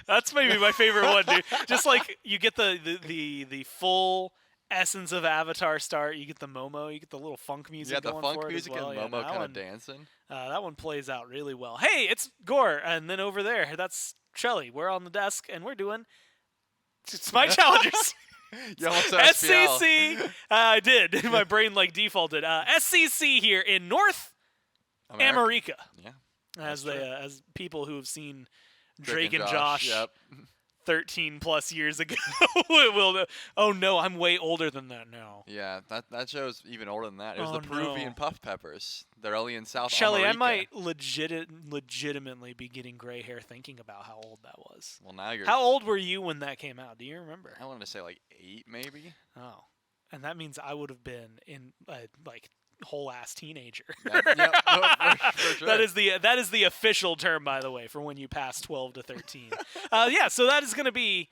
That's maybe my favorite one, dude. Just like you get the full essence of Avatar start. You get the Momo. You get the little funk music Yeah, the going funk for it music as well. and Yeah, Momo that kind one, of dancing. that one plays out really well. Hey, it's Gore, and then over there, that's Shelly. We're on the desk, and we're doing SMITE Challengers. You almost said SPL. SCC. I did. My brain defaulted. SCC here in North America. Yeah. As people who have seen Drake and Josh Yep. 13 plus years ago will know. Oh no, I'm way older than that now. Yeah, that show's even older than that. It was Oh, the Peruvian no. Puff Peppers. They're only in South Shelly, I America. might legitimately be getting gray hair thinking about how old that was. Well, now you're. How old were you when that came out? Do you remember? I wanted to say like 8, maybe. Oh, and that means I would have been in like whole ass teenager. Yep, no, for sure. That is the official term, by the way, for when you pass 12 to 13. Yeah, so that is going to be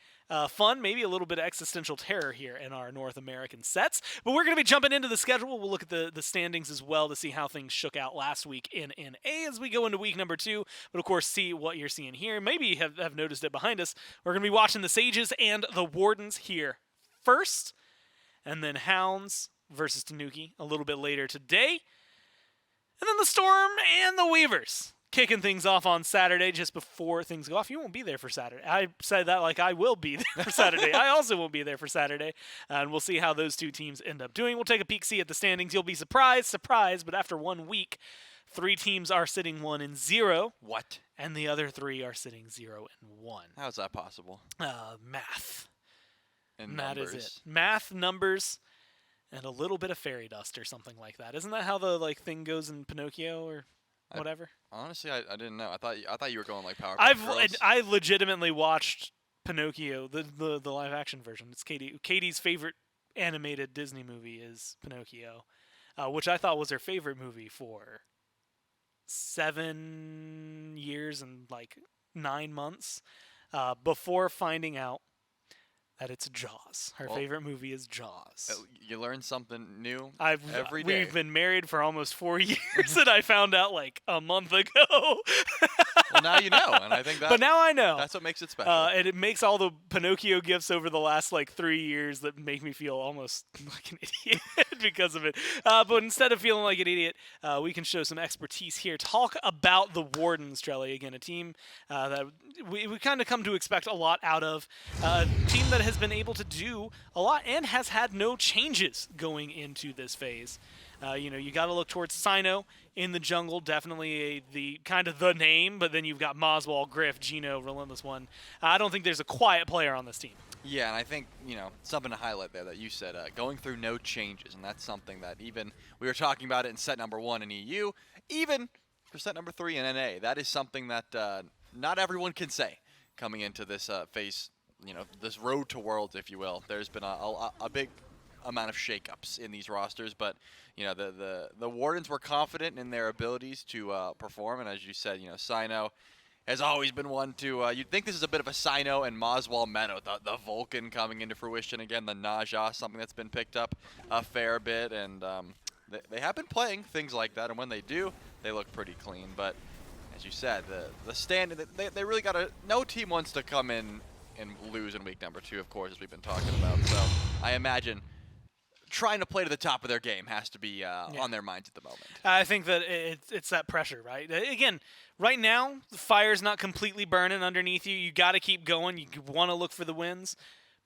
fun, maybe a little bit of existential terror here in our North American sets. But we're going to be jumping into the schedule. We'll look at the standings as well to see how things shook out last week in NA as we go into week number 2. But of course, see what you're seeing here. Maybe you have noticed it behind us. We're going to be watching the Sages and the Wardens here first, and then Hounds versus Tanuki a little bit later today. And then the Storm and the Weavers kicking things off on Saturday just before things go off. You won't be there for Saturday. I said that like I will be there for Saturday. I also won't be there for Saturday. And we'll see how those two teams end up doing. We'll take a peek, see at the standings. You'll be surprised, but after 1 week, 3 teams are sitting 1-0. What? And the other 3 are sitting 0-1. How is that possible? Math. And that numbers. is it. Math, numbers, and a little bit of fairy dust or something like that. Isn't that how the thing goes in Pinocchio or whatever? Honestly, I didn't know. I thought you were going like Power I legitimately watched Pinocchio, the live action version. It's Katie's favorite animated Disney movie is Pinocchio, which I thought was her favorite movie for 7 years and like 9 months before finding out that it's Jaws. Her favorite movie is Jaws. You learn something new every day. We've been married for almost 4 years, and I found out like a month ago. Well, now you know, and I think that. But now I know. That's what makes it special. And it makes all the Pinocchio gifts over the last like 3 years that make me feel almost like an idiot because of it. But instead of feeling like an idiot, we can show some expertise here. Talk about the Wardens, Trelly. Again, a team that we kind of come to expect a lot out of. A team that has been able to do a lot and has had no changes going into this phase. You got to look towards Sino in the jungle, definitely the kind of the name, but then you've got Moswell, Griff, Gino, Relentless One. I don't think there's a quiet player on this team. Yeah, and I think, something to highlight there that you said, going through no changes, and that's something that even we were talking about it in set number 1 in EU, even for set number 3 in NA. That is something that not everyone can say coming into this phase, this road to Worlds, if you will. There's been a big amount of shakeups in these rosters, but the Wardens were confident in their abilities to perform, and as you said, Sino has always been one to. You'd think this is a bit of a Sino and Moswell meta. The Vulcan coming into fruition again, the Naja, something that's been picked up a fair bit, and they have been playing things like that, and when they do, they look pretty clean. But as you said, the stand they really got to. No team wants to come in and lose in week number 2, of course, as we've been talking about. So I imagine trying to play to the top of their game has to be on their minds at the moment. I think that it's that pressure, right? Again, right now, the fire's not completely burning underneath you. You got to keep going. You want to look for the wins,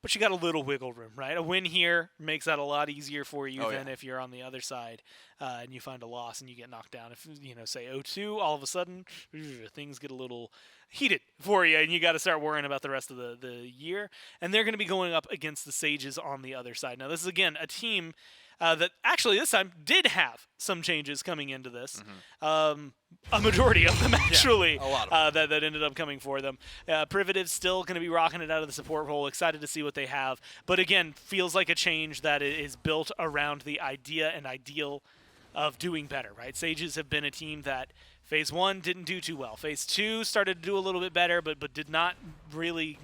but you got a little wiggle room, right? A win here makes that a lot easier for you than if you're on the other side and you find a loss and you get knocked down. If, say 0-2, all of a sudden, things get a little heated for you, and you got to start worrying about the rest of the year. And they're going to be going up against the Sages on the other side. Now, this is, again, a team that actually this time did have some changes coming into this. A majority of them, actually, a lot of them. that ended up coming for them. Privative's still going to be rocking it out of the support role. Excited to see what they have. But again, feels like a change that is built around the idea and ideal of doing better, right? Sages have been a team that Phase 1 didn't do too well. Phase 2 started to do a little bit better, but did not really,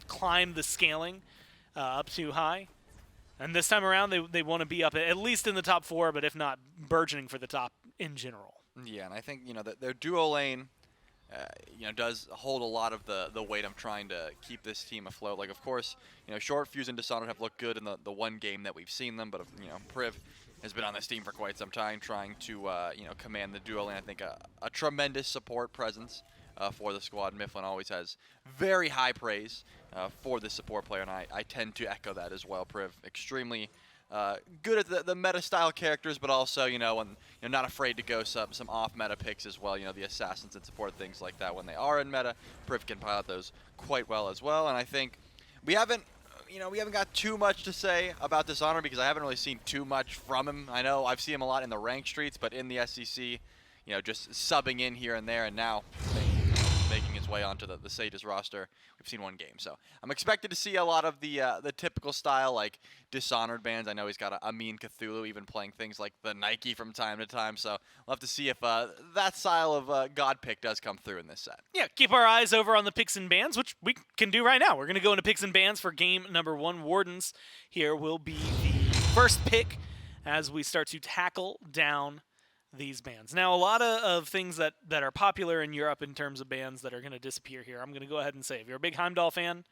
climb the scaling up too high. And this time around, they want to be up at least in the top 4, but if not, burgeoning for the top in general. Yeah, and I think, that their duo lane does hold a lot of the weight. I'm trying to keep this team afloat. Like, of course, Short Fuse and Dishonored have looked good in the one game that we've seen them, but Priv has been on this team for quite some time, trying to command the duo lane. I think a tremendous support presence for the squad. Mifflin always has very high praise for the support player, and I tend to echo that as well. Priv extremely good at the meta style characters, but also when not afraid to go some off meta picks as well. The assassins and support things like that when they are in meta. Priv can pilot those quite well as well, and I think we haven't got too much to say about Dishonor because I haven't really seen too much from him. I know I've seen him a lot in the ranked streets, but in the SEC, just subbing in here and there, and now making his way onto the Sages roster. We've seen one game, so I'm expected to see a lot of the typical style, like Dishonored bans. I know he's got a mean Cthulhu, even playing things like the Nike from time to time, so we'll have to see if that style of God pick does come through in this set. Yeah, keep our eyes over on the picks and bans, which we can do right now. We're going to go into picks and bans for game number 1. Wardens here will be the first pick as we start to tackle down these bans. Now, a lot of things that are popular in Europe in terms of bans that are going to disappear here. I'm going to go ahead and say, if you're a big Heimdall fan,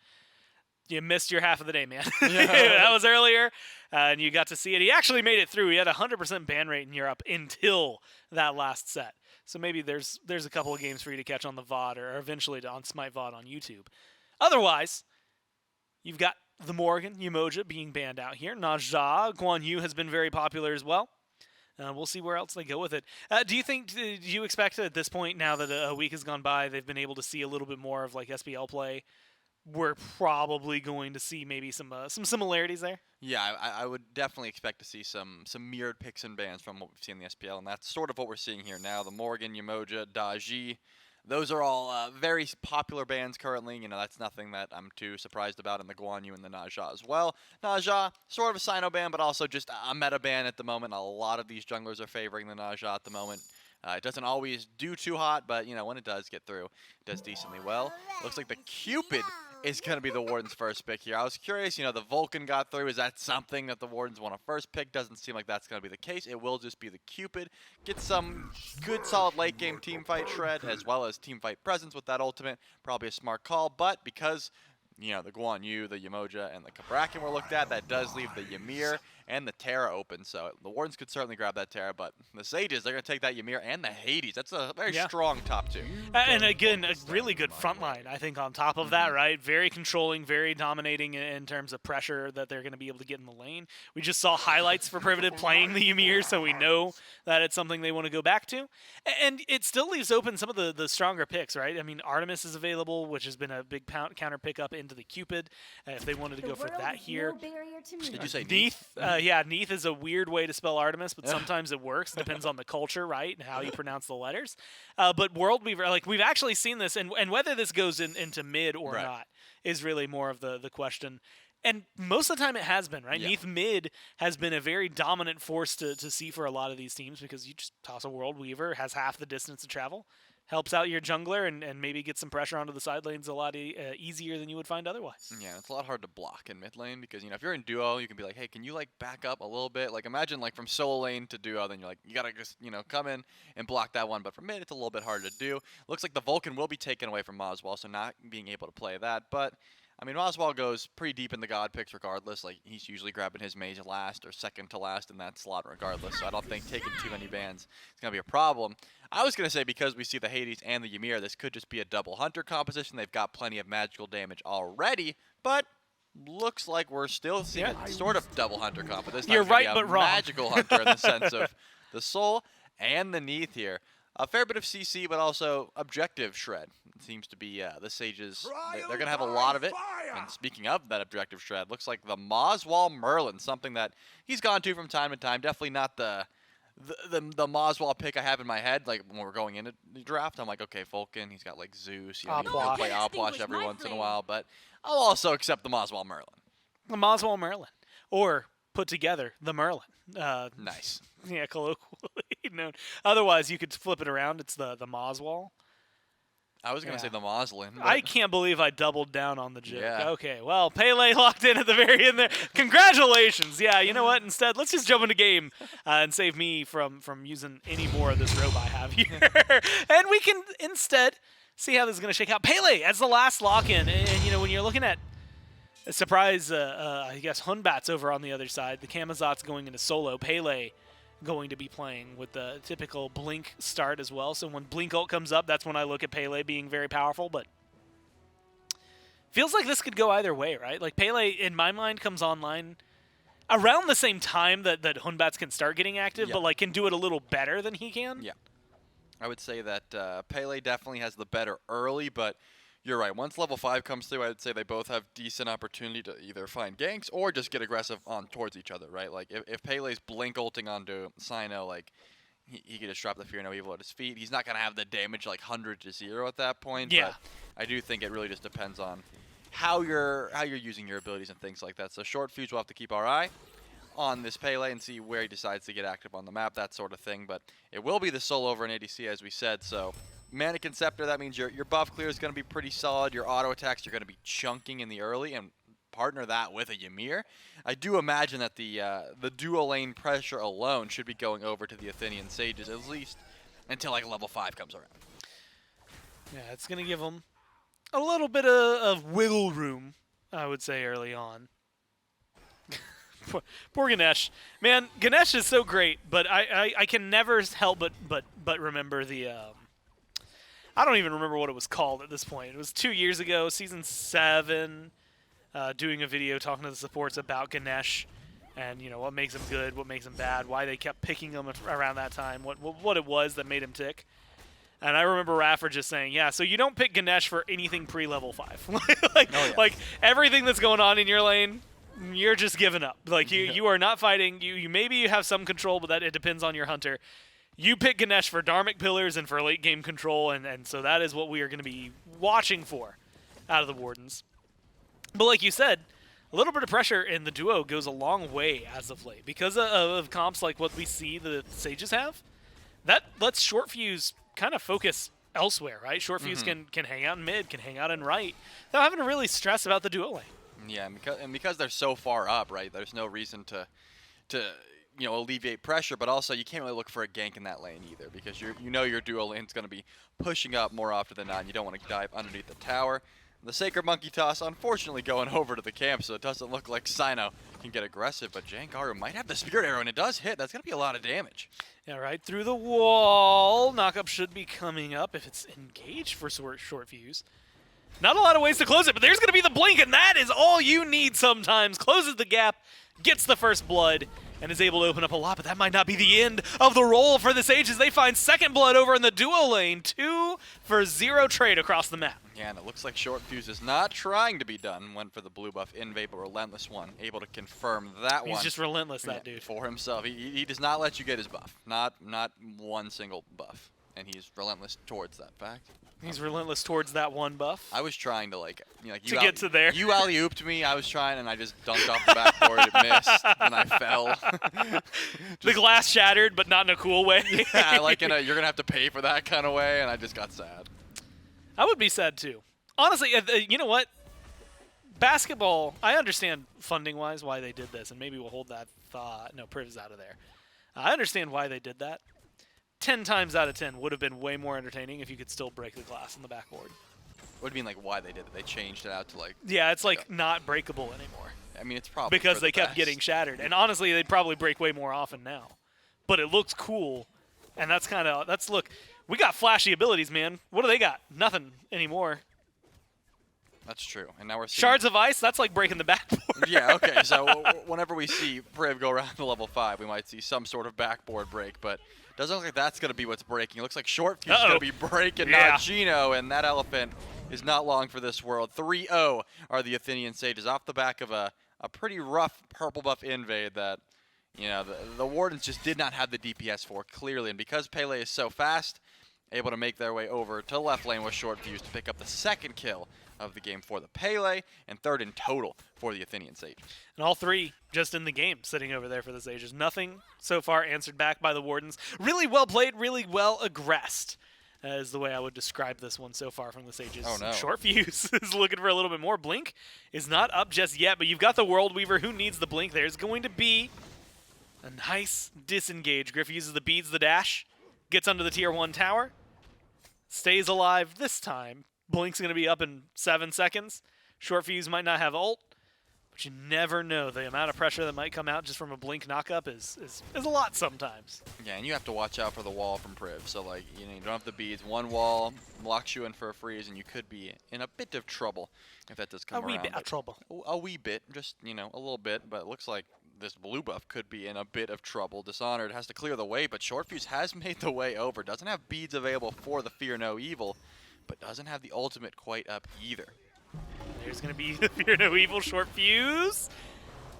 you missed your half of the day, man. Yeah. That was earlier, and you got to see it. He actually made it through. He had a 100% ban rate in Europe until that last set. So maybe there's a couple of games for you to catch on the VOD or eventually on SMITE VOD on YouTube. Otherwise, you've got the Morgan, Umoja being banned out here. Najah, Guan Yu has been very popular as well. We'll see where else they go with it. Do you expect at this point, now that a week has gone by, they've been able to see a little bit more of like SPL play? We're probably going to see maybe some similarities there. Yeah, I would definitely expect to see some mirrored picks and bans from what we've seen in the SPL, and that's sort of what we're seeing here now. The Morgan, Umoja, Daji, those are all very popular bans currently. That's nothing that I'm too surprised about in the Guan Yu and the Najah as well. Najah, sort of a Sino ban, but also just a meta ban at the moment. A lot of these junglers are favoring the Najah at the moment. It doesn't always do too hot, but when it does get through, it does decently well. Looks like the Cupid is going to be the Warden's first pick here. I was curious, the Vulcan got through. Is that something that the Wardens want to first pick? Doesn't seem like that's going to be the case. It will just be the Cupid. Get some good, solid late-game teamfight shred, as well as teamfight presence with that ultimate. Probably a smart call, but because the Guan Yu, the Umoja, and the Kabrakan were looked at, that does leave the Ymir and the Terra open. So the Wardens could certainly grab that Terra, but the Sages, they're going to take that Ymir and the Hades. That's a very strong top 2. And again, a really good front line, I think, on top of that, right? Very controlling, very dominating in terms of pressure that they're going to be able to get in the lane. We just saw highlights for Privative playing the Ymir, so we know that it's something they want to go back to. And it still leaves open some of the stronger picks, right? I mean, Artemis is available, which has been a big counter pickup into the Cupid, if they wanted to go for that here. Did you say Neath? Yeah, Neath is a weird way to spell Artemis, but sometimes it works. Depends on the culture, right, and how you pronounce the letters. But World Weaver, we've actually seen this, and whether this goes into mid or not is really more of the question. And most of the time it has been, right? Yeah. Neath mid has been a very dominant force to see for a lot of these teams because you just toss a World Weaver, has half the distance to travel, helps out your jungler, and maybe get some pressure onto the side lanes a lot easier than you would find otherwise. Yeah, it's a lot hard to block in mid lane because, if you're in duo, you can be like, hey, can you, back up a little bit? Imagine, from solo lane to duo, then you're you got to just, come in and block that one. But for mid, it's a little bit harder to do. Looks like the Vulcan will be taken away from Moswell, so not being able to play that. But Moswell goes pretty deep in the God picks regardless. He's usually grabbing his mage last or second to last in that slot regardless. So I don't think taking too many bans is going to be a problem. I was going to say because we see the Hades and the Ymir, this could just be a double hunter composition. They've got plenty of magical damage already, but looks like we're still seeing a sort of double hunter comp. But this time you're right, be a but wrong. Magical hunter in the sense of the soul and the Neath here. A fair bit of CC, but also objective shred. It seems to be the Sages. They're going to have a lot of it. And speaking of that objective shred, looks like the Moswell Merlin, something that he's gone to from time to time. Definitely not the Moswell pick I have in my head. When we're going into the draft, I'm like, okay, Vulcan, he's got Zeus. He'll play Opwash every once in a while, but I'll also accept the Moswell Merlin. The Moswell Merlin. Or put together, the Merlin. Nice. Yeah, colloquially known. Otherwise, you could flip it around. It's the Moswell. I was going to say the Moslin. I can't believe I doubled down on the joke. Yeah. Okay, well, Pele locked in at the very end there. Congratulations. Yeah, you know what? Instead, let's just jump into game and save me from using any more of this robe I have here. And we can instead see how this is going to shake out. Pele as the last lock-in. And, you know, when you're looking at a surprise, I guess, Hunbat's over on the other side. The Camazot's going into solo. Pele going to be playing with the typical Blink start as well. So when Blink ult comes up, that's when I look at Pele being very powerful. But feels like this could go either way, right? Like Pele, in my mind, comes online around the same time that Hunbats can start getting active, but like can do it a little better than he can. Yeah. I would say that Pele definitely has the better early, but you're right. Once level 5 comes through, I would say they both have decent opportunity to either find ganks or just get aggressive on towards each other, right? Like, if Pele's blink ulting onto Sino, like, he could just drop the Fear No Evil at his feet. He's not going to have the damage, like, 100 to 0 at that point. Yeah. But I do think it really just depends on how you're using your abilities and things like that. So short fuse, we'll have to keep our eye on this Pele and see where he decides to get active on the map, that sort of thing. But it will be the solo over an ADC, as we said, so Mannequin Scepter, that means your buff clear is going to be pretty solid. Your auto attacks, you're going to be chunking in the early, and partner that with a Ymir. I do imagine that the dual lane pressure alone should be going over to the Athenian Sages, at least until like level 5 comes around. Yeah, it's going to give them a little bit of wiggle room, I would say, early on. Poor Ganesh. Man, Ganesh is so great, but I can never help but remember the... I don't even remember what it was called at this point. It was 2 years ago, Season 7, doing a video talking to the supports about Ganesh and, you know, what makes him good, what makes him bad, why they kept picking him around that time, what it was that made him tick. And I remember Raffer just saying, yeah, so you don't pick Ganesh for anything pre-level 5. Like, everything that's going on in your lane, you're just giving up. Like, you are not fighting. You maybe you have some control, but that it depends on your hunter. You pick Ganesh for Dharmic Pillars and for late game control, and so that is what we are going to be watching for out of the Wardens. But like you said, a little bit of pressure in the duo goes a long way as of late. Because of comps like what we see the Sages have, that lets Short Fuse kind of focus elsewhere, right? Short Fuse can hang out in mid, can hang out in right, without having to really stress about the duo lane. Yeah, and because they're so far up, right, there's no reason to you know, alleviate pressure, but also you can't really look for a gank in that lane either, because you know your duo lane's going to be pushing up more often than not, and you don't want to dive underneath the tower. The Sacred Monkey Toss, unfortunately, going over to the camp, so it doesn't look like Sino can get aggressive, but Jankaru might have the Spirit Arrow, and it does hit. That's going to be a lot of damage. Yeah, right through the wall. Knockup should be coming up if it's engaged for Short Fuse. Not a lot of ways to close it, but there's going to be the blink, and that is all you need sometimes. Closes the gap, gets the first blood, and is able to open up a lot, but that might not be the end of the roll for the Sages. They find second blood over in the duo lane. 2 for 0 trade across the map. Yeah, and it looks like Short Fuse is not trying to be done. Went for the blue buff invade, but Relentless one. Able to confirm that one. He's just relentless, that dude. For himself. He does not let you get his buff. Not one single buff. And he's relentless towards that fact. He's relentless towards that one buff. I was trying to, like, you know, get to there. You alley-ooped me. I was trying, and I just dunked off the backboard. It missed, and I fell. The glass shattered, but not in a cool way. Yeah, like in a you're gonna have to pay for that kind of way, and I just got sad. I would be sad too. Honestly, you know what? Basketball, I understand funding-wise why they did this, and maybe we'll hold that thought. No, Priv's out of there. I understand why they did that. 10 times out of 10 would have been way more entertaining if you could still break the glass on the backboard. What do you mean, like, why they did it? They changed it out to, like... Yeah, it's, like, not breakable anymore. I mean, it's probably because for they the kept best. getting shattered. And honestly, they'd probably break way more often now. But it looks cool, and that's kind of... Look, we got flashy abilities, man. What do they got? Nothing anymore. That's true. And now we're seeing... Shards of Ice, that's like breaking the backboard. Yeah, okay. So whenever we see Priv go around to level 5, we might see some sort of backboard break, but doesn't look like that's going to be what's breaking. It looks like Short Fuse is going to be breaking, not Gino, and that elephant is not long for this world. 3-0 are the Athenian Sages off the back of a pretty rough purple buff invade that, you know, the Wardens just did not have the DPS for, clearly. And because Pele is so fast, able to make their way over to left lane with Short Fuse to pick up the second kill of the game for the Pele, and third in total for the Athenian Sages. And all three just in the game, sitting over there for the Sages. Nothing so far answered back by the Wardens. Really well played, really well aggressed, is the way I would describe this one so far from the Sages. Oh, no. Short Fuse is looking for a little bit more. Blink is not up just yet, but you've got the World Weaver. Who needs the Blink? There's going to be a nice disengage. Griff uses the beads, the dash, gets under the tier 1 tower. stays alive this time. Blink's going to be up in 7 seconds. Short Fuse might not have ult, but you never know. The amount of pressure that might come out just from a Blink knockup is a lot sometimes. Yeah, and you have to watch out for the wall from Priv. So, like, you don't have the beads. One wall locks you in for a freeze, and you could be in a bit of trouble if that does come around. A wee bit of trouble. A wee bit, just, a little bit. But it looks like this blue buff could be in a bit of trouble. Dishonored has to clear the way, but Short Fuse has made the way over. Doesn't have beads available for the Fear No Evil, but doesn't have the ultimate quite up either. There's going to be the Fear No Evil Short Fuse.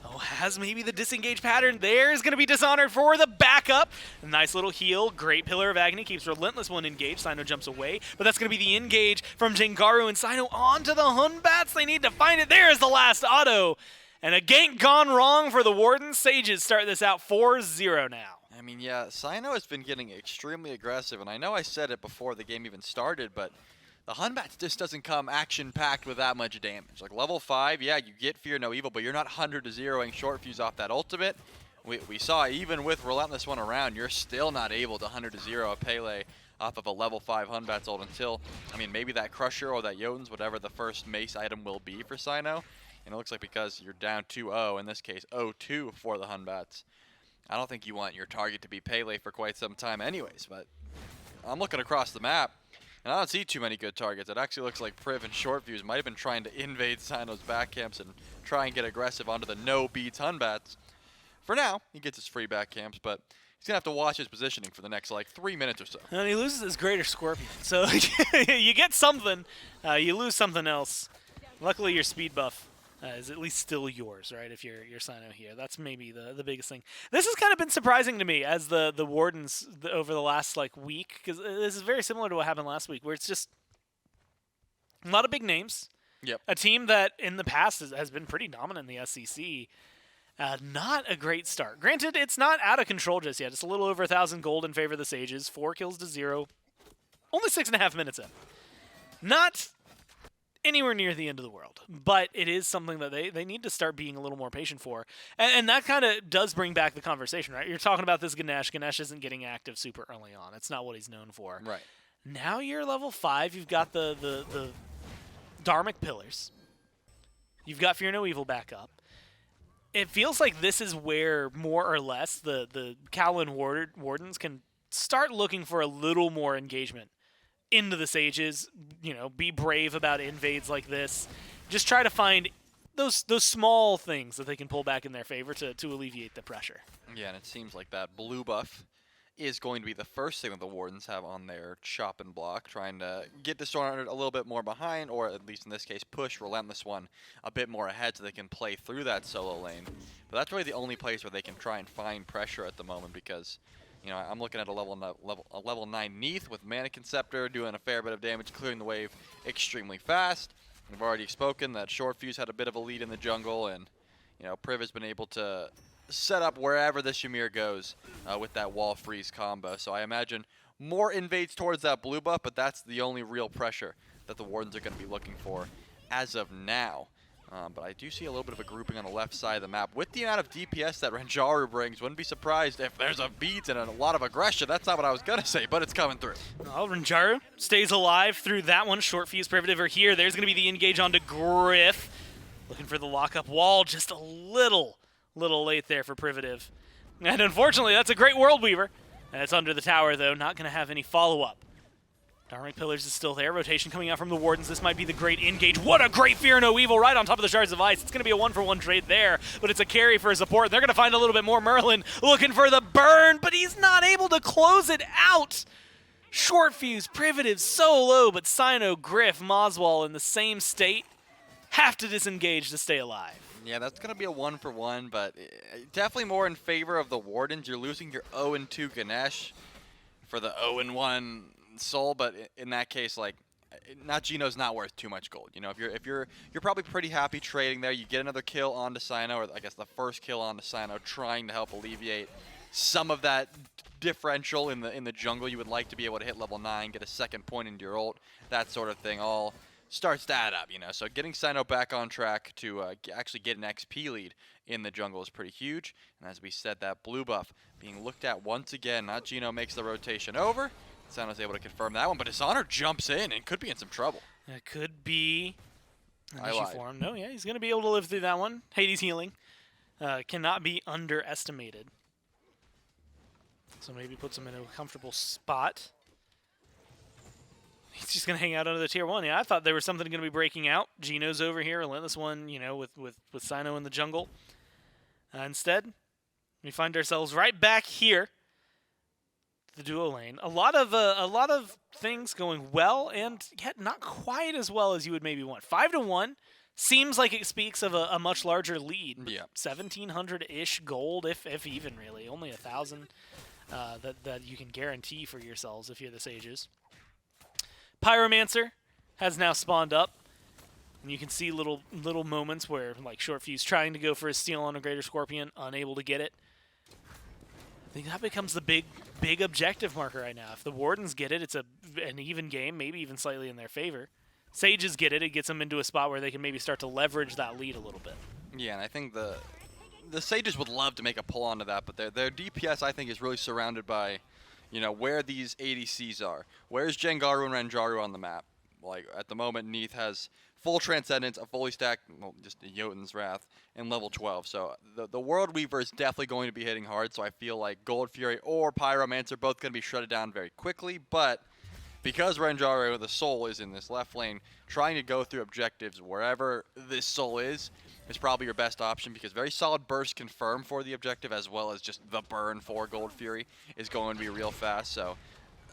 Oh, has maybe the disengage pattern. There's going to be Dishonored for the backup. Nice little heal. Great Pillar of Agony. Keeps Relentless one engaged. Sino jumps away. But that's going to be the engage from Jingaru and Sino onto the Hunbats. They need to find it. There's the last auto. And a gank gone wrong for the Wardens. Sages start this out 4-0 now. I mean, yeah, Sino has been getting extremely aggressive. And I know I said it before the game even started, but the Hunbats just doesn't come action-packed with that much damage. Like, level 5, yeah, you get Fear No Evil, but you're not 100-0ing Short Fuse off that ultimate. We saw, even with Relentless one around, you're still not able to 100-0 a Pele off of a level 5 Hunbats ult until, maybe that Crusher or that Jotuns, whatever the first mace item will be for Sino. And it looks like because you're down 2-0, in this case 0-2 for the Hunbats, I don't think you want your target to be Pele for quite some time anyways, but I'm looking across the map, and I don't see too many good targets. It actually looks like Priv and Short Fuse might have been trying to invade Sino's back camps and try and get aggressive onto the no-beats Hunbats. For now, he gets his free back camps, but he's going to have to watch his positioning for the next, 3 minutes or so. And he loses his Greater Scorpion. So you get something, you lose something else. Luckily, your speed buff is at least still yours, right, if you're Sino here. That's maybe the biggest thing. This has kind of been surprising to me as the Wardens over the last, week, because this is very similar to what happened last week, where it's just a lot of big names. Yep. A team that in the past has been pretty dominant in the SEC. Not a great start. Granted, it's not out of control just yet. It's a little over 1,000 gold in favor of the Sages. 4 kills to 0. Only 6.5 minutes in. Not anywhere near the end of the world, but it is something that they need to start being a little more patient for. And that kind of does bring back the conversation, right? You're talking about this Ganesh. Ganesh isn't getting active super early on. It's not what he's known for. Right. Now you're level 5. You've got the Dharmic Pillars. You've got Fear No Evil back up. It feels like this is where, more or less, the Kaolin Wardens can start looking for a little more engagement into the Sages. Be brave about invades like this. Just try to find those small things that they can pull back in their favor to alleviate the pressure. Yeah, and it seems like that blue buff is going to be the first thing that the Wardens have on their chopping block, trying to get Dishonored a little bit more behind, or at least in this case, push Relentless one a bit more ahead so they can play through that solo lane. But that's really the only place where they can try and find pressure at the moment, because I'm looking at a level 9 Neath with Mannequin Scepter doing a fair bit of damage, clearing the wave extremely fast. We've already spoken that Short Fuse had a bit of a lead in the jungle, and Priv has been able to set up wherever the Shamir goes with that wall freeze combo. So I imagine more invades towards that blue buff, but that's the only real pressure that the Wardens are going to be looking for as of now. But I do see a little bit of a grouping on the left side of the map. With the amount of DPS that Renjaru brings, wouldn't be surprised if there's a beat and a lot of aggression. That's not what I was going to say, but it's coming through. Well, Renjaru stays alive through that one. Short Fuse Privative are here. There's going to be the engage onto Griff. Looking for the lockup wall. Just a little late there for Privative. And unfortunately, that's a great World Weaver. And it's under the tower, though. Not going to have any follow-up. Dharmic Pillars is still there. Rotation coming out from the Wardens. This might be the great engage. What a great Fear No Evil right on top of the Shards of Ice. It's going to be a 1-for-1 trade there, but it's a carry for support. They're going to find a little bit more. Merlin looking for the burn, but he's not able to close it out. Short Fuse, Privative, so low, but Sino, Griff, Moswall in the same state have to disengage to stay alive. Yeah, that's going to be a 1-for-1, but definitely more in favor of the Wardens. You're losing your 0-2 Ganesh for the 0-1 Soul, but in that case, not Geno's not worth too much gold. If you're probably pretty happy trading there. You get another kill onto Sino, or I guess the first kill onto Sino, trying to help alleviate some of that differential in the jungle. You would like to be able to hit level 9, get a second point into your ult, that sort of thing. All starts to add up, So getting Sino back on track to actually get an XP lead in the jungle is pretty huge. And as we said, that blue buff being looked at once again. Not Geno makes the rotation over. Sano's able to confirm that one, but Dishonor jumps in and could be in some trouble. It could be an I issue lied. for him. No, yeah, he's going to be able to live through that one. Hades healing cannot be underestimated. So maybe puts him in a comfortable spot. He's just going to hang out under the tier 1. Yeah, I thought there was something going to be breaking out. Geno's over here, Relentless One, you know, with Sino in the jungle. Instead, we find ourselves right back here. The duo lane. A lot of things going well, and yet not quite as well as you would maybe want. 5-1 seems like it speaks of a much larger lead. Yeah. 1,700-ish gold, if even really. Only 1,000 that you can guarantee for yourselves if you're the Sages. Pyromancer has now spawned up, and you can see little moments where like Short Fuse trying to go for a steal on a Greater Scorpion, unable to get it. I think that becomes the big objective marker right now. If the Wardens get it, it's an even game, maybe even slightly in their favor. Sages get it, it gets them into a spot where they can maybe start to leverage that lead a little bit. Yeah, and I think the Sages would love to make a pull onto that, but their DPS, I think, is really surrounded by, you know, where these ADCs are. Where's Jengaru and Renjaru on the map? Like, at the moment, Neath has full Transcendence, a fully stacked, well, just a Jotun's Wrath, and level 12. So the World Weaver is definitely going to be hitting hard, so I feel like Gold Fury or Pyromancer are both going to be shredded down very quickly, but because Renjaru, the Soul, is in this left lane, trying to go through objectives wherever this Soul is probably your best option, because very solid burst confirmed for the objective, as well as just the burn for Gold Fury is going to be real fast. So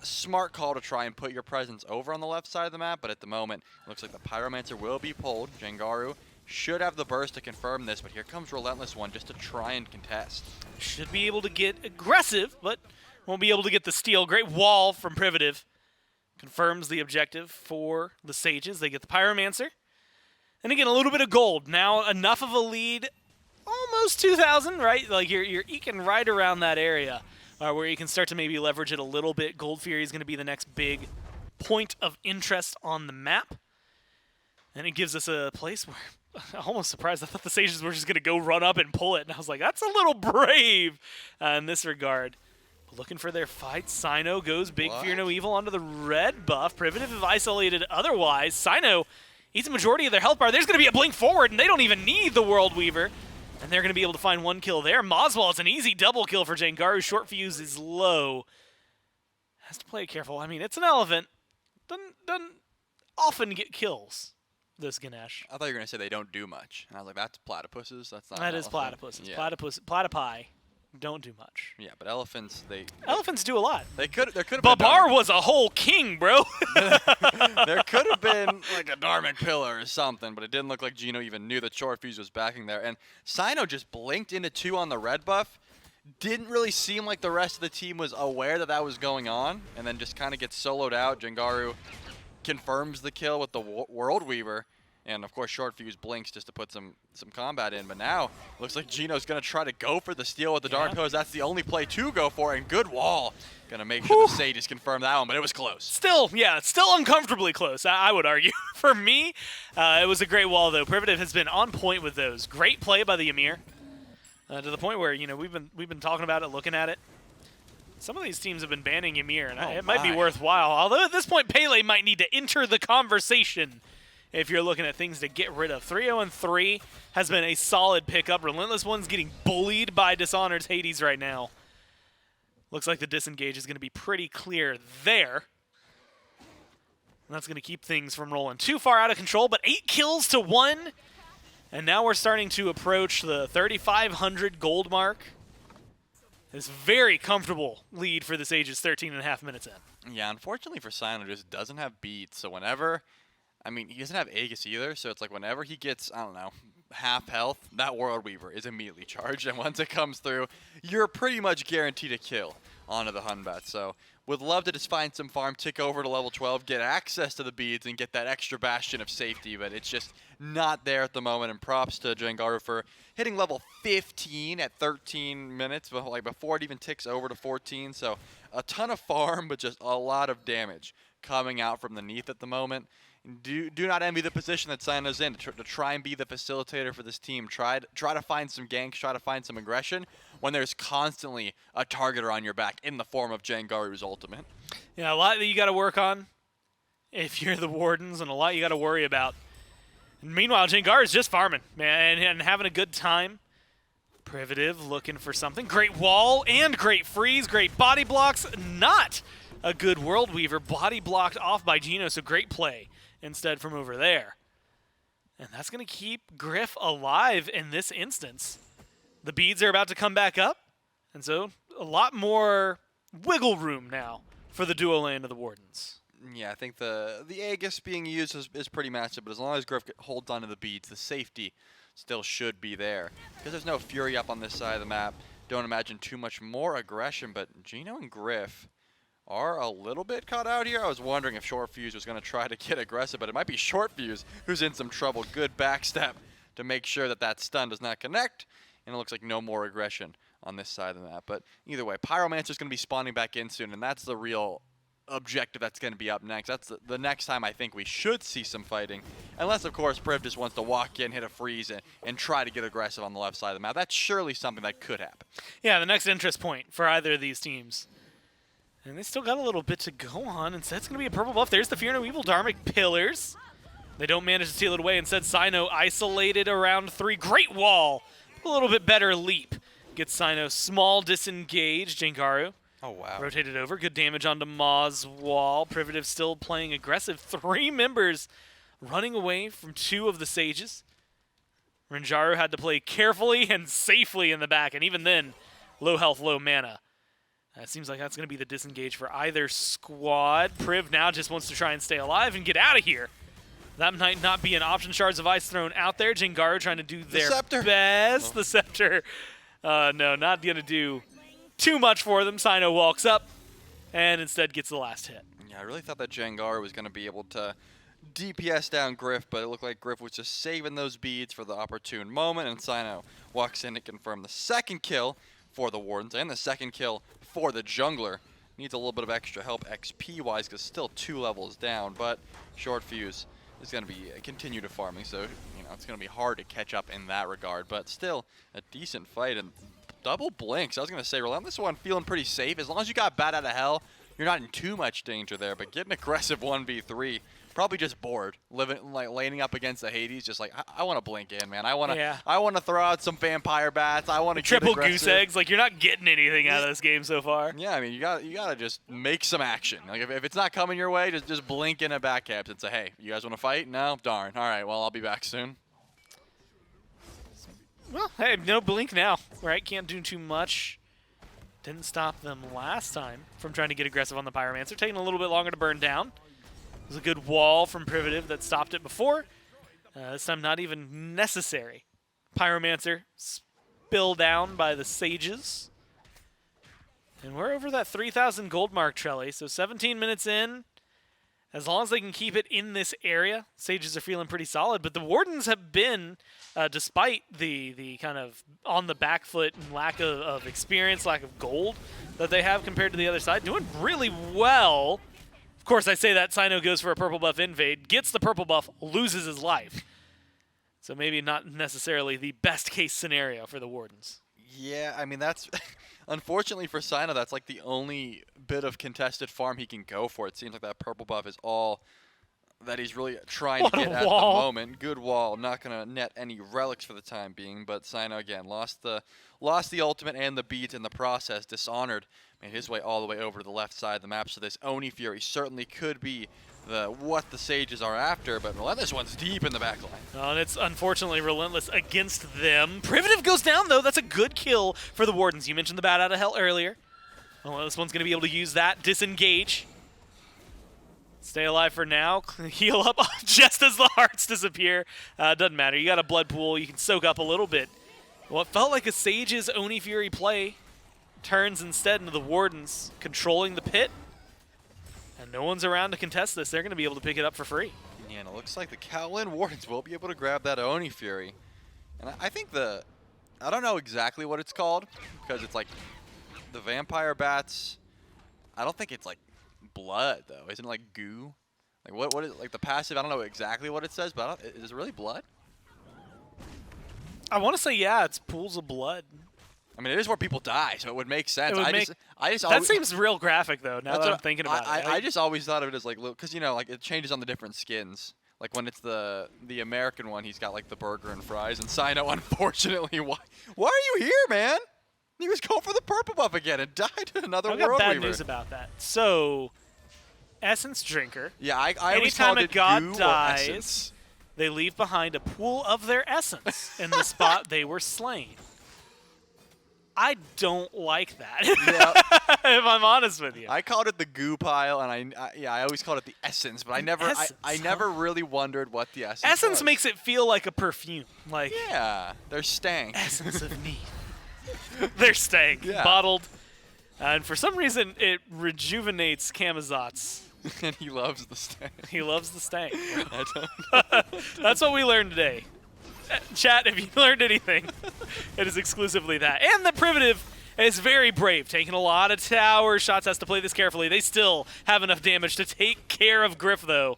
smart call to try and put your presence over on the left side of the map, but at the moment, it looks like the Pyromancer will be pulled. Jengaru should have the burst to confirm this, but here comes Relentless One just to try and contest. Should be able to get aggressive, but won't be able to get the steal. Great wall from Privative. Confirms the objective for the Sages. They get the Pyromancer. And again, a little bit of gold. Now enough of a lead, almost 2,000, right? Like you're eking right around that area where you can start to maybe leverage it a little bit. Gold Fury is going to be the next big point of interest on the map. And it gives us a place where I'm almost surprised. I thought the Sages were just going to go run up and pull it. And I was like, that's a little brave in this regard. Looking for their fight. Sino goes big What? Fear No Evil onto the red buff. Privative have isolated otherwise. Sino eats a majority of their health bar. There's going to be a blink forward, and they don't even need the World Weaver. And they're going to be able to find one kill there. Moswell is an easy double kill for Jengaru. Short Fuse is low. Has to play it careful. I mean, it's an elephant. Doesn't often get kills, this Ganesh. I thought you were going to say they don't do much. And I was like, that's platypuses. That's not That an is elephant. platypuses. Yeah. Platypi don't do much. Yeah, but elephants, Elephants do a lot. there could have been Babar was a whole king, bro. there could have been like a Dharmic pillar or something, but it didn't look like Gino even knew that Short Fuse was backing there. And Sino just blinked into 2 on the red buff. Didn't really seem like the rest of the team was aware that that was going on, and then just kind of gets soloed out. Jengaru confirms the kill with the World Weaver. And, of course, Short Fuse blinks just to put some combat in. But now, looks like Gino's going to try to go for the steal with the Dark Pillars. That's the only play to go for. And good wall. Going to make sure the Sages confirm that one, but it was close. Still uncomfortably close, I would argue. For me, it was a great wall, though. Privative has been on point with those. Great play by the Ymir. To the point where, you know, we've been talking about it, looking at it. Some of these teams have been banning Ymir, and it might be worthwhile. Although at this point, Pele might need to enter the conversation if you're looking at things to get rid of. 3-0-3 has been a solid pickup. Relentless One's getting bullied by Dishonored's Hades right now. Looks like the disengage is going to be pretty clear there. And that's going to keep things from rolling too far out of control, but 8 kills to 1. And now we're starting to approach the 3,500 gold mark. This very comfortable lead for the Sages 13.5 minutes in. Yeah, unfortunately for Sino, just doesn't have beats. So whenever, I mean, he doesn't have Aegis either. So it's like whenever he gets, I don't know, half health, that World Weaver is immediately charged. And once it comes through, you're pretty much guaranteed a kill onto the Hunbat. So would love to just find some farm, tick over to level 12, get access to the beads, and get that extra bastion of safety. But it's just not there at the moment. And props to Jengaru for hitting level 15 at 13 minutes, but like before it even ticks over to 14. So a ton of farm, but just a lot of damage coming out from the Neath at the moment. do not envy the position that Sino's in to try and be the facilitator for this team. Try to find some ganks, try to find some aggression when there's constantly a targeter on your back in the form of Jangaru's ultimate. Yeah, a lot that you got to work on if you're the Wardens, and a lot you got to worry about. And meanwhile, Jangaru's just farming, man, and having a good time. Privative looking for something. Great wall and great freeze, great body blocks. Not a good World Weaver. Body blocked off by Geno, so great play instead from over there. And that's going to keep Griff alive in this instance. The beads are about to come back up, and so a lot more wiggle room now for the duo lane of the Wardens. Yeah, I think the Aegis being used is pretty massive, but as long as Griff holds onto the beads, the safety still should be there. Because there's no Fury up on this side of the map, don't imagine too much more aggression, but Geno and Griff are a little bit caught out here. I was wondering if Short Fuse was going to try to get aggressive, but it might be Short Fuse who's in some trouble. Good backstep to make sure that that stun does not connect, and it looks like no more aggression on this side of the map. But either way, Pyromancer's going to be spawning back in soon, and that's the real objective that's going to be up next. That's the next time I think we should see some fighting. Unless, of course, Priv just wants to walk in, hit a freeze, and try to get aggressive on the left side of the map. That's surely something that could happen. Yeah, the next interest point for either of these teams. And they still got a little bit to go on. Instead, it's going to be a purple buff. There's the Fear No Evil Dharmic Pillars. They don't manage to steal it away. Instead, Sino isolated around 3. Great wall. A little bit better leap. Gets Sino small disengaged. Jangaru. Oh, wow. Rotated over. Good damage onto Maw's wall. Privative still playing aggressive. 3 members running away from 2 of the Sages. Renjaru had to play carefully and safely in the back. And even then, low health, low mana. It seems like that's going to be the disengage for either squad. Priv now just wants to try and stay alive and get out of here. That might not be an option. Shards of Ice thrown out there. Jangaru trying to do their best. The Scepter. No, not going to do too much for them. Sino walks up and instead gets the last hit. Yeah, I really thought that Jangaru was going to be able to DPS down Griff, but it looked like Griff was just saving those beads for the opportune moment, and Sino walks in to confirm the second kill for the Wardens and the second kill for the jungler. Needs a little bit of extra help XP-wise because still 2 levels down, but Short Fuse is going to be continue to farming, so it's going to be hard to catch up in that regard, but still a decent fight. And double blinks. I was going to say, Relentless one feeling pretty safe. As long as you got Bat Out of Hell, you're not in too much danger there, but getting aggressive 1v3, probably just bored, laning up against the Hades, just like, I want to blink in, man. I want to throw out some vampire bats. I want to triple goose eggs. Like, you're not getting anything out of this game so far. Yeah, I mean, you got to just make some action. Like, if it's not coming your way, just blink in a back caps and say, hey, you guys want to fight? No? Darn. All right, well, I'll be back soon. Well, hey, no blink now, right? Can't do too much. Didn't stop them last time from trying to get aggressive on the Pyromancer. Taking a little bit longer to burn down. It was a good wall from Privative that stopped it before. This time not even necessary. Pyromancer spilled down by the Sages. And we're over that 3,000 gold mark, Trelly. So 17 minutes in. As long as they can keep it in this area, Sages are feeling pretty solid. But the Wardens have been, despite the kind of on the back foot and lack of experience, lack of gold that they have compared to the other side, doing really well. Of course, I say that Sino goes for a purple buff invade, gets the purple buff, loses his life. So maybe not necessarily the best case scenario for the Wardens. Yeah, I mean, that's unfortunately for Sino, that's like the only bit of contested farm he can go for. It seems like that purple buff is all that he's really trying to get at the moment. Good wall, not going to net any relics for the time being, but Sino again lost the ultimate and the beads in the process. Dishonored made his way all the way over to the left side of the map, so this Oni Fury certainly could be what the Sages are after, but Relentless one's deep in the back line. Oh, and it's unfortunately Relentless against them. Privative goes down, though. That's a good kill for the Wardens. You mentioned the Bat Out of Hell earlier. Well, this one's going to be able to use that. Disengage. Stay alive for now. Heal up just as the hearts disappear. Doesn't matter. You got a blood pool. You can soak up a little bit. What felt like a Sage's Oni Fury play turns instead into the Wardens controlling the pit. And no one's around to contest this. They're going to be able to pick it up for free. Yeah, and it looks like the Kaolin Wardens will be able to grab that Oni Fury. And I think I don't know exactly what it's called, because it's like the vampire bats. I don't think it's like blood, though. Isn't it like goo? Like what is like the passive? I don't know exactly what it says, but is it really blood? I want to say, yeah, it's pools of blood. I mean, it is where people die, so it would make sense. It would I just that always, seems real graphic, though, now that I'm thinking about it. I just always thought of it as like, because like it changes on the different skins. Like when it's the American one, he's got like the burger and fries, and Sino, unfortunately, why are you here, man? He was going for the purple buff again and died to another I've got World bad Weaver. news about that. So, Essence Drinker. Yeah, I always Anytime called a it god goo or dies, essence. they leave behind a pool of their essence in the spot they were slain. I don't like that, Yeah. if I'm honest with you. I called it the goo pile, and I always called it the essence, but I never really wondered what the essence Essence was. makes it feel like a perfume. Like, Yeah, they're stank. essence of me. They're stank, Yeah. bottled. And for some reason, it rejuvenates Kamazot's. And he loves the stank. He loves the stank. I don't That's what we learned today. Chat, if you learned anything, it is exclusively that. And the Primitive is very brave, taking a lot of tower shots, has to play this carefully. They still have enough damage to take care of Griff, though.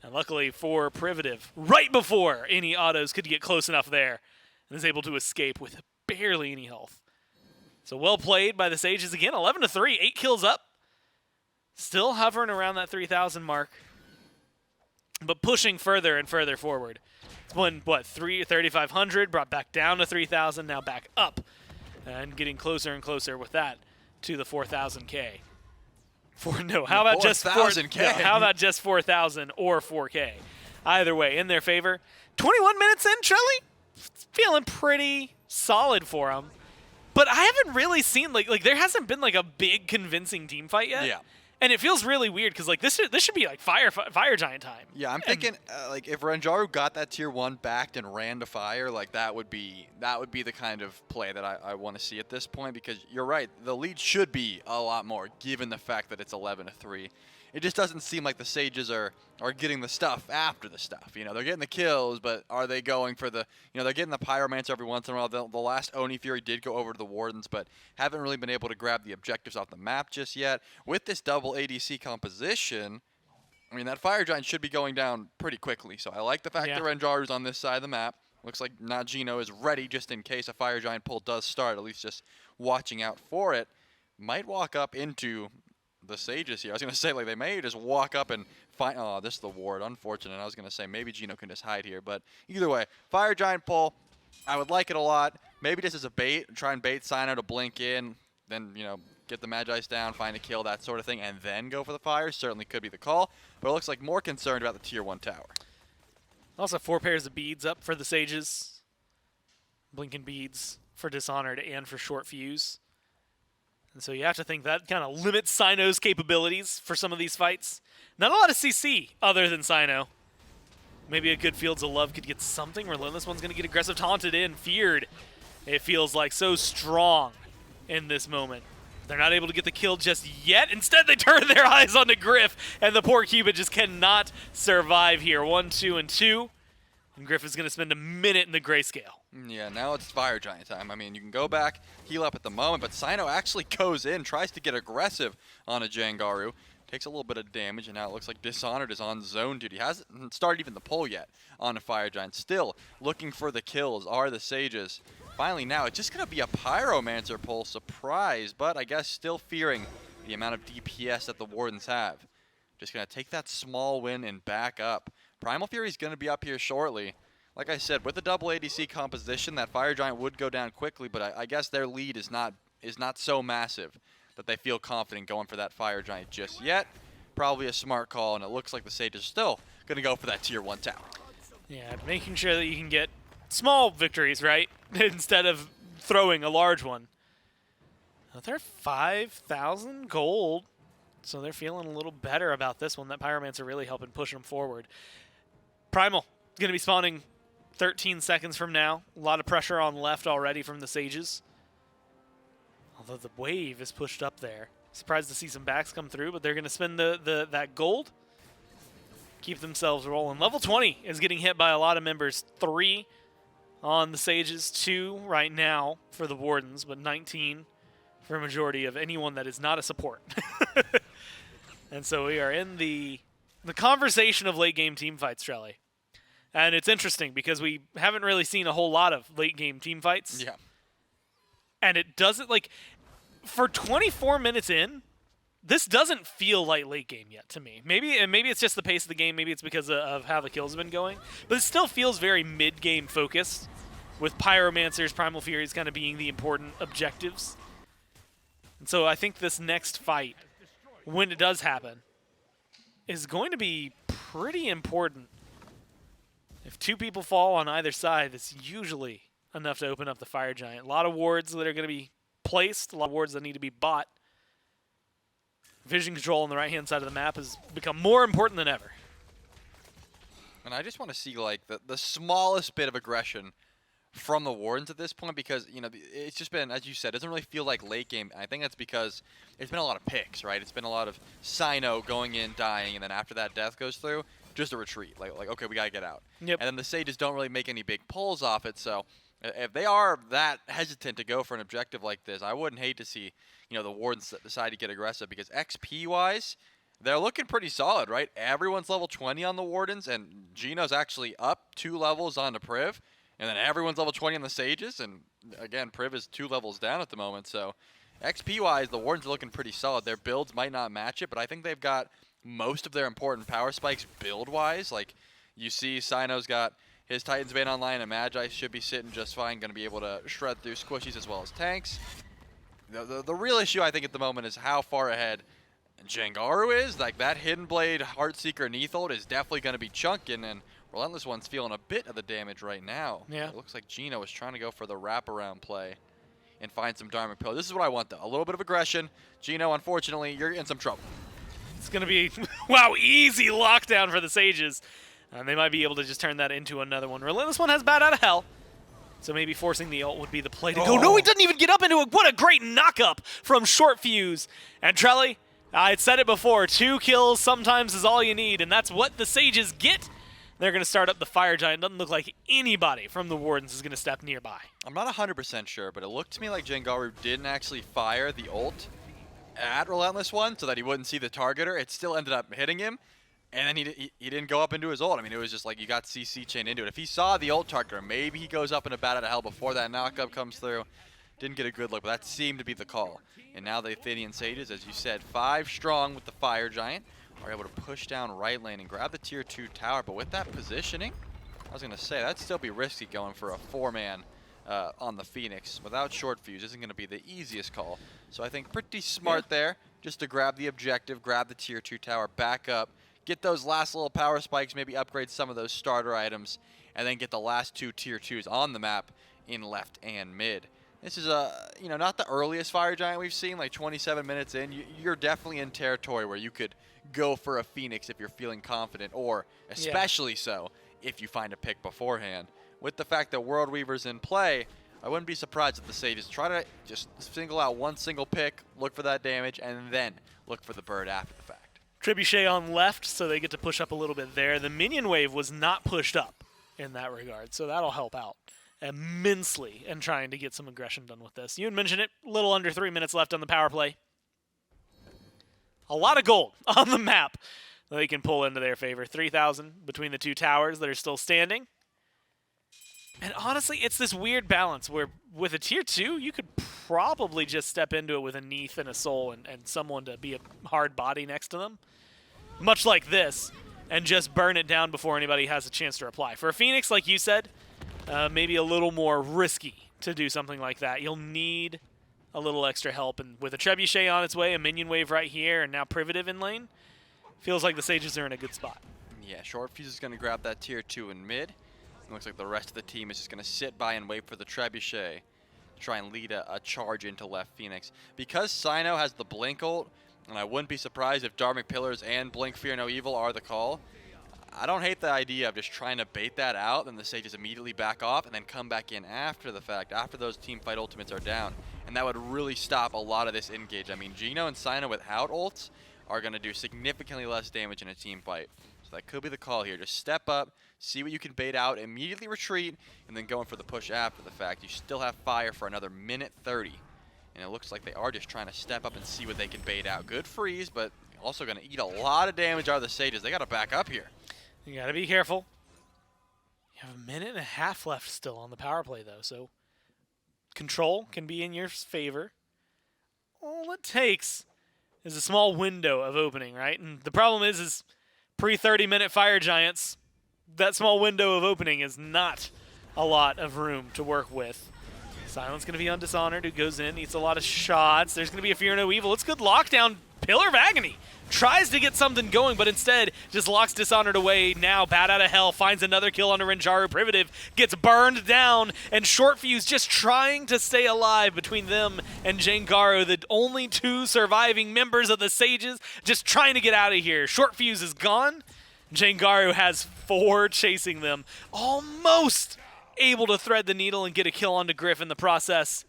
And luckily for Primitive, right before any autos could get close enough there, and is able to escape with barely any health. So well played by the Sages again, 11-3, 8 kills up. Still hovering around that 3,000 mark, but pushing further and further forward. It's won, 3,500, brought back down to 3,000, now back up, and getting closer and closer with that to the 4,000K. How about just 4,000K? No, how about just 4,000 or 4K? Either way, in their favor. 21 minutes in, Trelly, feeling pretty solid for them. But I haven't really seen like there hasn't been like a big convincing team fight yet. Yeah. And it feels really weird because like this should be like fire giant time. Yeah, I'm thinking like if Renjaru got that tier 1 backed and ran to fire, like that would be the kind of play that I want to see at this point, because you're right, the lead should be a lot more given the fact that it's 11-3. It just doesn't seem like the Sages are getting the stuff after the stuff. You know, they're getting the kills, but are they going for the, they're getting the Pyromancer every once in a while. The last Oni Fury did go over to the Wardens, but haven't really been able to grab the objectives off the map just yet. With this double ADC composition, I mean, that Fire Giant should be going down pretty quickly. So I like the fact that Renjaru's on this side of the map. Looks like Najino is ready just in case a Fire Giant pull does start, at least just watching out for it. Might walk up into the Sages here. I was going to say, like, they may just walk up and find... Oh, this is the ward. Unfortunate. I was going to say maybe Gino can just hide here. But either way, Fire Giant pull, I would like it a lot. Maybe just as a bait, try and bait Sino to blink in, then, get the Magi's down, find a kill, that sort of thing, and then go for the fire. Certainly could be the call. But it looks like more concerned about the tier 1 tower. Also 4 pairs of beads up for the Sages. Blinking beads for Dishonored and for Short Fuse. And so you have to think that kind of limits Sino's capabilities for some of these fights. Not a lot of CC other than Sino. Maybe a good Fields of Love could get something. Relentless one's going to get aggressive, taunted in, feared. It feels like so strong in this moment. They're not able to get the kill just yet. Instead, they turn their eyes onto Griff, and the poor Cupid just cannot survive here. 1, 2, and 2. And Griff is going to spend a minute in the grayscale. Yeah, now it's Fire Giant time. I mean, you can go back, heal up at the moment, but Sino actually goes in, tries to get aggressive on a Jangaru. Takes a little bit of damage, and now it looks like Dishonored is on zone duty. Hasn't started even the pull yet on a Fire Giant. Still looking for the kills are the Sages. Finally now, it's just going to be a Pyromancer pull. Surprise, but I guess still fearing the amount of DPS that the Wardens have. Just going to take that small win and back up. Primal Fury's going to be up here shortly. Like I said, with the double ADC composition, that Fire Giant would go down quickly, but I guess their lead is not so massive that they feel confident going for that Fire Giant just yet. Probably a smart call, and it looks like the Sages are still going to go for that tier 1 tower. Yeah, making sure that you can get small victories, right? Instead of throwing a large one. They're 5,000 gold, so they're feeling a little better about this one. That Pyromancer really helping push them forward. Primal going to be spawning 13 seconds from now. A lot of pressure on left already from the Sages. Although the wave is pushed up there. Surprised to see some backs come through, but they're going to spend that gold. Keep themselves rolling. Level 20 is getting hit by a lot of members. 3 on the Sages, 2 right now for the Wardens, but 19 for a majority of anyone that is not a support. And so we are in the the conversation of late game team fights, Trelly. And it's interesting because we haven't really seen a whole lot of late game team fights. Yeah. And it doesn't, like, for 24 minutes in, this doesn't feel like late game yet to me. Maybe it's just the pace of the game. Maybe it's because of how the kills have been going. But it still feels very mid-game focused, with Pyromancers, Primal Furies kind of being the important objectives. And so I think this next fight, when it does happen, is going to be pretty important. If 2 people fall on either side, that's usually enough to open up the Fire Giant. A lot of wards that are going to be placed, a lot of wards that need to be bought. Vision control on the right-hand side of the map has become more important than ever. And I just want to see like the smallest bit of aggression from the Wardens at this point, because it's just been, as you said, it doesn't really feel like late game. I think that's because it's been a lot of picks, right? It's been a lot of Sino going in, dying, and then after that death goes through, just a retreat. Like okay, we gotta get out. Yep. And then the Sages don't really make any big pulls off it. So if they are that hesitant to go for an objective like this, I wouldn't hate to see the Wardens decide to get aggressive, because XP wise, they're looking pretty solid, right? Everyone's level 20 on the Wardens, and Gino's actually up 2 levels on the Priv. And then everyone's level 20 on the Sages, and again, Priv is 2 levels down at the moment. So XP-wise, the Wardens are looking pretty solid. Their builds might not match it, but I think they've got most of their important power spikes build-wise. Like, you see Sino's got his Titan's Bane online, and Magi should be sitting just fine, going to be able to shred through squishies as well as tanks. The real issue, I think, at the moment is how far ahead Jangaru is. Like, that Hidden Blade, Heartseeker, Neathold is definitely going to be chunking, and Relentless One's feeling a bit of the damage right now. Yeah. It looks like Gino is trying to go for the wraparound play and find some Dharmic Pillar. This is what I want, though. A little bit of aggression. Gino, unfortunately, you're in some trouble. It's going to be, wow, easy lockdown for the Sages. And they might be able to just turn that into another one. Relentless One has Bat Out of Hell, so maybe forcing the ult would be the play to go. No, he doesn't even get up into it. What a great knock-up from Short Fuse. And Trelly, I had said it before, 2 kills sometimes is all you need, and that's what the Sages get. They're going to start up the Fire Giant. Doesn't look like anybody from the Wardens is going to step nearby. I'm not 100% sure, but it looked to me like Jangaru didn't actually fire the ult at Relentless One so that he wouldn't see the targeter. It still ended up hitting him, and then he didn't go up into his ult. I mean, it was just like you got CC chained into it. If he saw the ult targeter, maybe he goes up in a Bat Out of Hell before that knockup comes through. Didn't get a good look, but that seemed to be the call. And now the Athenian Sages, as you said, 5 strong with the Fire Giant, are able to push down right lane and grab the tier 2 tower. But with that positioning, I was going to say, that'd still be risky going for a 4-man on the Phoenix. Without Short Fuse isn't going to be the easiest call. So I think pretty smart there, just to grab the objective, grab the tier 2 tower, back up, get those last little power spikes, maybe upgrade some of those starter items, and then get the last 2 tier 2s on the map in left and mid. This is not the earliest Fire Giant we've seen, like 27 minutes in. You're definitely in territory where you could go for a Phoenix if you're feeling confident, or especially so if you find a pick beforehand. With the fact that World Weaver's in play, I wouldn't be surprised if the Sages try to just single out one single pick, look for that damage, and then look for the bird after the fact. Trebuchet on left, so they get to push up a little bit there. The minion wave was not pushed up in that regard, so that'll help out immensely in trying to get some aggression done with this. You had mentioned it, a little under 3 minutes left on the power play. A lot of gold on the map that they can pull into their favor. 3,000 between the 2 towers that are still standing. And honestly, it's this weird balance where with a tier 2, you could probably just step into it with a Neath and a Soul and someone to be a hard body next to them. Much like this, and just burn it down before anybody has a chance to reply. For a Phoenix, like you said, maybe a little more risky to do something like that. You'll need a little extra help, and with a Trebuchet on its way, a minion wave right here, and now Privative in lane, feels like the Sages are in a good spot. Yeah, Short Fuse is going to grab that tier 2 in mid. It looks like the rest of the team is just going to sit by and wait for the Trebuchet to try and lead a charge into left Phoenix. Because Sino has the Blink ult, and I wouldn't be surprised if Dharmic Pillars and Blink Fear No Evil are the call, I don't hate the idea of just trying to bait that out, and the Sages immediately back off and then come back in after the fact, after those teamfight ultimates are down. And that would really stop a lot of this engage. I mean, Gino and Sino without ults are going to do significantly less damage in a team fight. So that could be the call here. Just step up, see what you can bait out, immediately retreat, and then going for the push after the fact. You still have fire for another minute 30. And it looks like they are just trying to step up and see what they can bait out. Good freeze, but Also going to eat a lot of damage out of the Sages. They got to back up here. You got to be careful. You have a minute and a half left still on the power play, though, so control can be in your favor. All it takes is a small window of opening, right? And the problem is pre-30-minute Fire Giants, that small window of opening is not a lot of room to work with. Silent's going to be on Dishonored, who goes in, eats a lot of shots. There's going to be a Fear No Evil. It's good lockdown. Pillar of Agony tries to get something going, but instead just locks Dishonored away. Now, Bat Out of Hell finds another kill on a Renjaru. Primitive gets burned down, and Short Fuse just trying to stay alive between them and Jangaru, the only two surviving members of the Sages, just trying to get out of here. Short Fuse is gone. Jangaru has 4 chasing them, almost able to thread the needle and get a kill onto Griff in the process.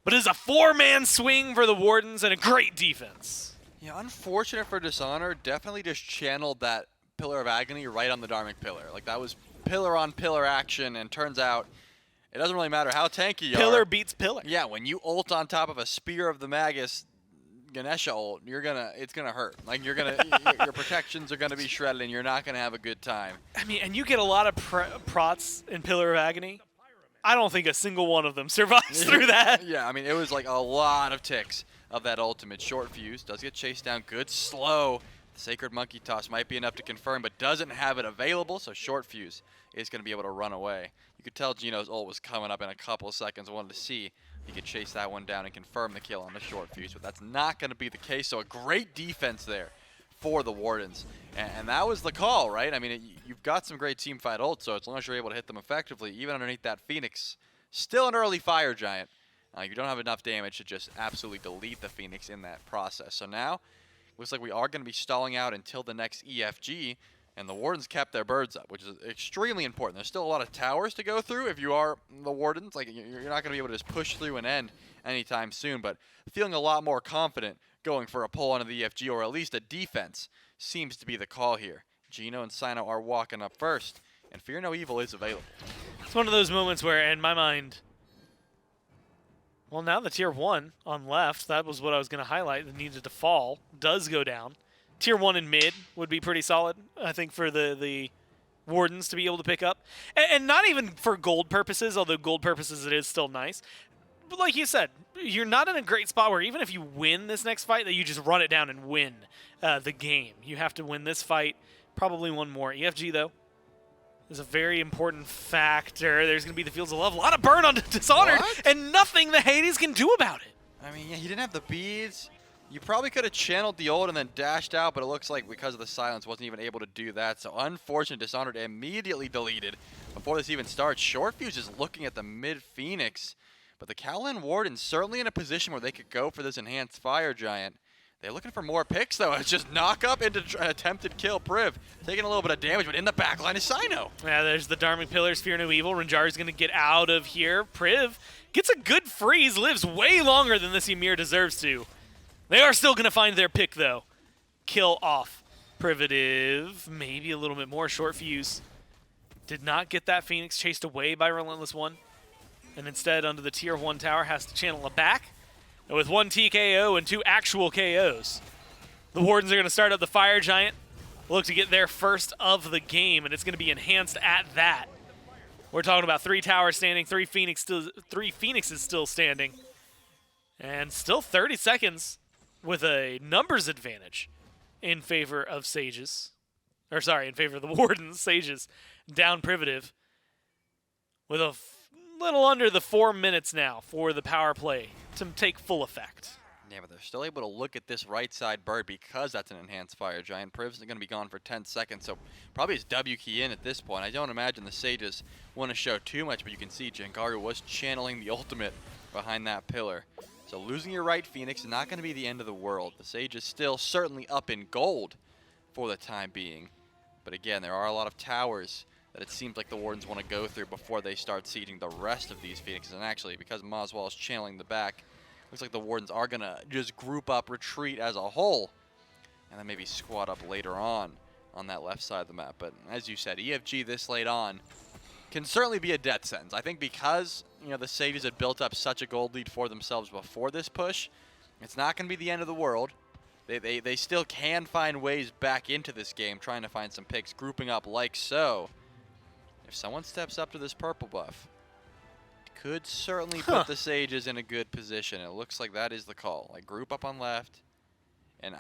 But it's a 4-man swing for the Wardens and a great defense. Yeah, unfortunate for Dishonored. Definitely just channeled that Pillar of Agony right on the Dharmic Pillar. Like, that was pillar on pillar action, and turns out it doesn't really matter how tanky you are. Pillar beats pillar. Yeah, when you ult on top of a Spear of the Magus, Ganesha ult, it's gonna hurt. Like, your protections are gonna be shredded, and you're not gonna have a good time. I mean, and you get a lot of prots in Pillar of Agony. I don't think a single one of them survives through that. Yeah, I mean, it was like a lot of ticks of that ultimate. Short Fuse does get chased down. Good slow. The Sacred Monkey Toss might be enough to confirm, but doesn't have it available, so Short Fuse is going to be able to run away. You could tell Geno's ult was coming up in a couple of seconds. I wanted to see if he could chase that one down and confirm the kill on the Short Fuse, but that's not going to be the case, so a great defense there for the Wardens. And that was the call, right? I mean, you've got some great team fight ults, so as long as you're able to hit them effectively, even underneath that Phoenix, still an early Fire Giant. You don't have enough damage to just absolutely delete the Phoenix in that process. So now, looks like we are going to be stalling out until the next EFG, and the Wardens kept their birds up, which is extremely important. There's still a lot of towers to go through if you are the Wardens. Like, you're not going to be able to just push through and end anytime soon, but feeling a lot more confident going for a pull onto the EFG, or at least a defense, seems to be the call here. Geno and Sino are walking up first, and Fear No Evil is available. It's one of those moments where, in my mind, well, now the Tier 1 on left, that was what I was going to highlight, that needed to fall, does go down. Tier 1 in mid would be pretty solid, I think, for the Wardens to be able to pick up. And not even for gold purposes, although gold purposes it is still nice. But like you said, you're not in a great spot where even if you win this next fight, that you just run it down and win the game. You have to win this fight, probably one more. EFG, though, is a very important factor. There's going to be the Fields of Love. A lot of burn on Dishonored, and nothing the Hades can do about it. I mean, yeah, he didn't have the beads. You probably could have channeled the ult and then dashed out, but it looks like because of the silence, wasn't even able to do that. So unfortunate, Dishonored immediately deleted before this even starts. Short Fuse is looking at the mid-Phoenix, but the Kaolin Wardens certainly in a position where they could go for this enhanced Fire Giant. They're looking for more picks, though. It's just knock up into attempted kill. Priv taking a little bit of damage, but in the backline is Sino. Yeah, there's the Dharmic Pillars, Fear No Evil. Renjar's going to get out of here. Priv gets a good freeze, lives way longer than this Ymir deserves to. They are still going to find their pick, though. Kill off Privative. Maybe a little bit more. Short Fuse did not get that Phoenix chased away by Relentless One. And instead, under the Tier 1 tower, has to channel it back. And with 1 TKO and 2 actual KOs, the Wardens are going to start up the Fire Giant. Look to get their first of the game, and it's going to be enhanced at that. We're talking about 3 towers standing, 3 Phoenixes still standing. And still 30 seconds with a numbers advantage in favor of Sages. Or sorry, in favor of the Wardens. Sages down Privative with a little under the 4 minutes now for the power play to take full effect. Yeah, but they're still able to look at this right side bird because that's an enhanced Fire Giant. Priv's going to be gone for 10 seconds, so probably his W key in at this point. I don't imagine the Sages want to show too much, but you can see Jangaru was channeling the ultimate behind that pillar. So losing your right Phoenix is not going to be the end of the world. The Sage is still certainly up in gold for the time being. But again, there are a lot of towers that it seems like the Wardens want to go through before they start sieging the rest of these Phoenixes. And actually, because Moswell is channeling the back, looks like the Wardens are going to just group up, retreat as a whole, and then maybe squad up later on that left side of the map. But as you said, EFG this late on can certainly be a death sentence. I think because the Sages had built up such a gold lead for themselves before this push, it's not going to be the end of the world. They still can find ways back into this game, trying to find some picks, grouping up like so. If someone steps up to this purple buff, could certainly put the Sages in a good position. It looks like that is the call. Like, group up on left. And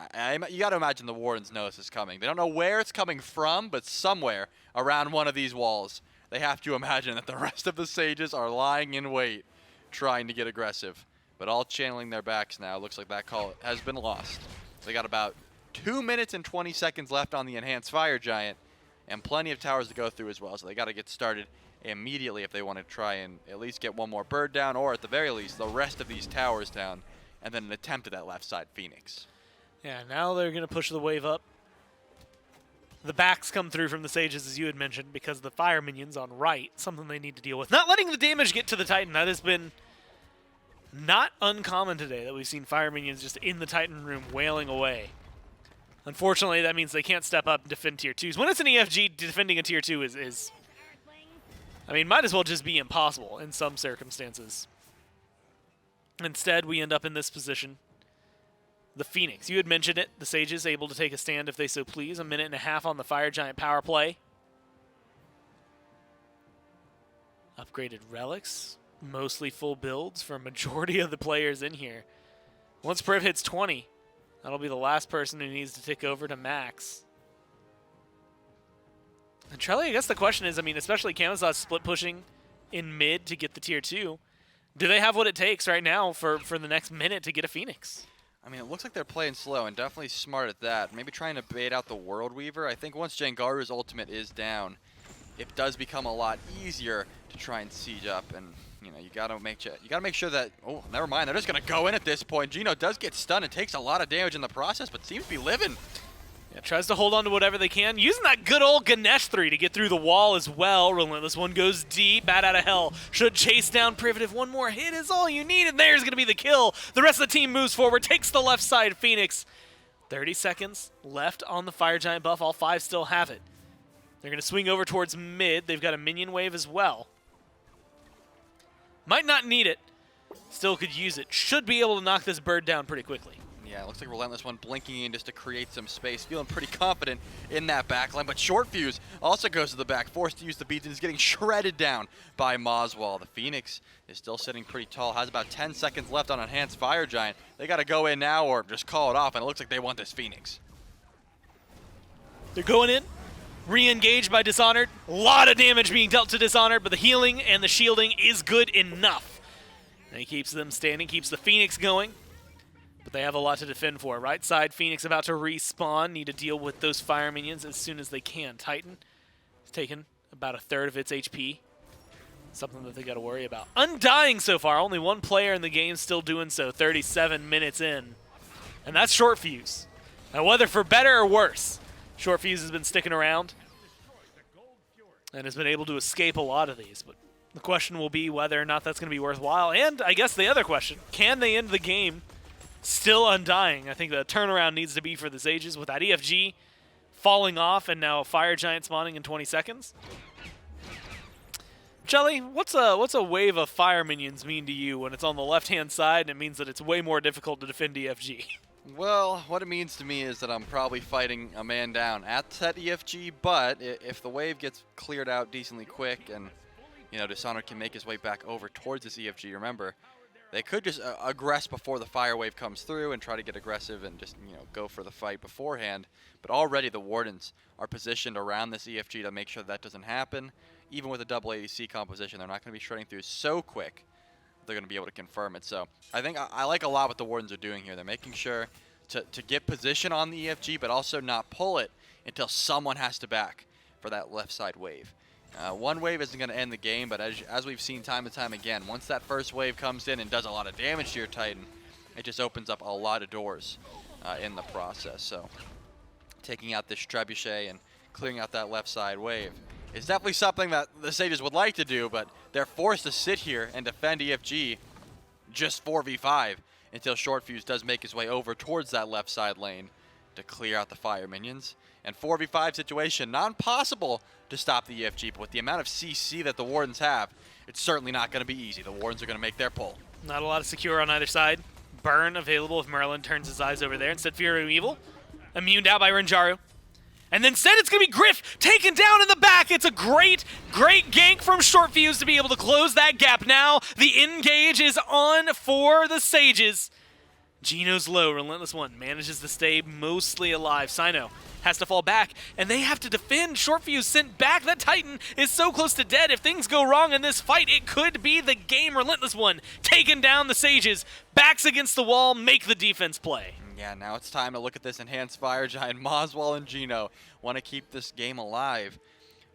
you got to imagine the Wardens know this is coming. They don't know where it's coming from, but somewhere around one of these walls, they have to imagine that the rest of the Sages are lying in wait, trying to get aggressive. But all channeling their backs now. Looks like that call has been lost. They got about 2 minutes and 20 seconds left on the Enhanced Fire Giant, and plenty of towers to go through as well. So they got to get started immediately if they want to try and at least get one more bird down, or at the very least, the rest of these towers down, and then an attempt at that left side Phoenix. Yeah, now they're going to push the wave up. The backs come through from the Sages, as you had mentioned, because the fire minions on right, something they need to deal with. Not letting the damage get to the Titan. That has been not uncommon today, that we've seen fire minions just in the Titan room wailing away. Unfortunately, that means they can't step up and defend tier 2s. When it's an EFG, defending a tier 2 is I mean, might as well just be impossible in some circumstances. Instead, we end up in this position. The Phoenix, you had mentioned it. The Sages able to take a stand if they so please. 1.5 minutes on the Fire Giant power play. Upgraded relics. Mostly full builds for a majority of the players in here. Once Priv hits 20, that'll be the last person who needs to tick over to max. And Trelly, I guess the question is, I mean, especially Camazot's split pushing in mid to get the tier 2. Do they have what it takes right now for the next minute to get a Phoenix? I mean, it looks like they're playing slow and definitely smart at that. Maybe trying to bait out the World Weaver. I think once Jengaru's ultimate is down, it does become a lot easier to try and siege up. And you know, you gotta make sure that. Oh, never mind. They're just gonna go in at this point. Gino does get stunned and takes a lot of damage in the process, but seems to be living. Yeah, tries to hold on to whatever they can. Using that good old Ganesh 3 to get through the wall as well. Relentless one goes deep. Bat out of hell. Should chase down Privative. One more hit is all you need, and there's going to be the kill. The rest of the team moves forward, takes the left side. Phoenix. 30 seconds left on the Fire Giant buff. All 5 still have it. They're going to swing over towards mid. They've got a minion wave as well. Might not need it. Still could use it. Should be able to knock this bird down pretty quickly. Yeah, it looks like Relentless one blinking in just to create some space. Feeling pretty confident in that backline, but Short Fuse also goes to the back, forced to use the beats and is getting shredded down by Moswell. The Phoenix is still sitting pretty tall, has about 10 seconds left on Enhanced Fire Giant. They got to go in now or just call it off, and it looks like they want this Phoenix. They're going in. Re-engaged by Dishonored. A lot of damage being dealt to Dishonored, but the healing and the shielding is good enough. And he keeps them standing, keeps the Phoenix going. But they have a lot to defend for. Right side, Phoenix about to respawn. Need to deal with those fire minions as soon as they can. Titan has taken about 1/3 of its HP. Something that they got to worry about. Undying so far. Only one player in the game still doing so. 37 minutes in. And that's Short Fuse. Now, whether for better or worse, Short Fuse has been sticking around and has been able to escape a lot of these. But the question will be whether or not that's going to be worthwhile. And I guess the other question, can they end the game still undying? I think the turnaround needs to be for the Sages with that EFG falling off and now Fire Giant spawning in 20 seconds. Shelly, what's a wave of fire minions mean to you when it's on the left-hand side and it means that it's way more difficult to defend EFG? Well, what it means to me is that I'm probably fighting a man down at that EFG, but if the wave gets cleared out decently quick and, you know, Dishonored can make his way back over towards this EFG, remember, they could just aggress before the fire wave comes through and try to get aggressive and just, you know, go for the fight beforehand. But already the Wardens are positioned around this EFG to make sure that doesn't happen. Even with a double ADC composition, they're not going to be shredding through so quick. They're going to be able to confirm it. So I think I like a lot what the Wardens are doing here. They're making sure to get position on the EFG, but also not pull it until someone has to back for that left side wave. One wave isn't going to end the game, but as we've seen time and time again, once that first wave comes in and does a lot of damage to your Titan, it just opens up a lot of doors in the process. So taking out this Trebuchet and clearing out that left side wave is definitely something that the Sages would like to do, but they're forced to sit here and defend EFG just 4v5 until Short Fuse does make his way over towards that left side lane to clear out the fire minions. And 4v5 situation, not impossible to stop the EFG, but with the amount of CC that the Wardens have, it's certainly not going to be easy. The Wardens are going to make their pull. Not a lot of secure on either side. burn available if Merlin turns his eyes over there. Instead, Fury of Evil, immuned out by Renjaru. And then instead, it's going to be Griff taken down in the back. It's a great gank from Short Fuse to be able to close that gap. Now, the engage is on for the Sages. Geno's low, Relentless One manages to stay mostly alive. Sino has to fall back, and they have to defend. Short Fuse sent back. That Titan is so close to dead. If things go wrong in this fight, it could be the game. Relentless One taking down the Sages. Backs against the wall, make the defense play. Yeah, now it's time to look at this Enhanced Fire Giant. Moswell and Geno want to keep this game alive,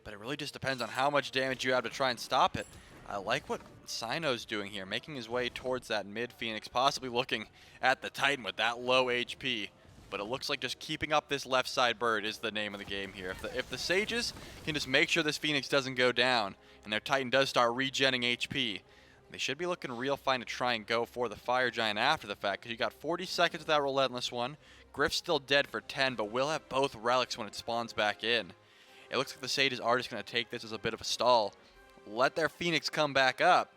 but it really just depends on how much damage you have to try and stop it. I like what Sino's doing here, making his way towards that mid-Phoenix, possibly looking at the Titan with that low HP. But it looks like just keeping up this left side bird is the name of the game here. If the Sages can just make sure this Phoenix doesn't go down and their Titan does start regenning HP, they should be looking real fine to try and go for the Fire Giant after the fact, because you got 40 seconds with that Relentless One. Griff's still dead for 10, but we'll have both relics when it spawns back in. It looks like the Sages are just going to take this as a bit of a stall, let their Phoenix come back up,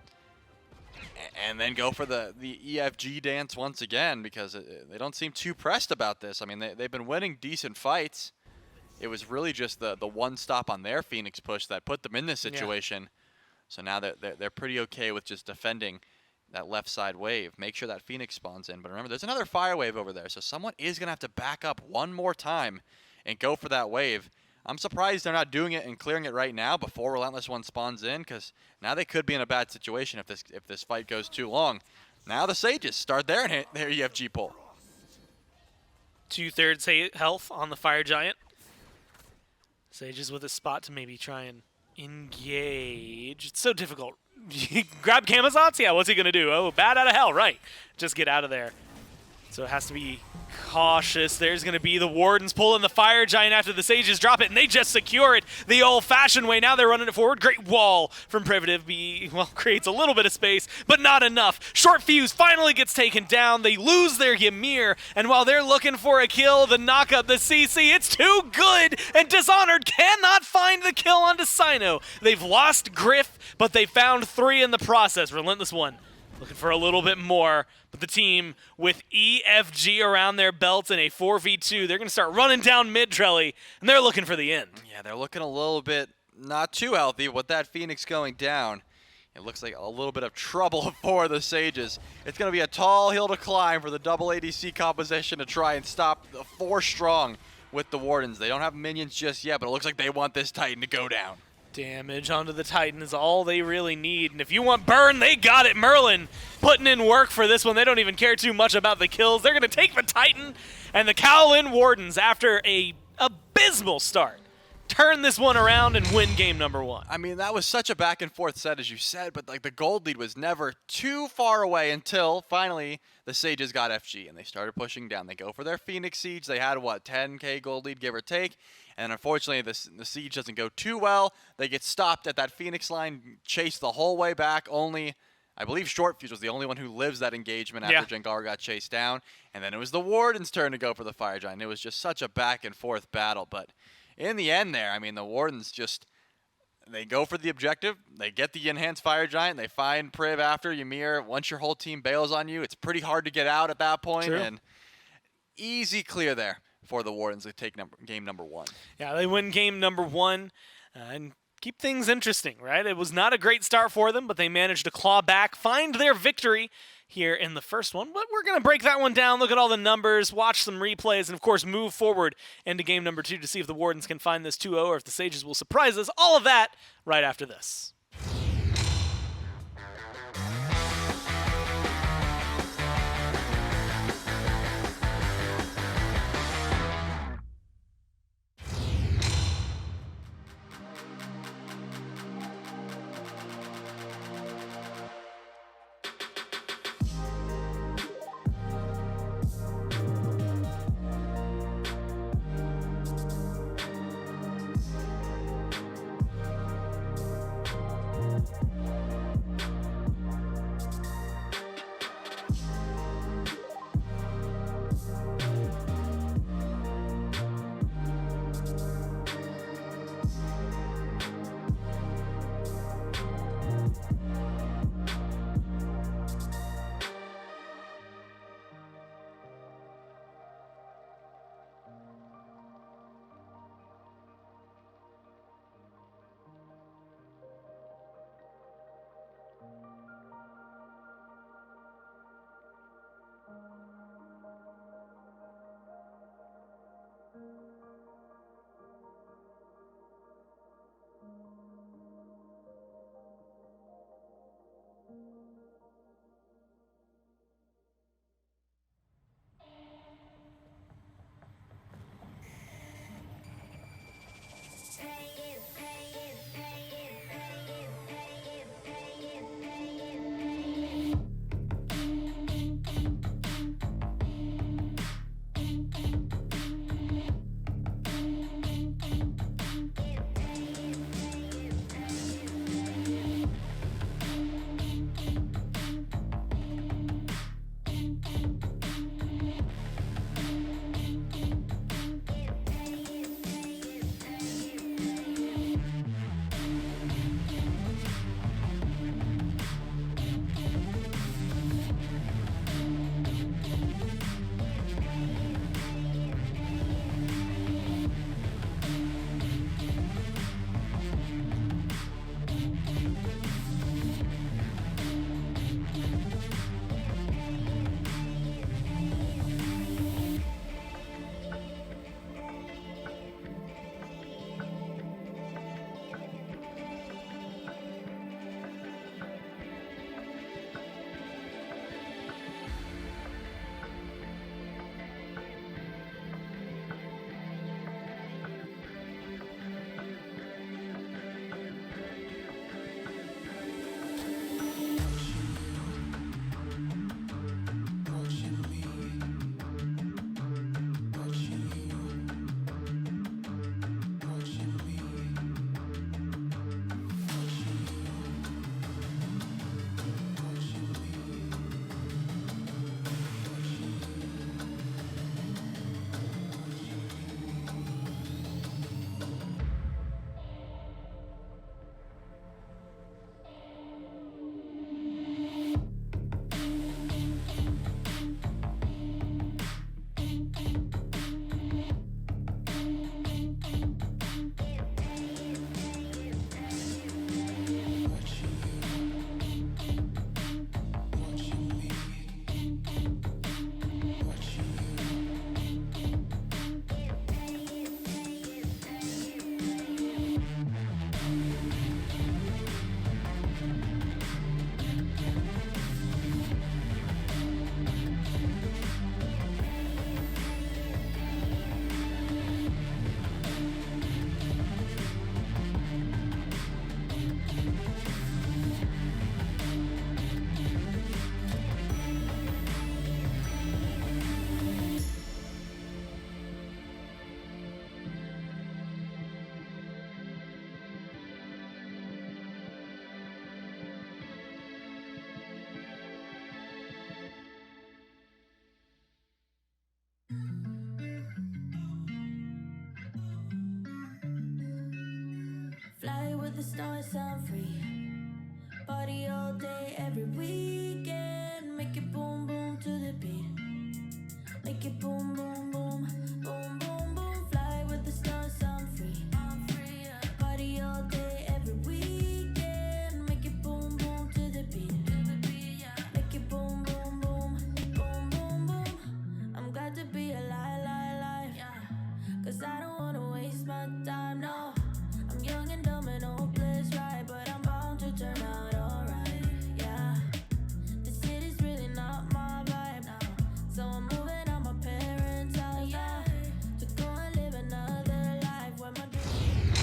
and then go for the EFG dance once again, because they don't seem too pressed about this. I mean, they've been winning decent fights. It was really just the one stop on their Phoenix push that put them in this situation. Yeah. So now they're pretty okay with just defending that left side wave. Make sure that Phoenix spawns in. But remember, there's another fire wave over there, so someone is going to have to back up one more time and go for that wave. I'm surprised they're not doing it and clearing it right now before Relentless One spawns in, because now they could be in a bad situation if this fight goes too long. Now the Sages start their EFG pull. 2/3 health on the Fire Giant. Sages with a spot to maybe try and engage. It's so difficult. Grab Kamazats? Yeah, what's he going to do? Oh, bad out of hell, right. Just get out of there. So it has to be cautious. There's going to be the Wardens pulling the Fire Giant after the Sages drop it, and they just secure it the old-fashioned way. Now they're running it forward. Great wall from Privative. Creates a little bit of space, but not enough. Short Fuse finally gets taken down. They lose their Ymir, and while they're looking for a kill, the knockup, the CC, it's too good, and Dishonored cannot find the kill onto Sino. They've lost Griff, but they found 3 in the process. Relentless One looking for a little bit more, but the team with EFG around their belts in a 4v2, they're going to start running down mid, Trelly, and they're looking for the end. Yeah, they're looking a little bit not too healthy with that Phoenix going down. It looks like a little bit of trouble for the Sages. It's going to be a tall hill to climb for the double ADC composition to try and stop the 4 strong with the Wardens. They don't have minions just yet, but it looks like they want this Titan to go down. Damage onto the Titan is all they really need. And if you want burn, they got it. Merlin putting in work for this one. They don't even care too much about the kills. They're going to take the Titan, and the Kaolin Wardens, after a abysmal start, turn this one around and win game number 1. I mean, that was such a back and forth set, as you said, but like the gold lead was never too far away until finally the Sages got FG and they started pushing down. They go for their Phoenix Siege. They had, what, 10k gold lead, give or take. And unfortunately, the siege doesn't go too well. They get stopped at that Phoenix line, chased the whole way back. Only, I believe Short Fuse was the only one who lives that engagement after Jengar got chased down. And then it was the Warden's turn to go for the Fire Giant. It was just such a back and forth battle. But in the end there, I mean, the Wardens just, they go for the objective. They get the Enhanced Fire Giant. They find Priv after Ymir. Once your whole team bails on you, it's pretty hard to get out at that point. True. And easy clear there for the Wardens to take game number 1. Yeah, they win game number 1 and keep things interesting, right? It was not a great start for them, but they managed to claw back, find their victory here in the first one. But we're going to break that one down, look at all the numbers, watch some replays, and of course move forward into game number 2 to see if the Wardens can find this 2-0 or if the Sages will surprise us. All of that right after this. with the stars, I'm free. Party all day, every weekend. Make it boom, boom to the beat. Make it boom, boom, boom, boom, boom, boom. Fly with the stars, I'm free. Party all day, every weekend. Make it boom, boom to the beat. Make it boom, boom, boom, boom, boom, boom. I'm glad to be alive, cause I don't wanna waste my time, no. I'm young and dumb and hopeless, right? But I'm bound to turn out alright, yeah. The city's really not my vibe now, so I'm moving out my parents' house, yeah. To go and live another life where my dreams.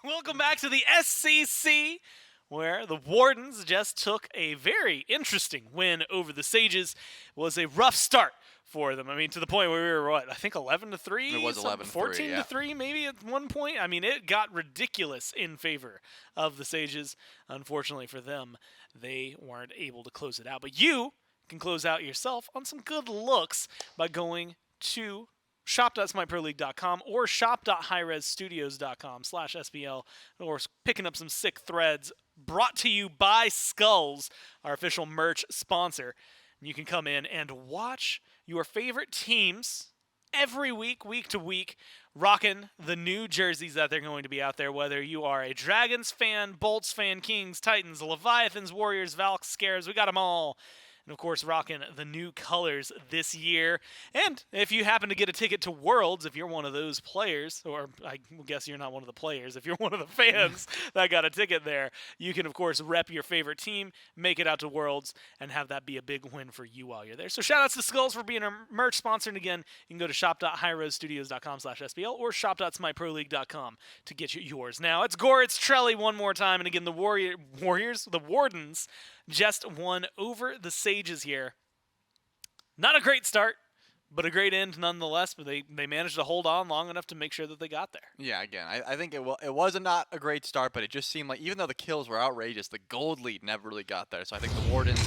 Welcome back to the SCC, where the Wardens just took a very interesting win over the Sages. It was a rough start for them. I mean, to the point where we were, what, I think 11-3? It was 11-3, 14-3 maybe at one point. I mean, it got ridiculous in favor of the Sages. Unfortunately for them, they weren't able to close it out. But you can close out yourself on some good looks by going to shop.smiteproleague.com or shop.hi-rezstudios.com/SBL, or picking up some sick threads brought to you by Skulls, our official merch sponsor. And you can come in and watch your favorite teams every week, week to week, rocking the new jerseys that they're going to be out there, whether you are a Dragons fan, Bolts fan, Kings, Titans, Leviathans, Warriors, Valks, Scares, we got them all. And, of course, rocking the new colors this year. And if you happen to get a ticket to Worlds, if you're one of those players, or I guess you're not one of the players, if you're one of the fans that got a ticket there, you can, of course, rep your favorite team, make it out to Worlds, and have that be a big win for you while you're there. So shout-outs to Skulls for being our merch sponsor. And, again, you can go to shop.hi-rezstudios.com/SBL or shop.smiteproleague.com to get yours. Now, it's Gore, it's Trelly one more time. And, again, the Wardens just won over the Sages here. Not a great start, but a great end nonetheless. But they managed to hold on long enough to make sure that they got there. Yeah, again, I think it was not a great start, but it just seemed like even though the kills were outrageous, the gold lead never really got there. So I think the Wardens,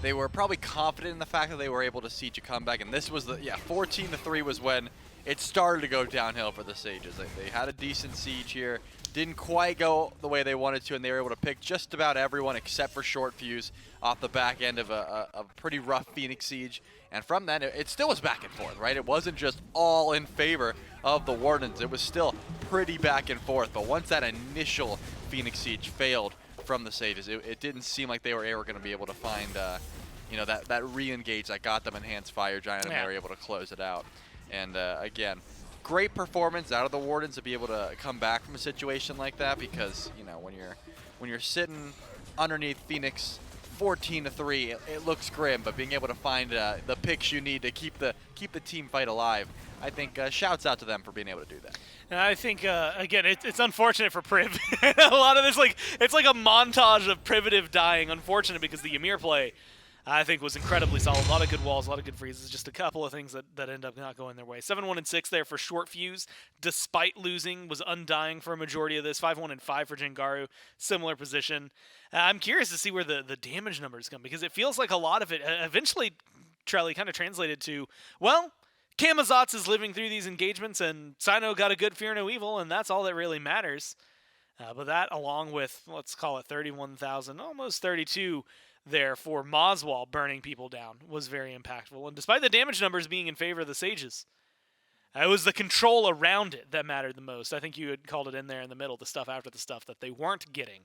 they were probably confident in the fact that they were able to siege a comeback, and this was 14-3 was when it started to go downhill for the Sages. They had a decent siege here. Didn't quite go the way they wanted to, and they were able to pick just about everyone except for Short Fuse off the back end of a pretty rough Phoenix siege. And from that, it still was back and forth, right? It wasn't just all in favor of the Wardens. It was still pretty back and forth. But once that initial Phoenix siege failed from the Sages, it didn't seem like they were ever going to be able to find, that re-engage that got them Enhanced Fire Giant, and they were able to close it out. And again, great performance out of the Wardens to be able to come back from a situation like that, because when you're sitting underneath Phoenix 14-3, it looks grim, but being able to find the picks you need to keep the team fight alive, I think shouts out to them for being able to do that. And I think again, it's unfortunate for Priv. A lot of this, it's like a montage of Privative dying. Unfortunate because the Ymir play, I think, was incredibly solid. A lot of good walls, a lot of good freezes. Just a couple of things that end up not going their way. 7-1-6 there for Short Fuse, despite losing, was undying for a majority of this. 5-1-5 for Jengaru, similar position. I'm curious to see where the damage numbers come, because it feels like a lot of it eventually, Trelly, kind of translated to, well, Kamazotz is living through these engagements, and Sino got a good Fear No Evil, and that's all that really matters. But that, along with, let's call it 31,000, almost 32 there for Moswall burning people down, was very impactful. And despite the damage numbers being in favor of the Sages, it was the control around it that mattered the most. I think you had called it in there in the middle, the stuff after the stuff that they weren't getting.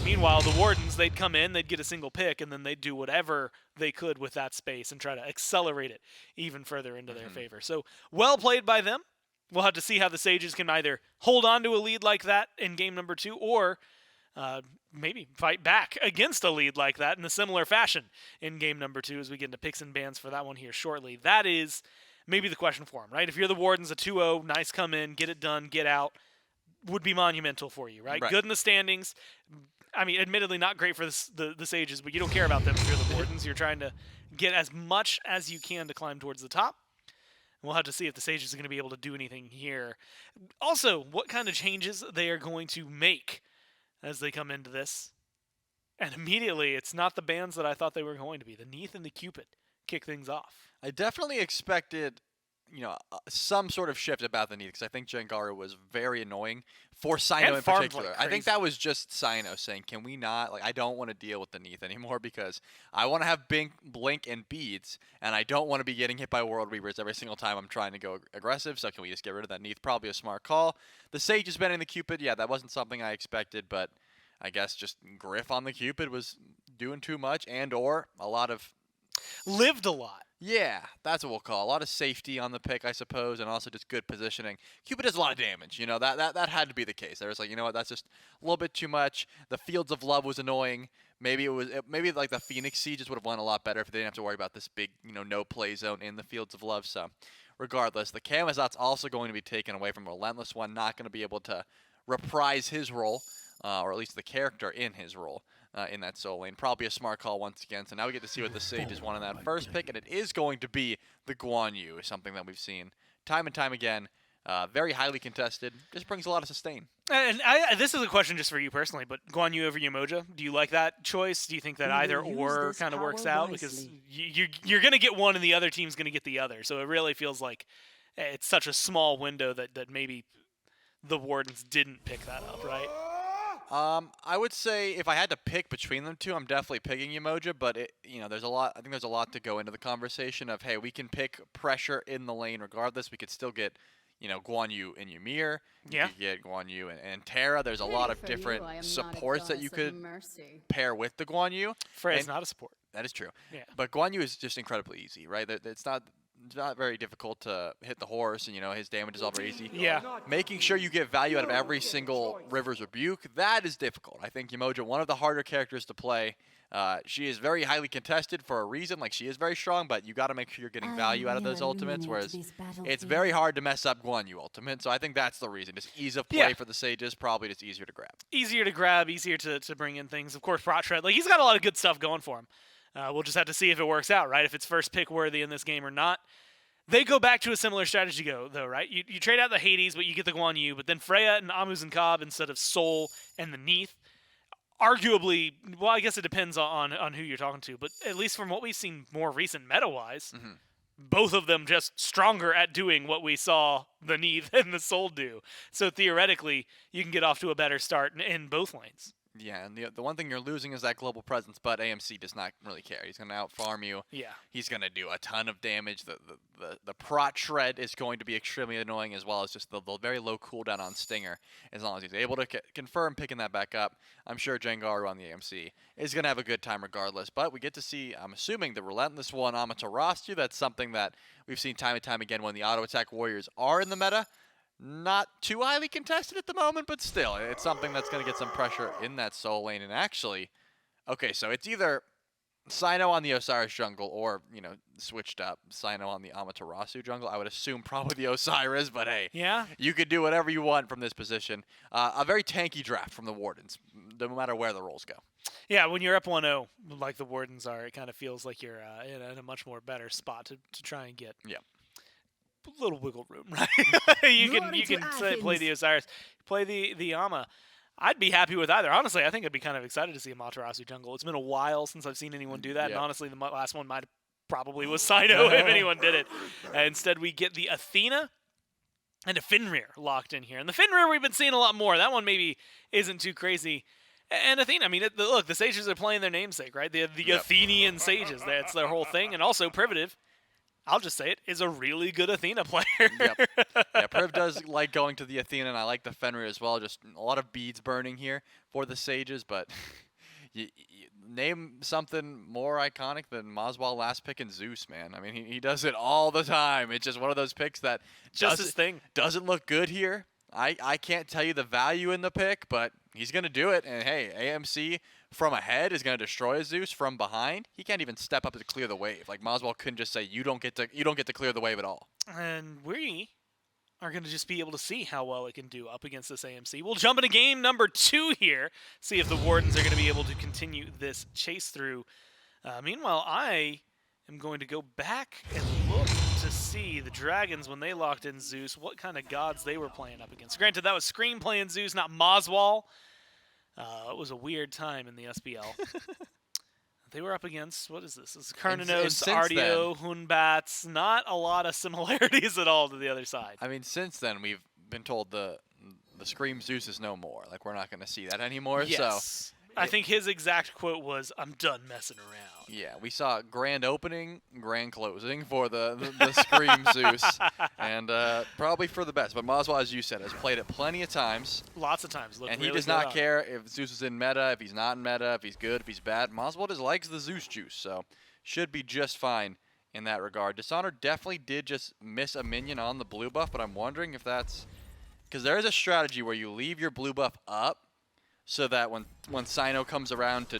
Meanwhile, the Wardens, they'd come in, they'd get a single pick, and then they'd do whatever they could with that space and try to accelerate it even further into their favor. So, well played by them. We'll have to see how the Sages can either hold on to a lead like that in game number 2, or maybe fight back against a lead like that in a similar fashion in game number 2 as we get into picks and bans for that one here shortly. That is maybe the question for them, right? If you're the Wardens, a 2-0, nice come in, get it done, get out, would be monumental for you, right? Good in the standings. I mean, admittedly not great for the Sages, but you don't care about them if you're the Wardens. You're trying to get as much as you can to climb towards the top. We'll have to see if the Sages are going to be able to do anything here. Also, what kind of changes they are going to make as they come into this. And immediately, it's not the bands that I thought they were going to be. The Neath and the Cupid kick things off. I definitely expected, some sort of shift about the Neath because I think Jengaru was very annoying for Sino And in farmed particular. like I think crazy. that was just Sino saying, "Can we not? Like, I don't want to deal with the Neath anymore because I want to have Blink and beads, and I don't want to be getting hit by World Reavers every single time I'm trying to go aggressive. So can we just get rid of that Neath? Probably a smart call. The Sage is banning the Cupid. Yeah, that wasn't something I expected, but I guess just Griff on the Cupid was doing too much, and/or a lot of Lived a lot. yeah, that's what we'll call a lot of safety on the pick, I suppose, and also just good positioning. Cupid does a lot of damage. That had to be the case. There was like, you know what, that's just a little bit too much. The Fields of Love was annoying. Maybe like the Phoenix Sieges would have won a lot better if they didn't have to worry about this big, no play zone in the Fields of Love. So, regardless, the Camazot's also going to be taken away from Relentless One, not going to be able to reprise his role, or at least the character in his role. In that soul lane. Probably a smart call once again. So now we get to see what the Sages want in that first pick, and it is going to be the Guan Yu, something that we've seen time and time again. Very highly contested. Just brings a lot of sustain. And this is a question just for you personally, but Guan Yu over Umoja, do you like that choice? Do you think that We either will use or this kind of works power out? Because wisely. you're going to get one and the other team's going to get the other. So it really feels like it's such a small window that maybe the Wardens didn't pick that up, right? I would say if I had to pick between them two, I'm definitely picking Umoja, but there's a lot. I think there's a lot to go into the conversation of, hey, we can pick pressure in the lane regardless. We could still get, Guan Yu and Ymir. Yeah. You could get Guan Yu and Terra. There's a lot of different supports that you could pair with the Guan Yu. Freya's And- not a support. That is true. Yeah. But Guan Yu is just incredibly easy, right? It's not very difficult to hit the horse, and his damage is all very easy. Yeah. Making sure you get value out of every single River's Rebuke, that is difficult. I think Umoja, one of the harder characters to play. She is very highly contested for a reason. Like, she is very strong, but you got to make sure you're getting value out of those ultimates, whereas it's very hard to mess up Guan Yu ultimate. So I think that's the reason. Just ease of play Yeah. for the Sages, probably just easier to grab. Easier to grab, easier to bring in things. Of course, Protred, he's got a lot of good stuff going for him. We'll just have to see if it works out, right? If it's first pick worthy in this game or not. They go back to a similar strategy, though, right? You trade out the Hades, but you get the Guan Yu. But then Freya and Amuz and Cobb instead of Soul and the Neath. Arguably, well, I guess it depends on who you're talking to. But at least from what we've seen more recent meta-wise, both of them just stronger at doing what we saw the Neath and the Soul do. So theoretically, you can get off to a better start in both lanes. Yeah, and the one thing you're losing is that global presence, but AMC does not really care. He's going to outfarm you. Yeah. He's going to do a ton of damage. The prot shred is going to be extremely annoying, as well as just the very low cooldown on Stinger. As long as he's able to confirm picking that back up, I'm sure Jengaru on the AMC is going to have a good time regardless. But we get to see, I'm assuming, the Relentless One Amaterasu. That's something that we've seen time and time again when the auto attack warriors are in the meta. Not too highly contested at the moment, but still, it's something that's going to get some pressure in that soul lane. And actually, okay, so it's either Sino on the Osiris jungle or, switched up Sino on the Amaterasu jungle. I would assume probably the Osiris, but hey, Yeah. you could do whatever you want from this position. A very tanky draft from the Wardens, no matter where the roles go. Yeah, when you're up 1-0, like the Wardens are, it kind of feels like you're in a much more better spot to try and get a little wiggle room, right? you Glory can to play the Osiris, play the Ama. I'd be happy with either. Honestly, I think I'd be kind of excited to see a Amaterasu jungle. It's been a while since I've seen anyone do that, and Yeah. honestly, the last one might probably was Sino if anyone did it. Instead, we get the Athena and a Fenrir locked in here. And the Fenrir we've been seeing a lot more. That one maybe isn't too crazy. And Athena, I mean, look, the Sages are playing their namesake, right? The Athenian Sages. That's their whole thing. And also, Privative, I'll just say it, is a really good Athena player. Yep. Yeah, Priv does like going to the Athena, and I like the Fenrir as well. Just a lot of beads burning here for the Sages, but you name something more iconic than Maswal last pick and Zeus, man. I mean, he does it all the time. It's just one of those picks that Just his thing. doesn't look good here. I can't tell you the value in the pick, but he's going to do it. And hey, AMC from ahead is going to destroy Zeus from behind. He can't even step up to clear the wave. Like Maswal couldn't just say you don't get to clear the wave at all. And we are going to just be able to see how well it can do up against this AMC. We'll jump into game number 2 here, see if the Wardens are going to be able to continue this chase through. Meanwhile, I am going to go back and look to see the Dragons when they locked in Zeus, what kind of gods they were playing up against. Granted, that was Scream playing Zeus, not Maswal. It was a weird time in the SBL. They were up against, what is this? This is Carnanos, Ardio, Hunbats. Not a lot of similarities at all to the other side. I mean, since then, we've been told the Scream Zeus is no more. Like, we're not going to see that anymore. Yes. So I think his exact quote was, "I'm done messing around." yeah, we saw grand opening, grand closing for the Scream Zeus, and probably for the best. But Maswa, as you said, has played it plenty of times. Lots of times. And really he does good not on. care if Zeus is in meta, if he's not in meta, if he's good, if he's bad. Maswa just likes the Zeus juice, so should be just fine in that regard. Dishonor definitely did just miss a minion on the blue buff, but I'm wondering if that's... Because there is a strategy where you leave your blue buff up so that when Sino comes around to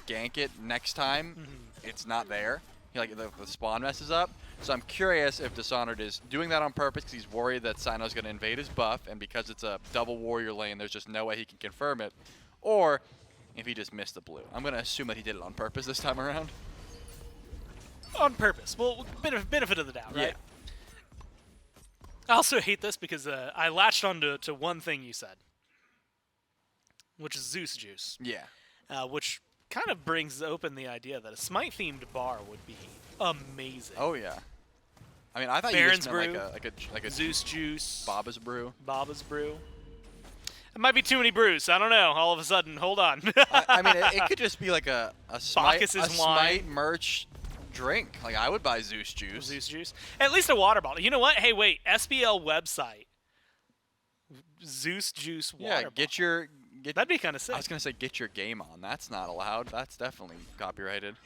gank it next time, it's not there. Like the spawn messes up. So I'm curious if Dishonored is doing that on purpose because he's worried that Sino's going to invade his buff, and because it's a double warrior lane, there's just no way he can confirm it. Or if he just missed the blue. I'm going to assume that he did it on purpose this time around. On purpose. Well, benefit of the doubt, right? Yeah. I also hate this because I latched on to one thing you said, which is Zeus juice. Yeah. Which kind of brings open the idea that a Smite-themed bar would be amazing. Oh, yeah. I mean, I thought Baron's you just meant Brew, like a Zeus juice, Baba's Brew. Baba's Brew. It might be too many brews. I don't know. All of a sudden, hold on. I mean, it could just be like a Bacchus's Smite wine. merch drink. Like, I would buy Zeus juice. Zeus juice. At least a water bottle. You know what? Hey, wait. SBL website. Zeus juice water Yeah, bottle. That'd be kind of sick. I was going to say get your game on. That's not allowed. That's definitely copyrighted.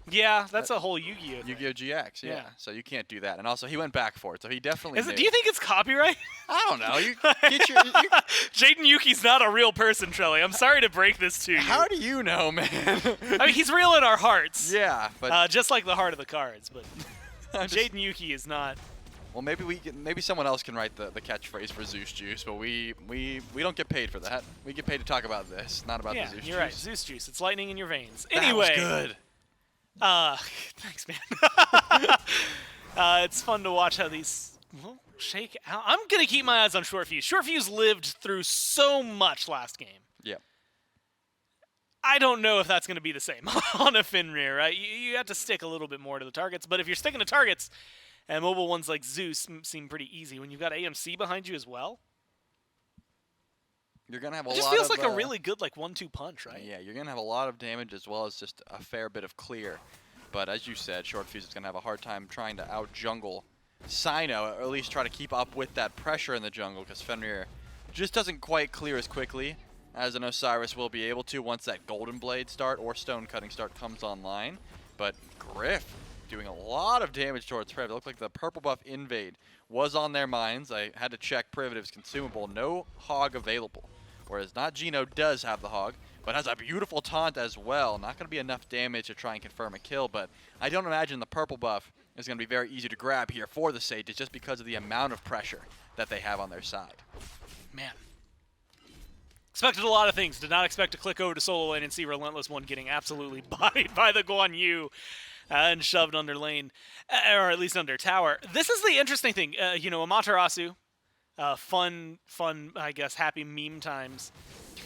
Yeah, that's a whole Yu-Gi-Oh! thing. Yu-Gi-Oh! GX, yeah. Yeah. So you can't do that. And also, he went back for it, so he definitely knew. Do you think it's copyright? I don't know. You get your... Jaden Yuki's not a real person, Trelly. I'm sorry to break this to you. How do you know, man? I mean, he's real in our hearts. Yeah, but... just like the heart of the cards, but I'm just- Jaden Yuki is not. Well, maybe someone else can write the catchphrase for Zeus Juice, but we don't get paid for that. We get paid to talk about this, not about Yeah, the Zeus you're Juice. right. Zeus juice. It's lightning in your veins. That Anyway. was good. Thanks, man. It's fun to watch how these shake out. I'm going to keep my eyes on Short Fuse. Short Fuse lived through so much last game. Yeah. I don't know if that's going to be the same on a Fenrir, right? You have to stick a little bit more to the targets, but if you're sticking to targets, and mobile ones like Zeus seem pretty easy when you've got AMC behind you as well. You're going to have a lot It of... just feels like a really good 1-2 punch, right? Yeah, you're going to have a lot of damage as well as just a fair bit of clear. But as you said, Short Fuse is going to have a hard time trying to out-jungle Sino, or at least try to keep up with that pressure in the jungle, because Fenrir just doesn't quite clear as quickly as an Osiris will be able to once that Golden Blade start or Stone Cutting start comes online. But Griff doing a lot of damage towards Priv. It looked like the purple buff invade was on their minds. I had to check Primitive's consumable. No hog available. Whereas not Gino does have the hog, but has a beautiful taunt as well. Not going to be enough damage to try and confirm a kill, but I don't imagine the purple buff is going to be very easy to grab here for the Sages just because of the amount of pressure that they have on their side. Man. Expected a lot of things. Did not expect to click over to solo lane and see Relentless One getting absolutely bodied by the Guan Yu and shoved under lane, or at least under tower. This is the interesting thing. Amaterasu, fun, I guess, happy meme times,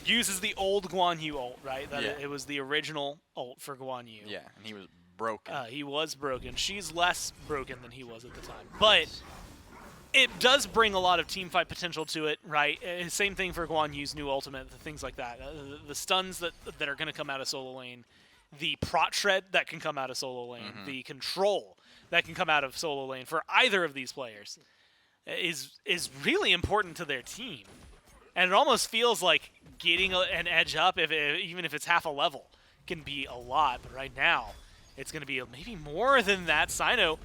uses the old Guan Yu ult, right? It was the original ult for Guan Yu. Yeah, and he was broken. He was broken. She's less broken than he was at the time. But it does bring a lot of teamfight potential to it, right? Same thing for Guan Yu's new ultimate, things like that. The stuns that are going to come out of solo lane, the prot shred that can come out of solo lane, the control that can come out of solo lane for either of these players is really important to their team. And it almost feels like getting an edge up, even if it's half a level, can be a lot. But right now, it's going to be maybe more than that. Sino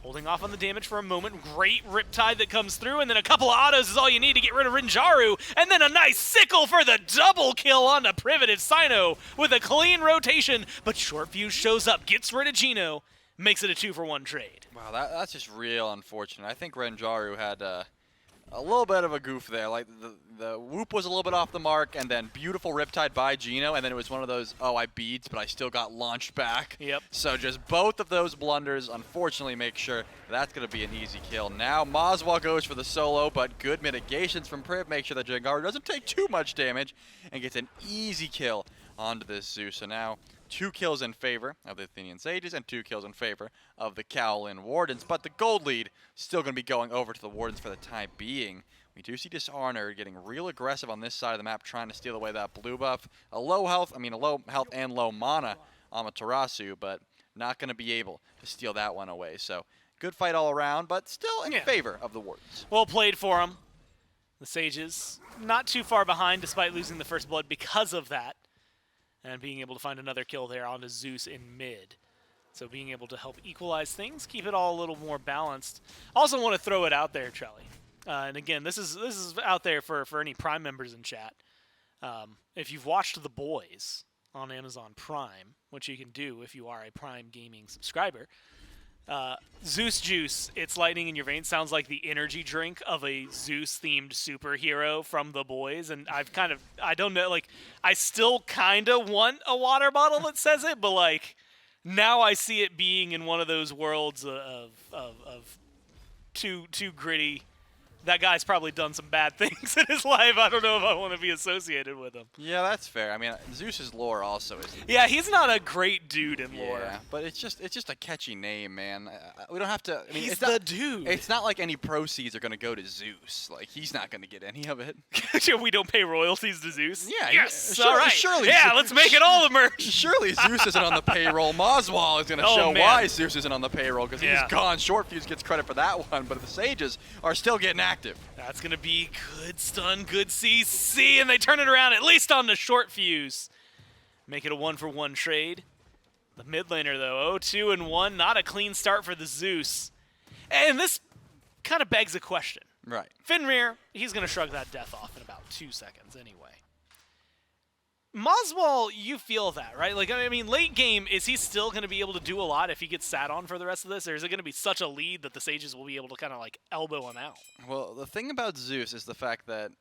holding off on the damage for a moment. Great Riptide that comes through, and then a couple of autos is all you need to get rid of Rinjaru. And then a nice sickle for the double kill onto Primitive. Sino with a clean rotation, but Short Fuse shows up, gets rid of Gino, makes it a 2-for-1 trade. Wow, that's just real unfortunate. I think Renjaru had a little bit of a goof there. Like the whoop was a little bit off the mark, and then beautiful Riptide by Gino, and then it was one of those, oh, I beads, but I still got launched back. Yep. So just both of those blunders, unfortunately, make sure that's going to be an easy kill. Now Moswell goes for the solo, but good mitigations from Priv make sure that Jengaru doesn't take too much damage and gets an easy kill onto this Zeus. So now 2 kills in favor of the Athenian Sages and 2 kills in favor of the Kaolin Wardens. But the gold lead still going to be going over to the Wardens for the time being. We do see Dishonor getting real aggressive on this side of the map, trying to steal away that blue buff. A low health and low mana Amaterasu, but not going to be able to steal that one away. So good fight all around, but still in favor of the Wardens. Well played for them. The Sages not too far behind despite losing the first blood because of that. And being able to find another kill there onto Zeus in mid. So being able to help equalize things, keep it all a little more balanced. Also want to throw it out there, Trelly. And again, this is out there for any Prime members in chat. If you've watched The Boys on Amazon Prime, which you can do if you are a Prime Gaming subscriber, Zeus Juice, It's Lightning in Your Veins sounds like the energy drink of a Zeus-themed superhero from The Boys, and I don't know, like, I still kind of want a water bottle that says it, but, like, now I see it being in one of those worlds of too gritty. That guy's probably done some bad things in his life. I don't know if I want to be associated with him. Yeah, that's fair. I mean, Zeus's lore also is. Yeah, he's not a great dude in lore. Yeah, but it's just a catchy name, man. We don't have to. I mean, He's it's the not, dude. It's not like any proceeds are going to go to Zeus. Like, he's not going to get any of it. We don't pay royalties to Zeus? Yeah. Yes. Sure, All right. Surely. Yeah, let's make it all the merch. Surely Zeus isn't on the payroll. Moswell is going to show why Zeus isn't on the payroll because he's gone. Short Fuse gets credit for that one, but the Sages are still getting active. That's going to be good stun, good CC, and they turn it around at least on the Short Fuse. Make it a 1-for-1 trade. The mid laner, though, 0-2-1, not a clean start for the Zeus. And this kind of begs a question. Right. Fenrir, he's going to shrug that death off in about 2 seconds anyway. Moswell, you feel that, right? Like, I mean, late game, is he still going to be able to do a lot if he gets sat on for the rest of this? Or is it going to be such a lead that the Sages will be able to kind of, like, elbow him out? Well, the thing about Zeus is the fact that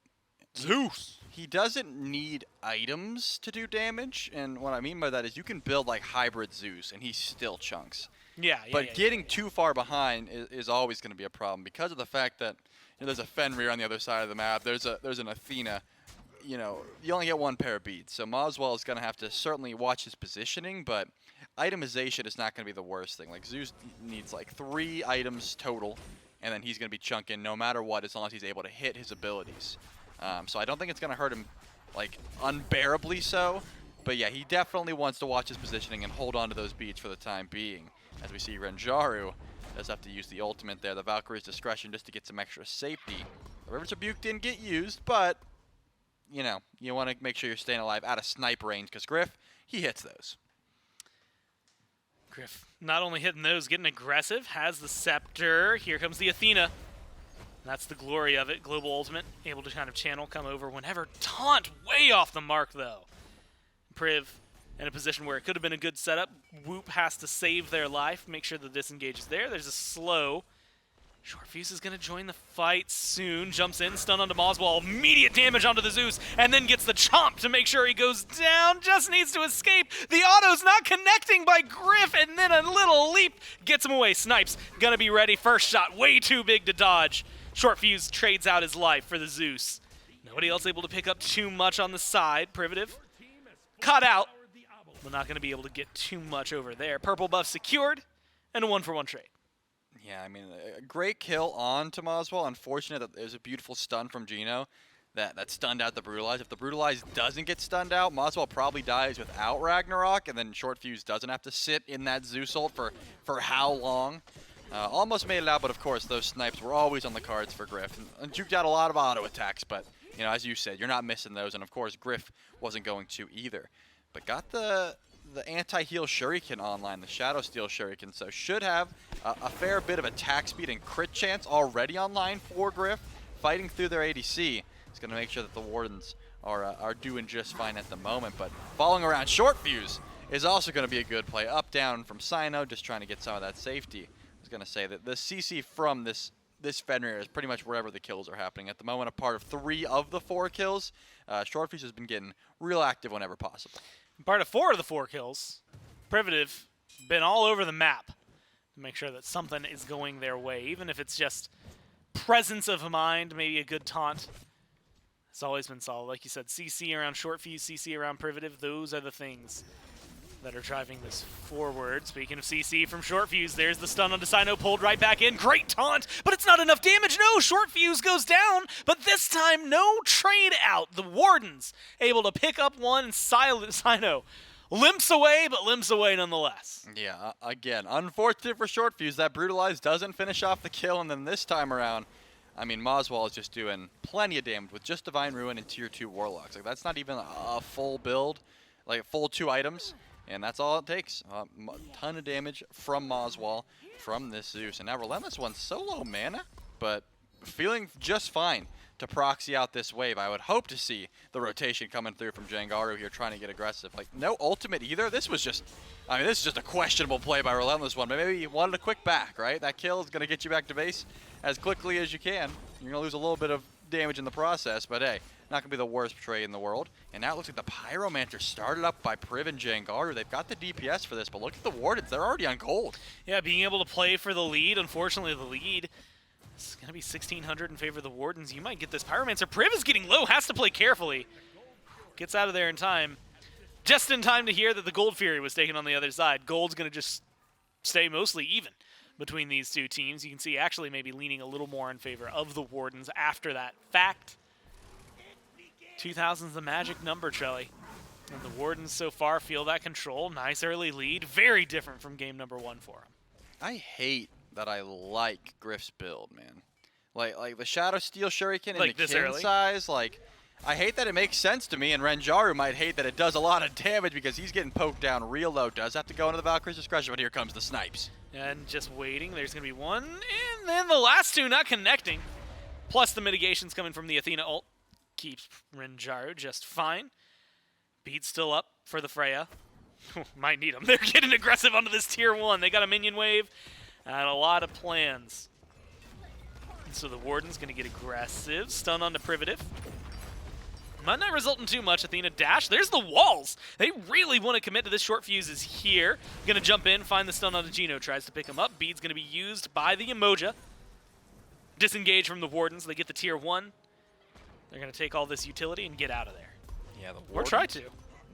Zeus! He doesn't need items to do damage, and what I mean by that is you can build, like, hybrid Zeus, and he still chunks. Yeah, But getting too far behind is always going to be a problem because of the fact that there's a Fenrir on the other side of the map. There's an Athena. You know, you only get one pair of beads, so Moswell is going to have to certainly watch his positioning, but itemization is not going to be the worst thing. Like, Zeus needs, like, 3 items total, and then he's going to be chunking no matter what as long as he's able to hit his abilities. So I don't think it's going to hurt him, like, unbearably so, but yeah, he definitely wants to watch his positioning and hold on to those beads for the time being. As we see Renjaru does have to use the ultimate there, the Valkyrie's Discretion, just to get some extra safety. The River's Rebuke didn't get used, but you know, you want to make sure you're staying alive out of snipe range because Griff, he hits those. Griff not only hitting those, getting aggressive, has the Scepter. Here comes the Athena. That's the glory of it. Global Ultimate, able to kind of channel, come over whenever. Taunt way off the mark, though. Priv in a position where it could have been a good setup. Whoop has to save their life, make sure the disengage is there. There's a slow. Short Fuse is going to join the fight soon. Jumps in, stun onto Moswell. Immediate damage onto the Zeus, and then gets the chomp to make sure he goes down. Just needs to escape. The auto's not connecting by Griff, and then a little leap gets him away. Snipes, going to be ready. First shot, way too big to dodge. Short Fuse trades out his life for the Zeus. Nobody else able to pick up too much on the side. Privative caught out. We're not going to be able to get too much over there. Purple buff secured, and a 1-for-1 trade. Yeah, I mean, a great kill on to Moswell. Unfortunate that there's a beautiful stun from Gino that stunned out the Brutalize. If the Brutalize doesn't get stunned out, Moswell probably dies without Ragnarok, and then Short Fuse doesn't have to sit in that Zeus ult for how long. Almost made it out, but of course, those snipes were always on the cards for Griff. And juked out a lot of auto attacks, but, you know, as you said, you're not missing those, and of course, Griff wasn't going to either. But got the anti-heal Shuriken online, the Shadow Steel Shuriken, so should have a fair bit of attack speed and crit chance already online for Griff. Fighting through their ADC is going to make sure that the Wardens are doing just fine at the moment, but following around Short Fuse is also going to be a good play. Up, down from Sino, just trying to get some of that safety. I was going to say that the CC from this this Fenrir is pretty much wherever the kills are happening. At the moment, a part of 3 of the 4 kills. Short Fuse has been getting real active whenever possible. Part of 4 of the 4 kills, Privative been all over the map to make sure that something is going their way, even if it's just presence of mind, maybe a good taunt. It's always been solid. Like you said, CC around Short Fuse, CC around Privative, those are the things that are driving this forward. Speaking of CC from Short Fuse, there's the stun on Decino, pulled right back in. Great taunt, but it's not enough damage. No, Short Fuse goes down, but this time no trade out. The Wardens able to pick up one, and Decino limps away, but limps away nonetheless. Yeah, again, unfortunate for Short Fuse. That Brutalize doesn't finish off the kill, and then this time around, I mean, Moswall is just doing plenty of damage with just Divine Ruin and Tier 2 Warlocks. Like, that's not even a full build, like full 2 items. And that's all it takes. A ton of damage from Moswall, from this Zeus. And now Relentless One's so low mana, but feeling just fine to proxy out this wave. I would hope to see the rotation coming through from Jangaru here trying to get aggressive. Like, no ultimate either. This was just, I mean, this is just a questionable play by Relentless One. But maybe you wanted a quick back, right? That kill is going to get you back to base as quickly as you can. You're going to lose a little bit of damage in the process, but hey, not going to be the worst trade in the world. And now it looks like the Pyromancer started up by Priv and Jangaru. They've got the DPS for this, but look at the Wardens. They're already on gold. Yeah, being able to play for the lead. Unfortunately, the lead is going to be 1,600 in favor of the Wardens. You might get this Pyromancer. Priv is getting low, has to play carefully. Gets out of there in time. Just in time to hear that the Gold Fury was taken on the other side. Gold's going to just stay mostly even between these two teams. You can see actually maybe leaning a little more in favor of the Wardens after that fact. 2,000's the magic number, Trelly. And the Wardens so far feel that control. Nice early lead. Very different from game number 1 for them. I hate that I like Griff's build, man. Like the Shadow Steel Shuriken and Like the this kin early? size, like, I hate that it makes sense to me, and Renjaru might hate that it does a lot of damage because he's getting poked down real low. Does have to go into the Valkyrie's Discretion, but here comes the snipes. And just waiting. There's going to be one, and then the last two not connecting. Plus the mitigations coming from the Athena ult. Keeps Renjaru just fine. Beat's still up for the Freya. Might need them. They're getting aggressive onto this tier 1. They got a minion wave and a lot of plans. And so the Warden's going to get aggressive. Stun onto Privative. Might not result in too much. Athena dash. There's the walls. They really want to commit to this. Short Fuse is here. Going to jump in, find the stun onto Gino. Tries to pick him up. Bead's going to be used by the Emoja. Disengage from the Wardens. They get the tier 1. They're going to take all this utility and get out of there. Yeah, the Or try to.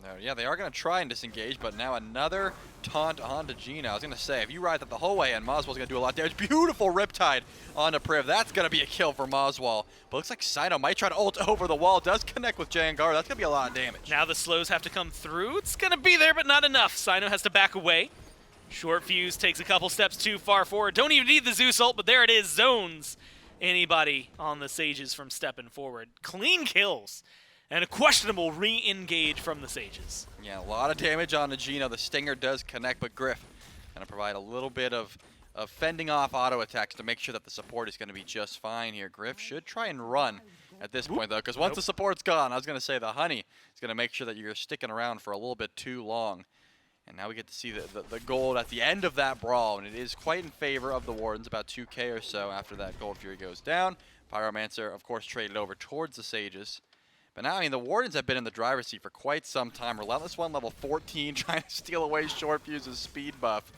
No, yeah, they are going to try and disengage, but now another taunt onto Gino. I was going to say, if you ride that the whole way in, Moswall's going to do a lot of damage. Beautiful Riptide onto Priv. That's going to be a kill for Moswall. But looks like Sino might try to ult over the wall. Does connect with Jangar. That's going to be a lot of damage. Now the slows have to come through. It's going to be there, but not enough. Sino has to back away. Short Fuse takes a couple steps too far forward. Don't even need the Zeus ult, but there it is. Zones anybody on the Sages from stepping forward. Clean kills. And a questionable re-engage from the Sages. Yeah, a lot of damage onto Gino. The Stinger does connect, but Griff going to provide a little bit of fending off auto attacks to make sure that the support is going to be just fine here. Griff should try and run at this point, though, because once the support's gone, I was going to say the Honey is going to make sure that you're sticking around for a little bit too long. And now we get to see the gold at the end of that brawl, and it is quite in favor of the Wardens, about 2k or so after that Gold Fury goes down. Pyromancer, of course, traded over towards the Sages. But now, I mean, the Wardens have been in the driver's seat for quite some time. Relentless One, level 14, trying to steal away Short Fuse's speed buff.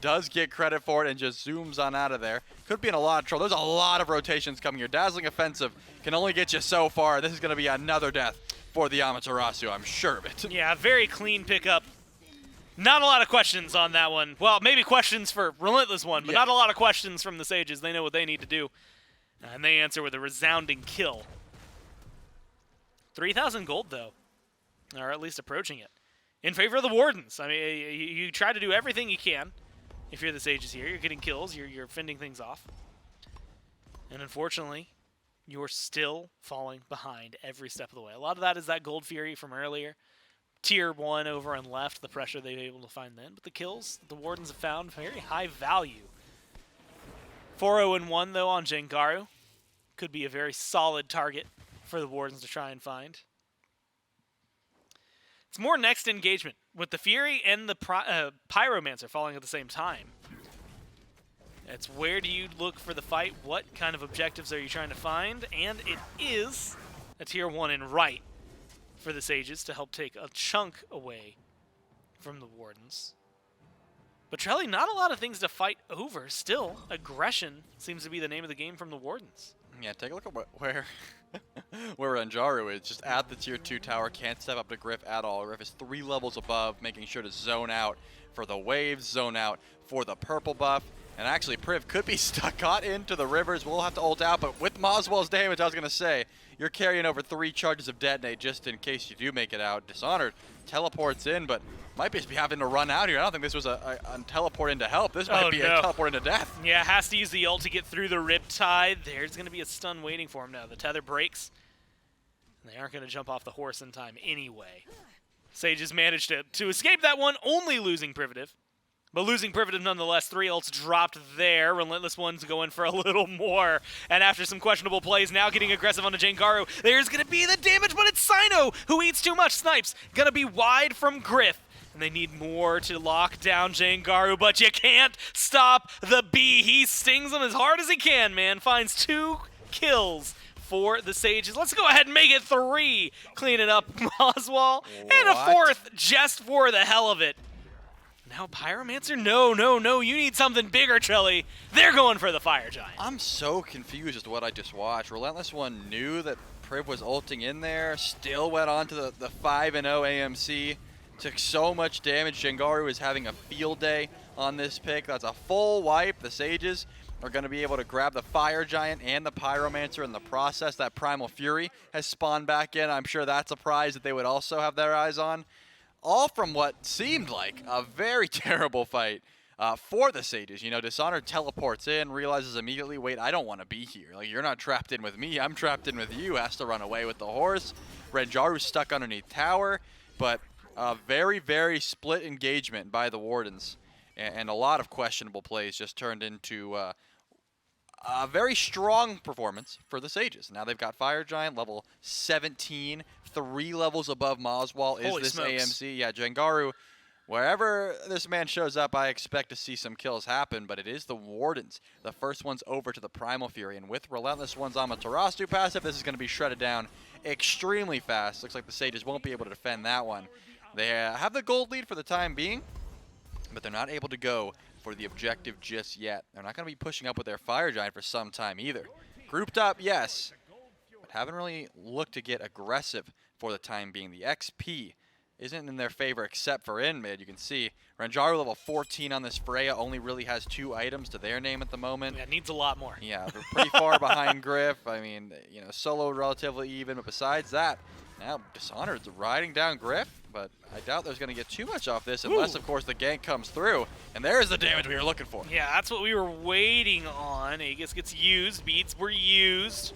Does get credit for it and just zooms on out of there. Could be in a lot of trouble. There's a lot of rotations coming here. Dazzling Offensive can only get you so far. This is going to be another death for the Amaterasu, I'm sure of it. Yeah, very clean pickup. Not a lot of questions on that one. Well, maybe questions for Relentless One, but not a lot of questions from the Sages. They know what they need to do. And they answer with a resounding kill. 3,000 gold, though, or at least approaching it, in favor of the Wardens. I mean, you try to do everything you can. If you're the Sages here, you're getting kills, you're fending things off. And unfortunately, you're still falling behind every step of the way. A lot of that is that Gold Fury from earlier. Tier 1 over and left, the pressure they were able to find then. But the kills the Wardens have found very high value. 4-0-1, though, on Jangaru. Could be a very solid target for the Wardens to try and find. It's more next engagement with the Fury and the Pyromancer falling at the same time. It's where do you look for the fight? What kind of objectives are you trying to find? And it is a tier 1 in right for the Sages to help take a chunk away from the Wardens. But Trelly, not a lot of things to fight over. Still, aggression seems to be the name of the game from the Wardens. Yeah, take a look at where where Ranjaru is. Just at the tier 2 tower, can't step up to Griff at all. Griff is 3 levels above, making sure to zone out for the waves, zone out for the purple buff. And actually, Priv could be caught into the rivers. We'll have to ult out, but with Moswell's damage, I was going to say, you're carrying over 3 charges of detonate just in case you do make it out. Dishonored teleports in, but might just be having to run out here. I don't think this was a teleport into help. This might be a teleport into death. Yeah, has to use the ult to get through the Riptide. There's going to be a stun waiting for him now. The tether breaks. And they aren't going to jump off the horse in time anyway. Sages managed to escape that one, only losing Privative. But losing Privative nonetheless. 3 ults dropped there. Relentless One's going for a little more. And after some questionable plays, now getting aggressive on the Jengaru. There's going to be the damage, but it's Sino who eats too much. Snipes going to be wide from Griff. And they need more to lock down Jengaru, but you can't stop the bee. He stings them as hard as he can, man. Finds 2 kills for the Sages. Let's go ahead and make it 3. Clean it up, Oswald. And a 4th just for the hell of it. Now Pyromancer? No. You need something bigger, Trelly. They're going for the Fire Giant. I'm so confused as to what I just watched. Relentless One knew that Priv was ulting in there, still went on to the 5-0 AMC. Took so much damage. Jengaru is having a field day on this pick. That's a full wipe. The Sages are going to be able to grab the Fire Giant and the Pyromancer in the process. That Primal Fury has spawned back in. I'm sure that's a prize that they would also have their eyes on. All from what seemed like a very terrible fight for the Sages. You know, Dishonored teleports in, realizes immediately, wait, I don't want to be here. Like, you're not trapped in with me. I'm trapped in with you. Has to run away with the horse. Ranjaru's stuck underneath tower, but a very, very split engagement by the Wardens. And a lot of questionable plays just turned into a very strong performance for the Sages. Now they've got Fire Giant, level 17, 3 levels above Moswell is Holy this smokes. AMC. Yeah, Jengaru, wherever this man shows up, I expect to see some kills happen, but it is the Wardens. The first one's over to the Primal Fury, and with Relentless One's Amaterasu passive, this is going to be shredded down extremely fast. Looks like the Sages won't be able to defend that one. They have the gold lead for the time being, but they're not able to go for the objective just yet. They're not going to be pushing up with their Fire Giant for some time either. Grouped up, yes, but haven't really looked to get aggressive for the time being. The XP isn't in their favor except for in mid. You can see Ranjaru level 14 on this Freya only really has 2 items to their name at the moment. Yeah, needs a lot more. Yeah, they're pretty far behind Griff. I mean, you know, solo relatively even, but besides that, now Dishonored's riding down Griff, but I doubt there's going to get too much off this unless, of course, the gank comes through. And there's the damage we were looking for. Yeah, that's what we were waiting on. Aegis gets used. Beats were used.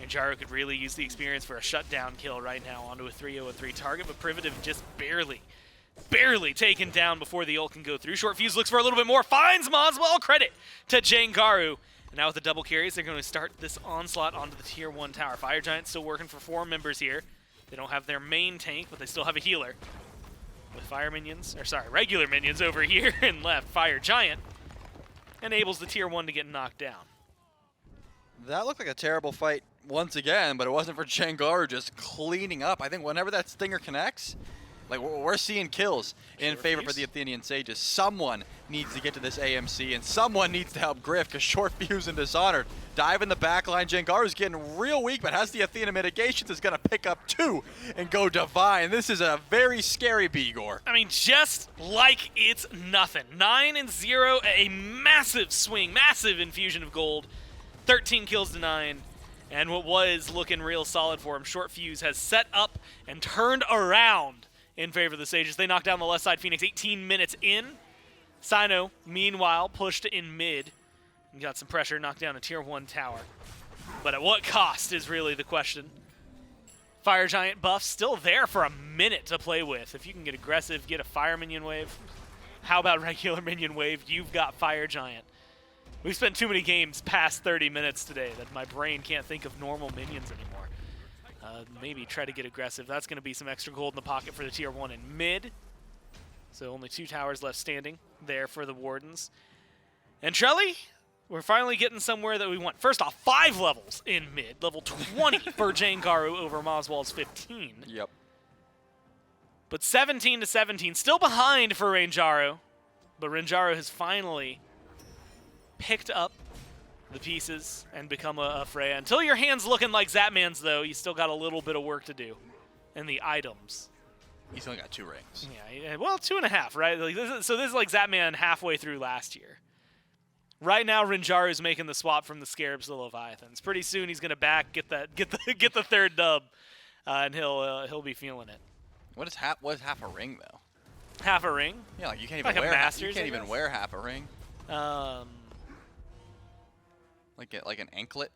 And Jaro could really use the experience for a shutdown kill right now onto a 3-0-3 target, but Privative just barely taken down before the ult can go through. Short Fuse looks for a little bit more, finds Moswell. Credit to Jengaru. And now with the double carries, they're going to start this onslaught onto the tier 1 tower. Fire Giant still working for 4 members here. They don't have their main tank, but they still have a healer. With regular minions over here and left. Fire Giant enables the tier 1 to get knocked down. That looked like a terrible fight once again, but it wasn't for Jengaru just cleaning up. I think whenever that stinger connects, like we're seeing kills in favor for the Athenian Sages. Someone needs to get to this AMC, and someone needs to help Griff, because Short Fuse and Dishonored dive in the back line. Jengaru's getting real weak, but has the Athena mitigations, is going to pick up 2 and go Divine. This is a very scary B-Gore. I mean, just like it's nothing. 9-0, a massive swing, massive infusion of gold. 13 kills to 9. And what was looking real solid for him, Short Fuse has set up and turned around in favor of the Sages. They knocked down the left side Phoenix 18 minutes in. Sino, meanwhile, pushed in mid and got some pressure, knocked down a tier 1 tower. But at what cost is really the question. Fire Giant buff still there for a minute to play with. If you can get aggressive, get a Fire Minion wave. How about regular Minion wave? You've got Fire Giant. We've spent too many games past 30 minutes today that my brain can't think of normal minions anymore. Maybe try to get aggressive. That's going to be some extra gold in the pocket for the tier 1 in mid. So only 2 towers left standing there for the Wardens. And Trelly, We're finally getting somewhere that we want. First off, 5 levels in mid. Level 20 for Jangaru over Moswald's 15. Yep. But 17 to 17, still behind for Ranjaro. But Ranjaro has finally picked up the pieces and become a Freya. Until your hand's looking like Zapman's, though, you still got a little bit of work to do in the items. He's only got 2 rings. Yeah, well, 2.5, right? Like, this is like Zapman halfway through last year. Right now, Ranjaru's making the swap from the Scarabs to Leviathans. Pretty soon, he's gonna get the third dub, and he'll be feeling it. What is half a ring though? Half a ring? Yeah, like you can't Like even a wear. Masters, You can't I even guess? wear half a ring. Like an anklet.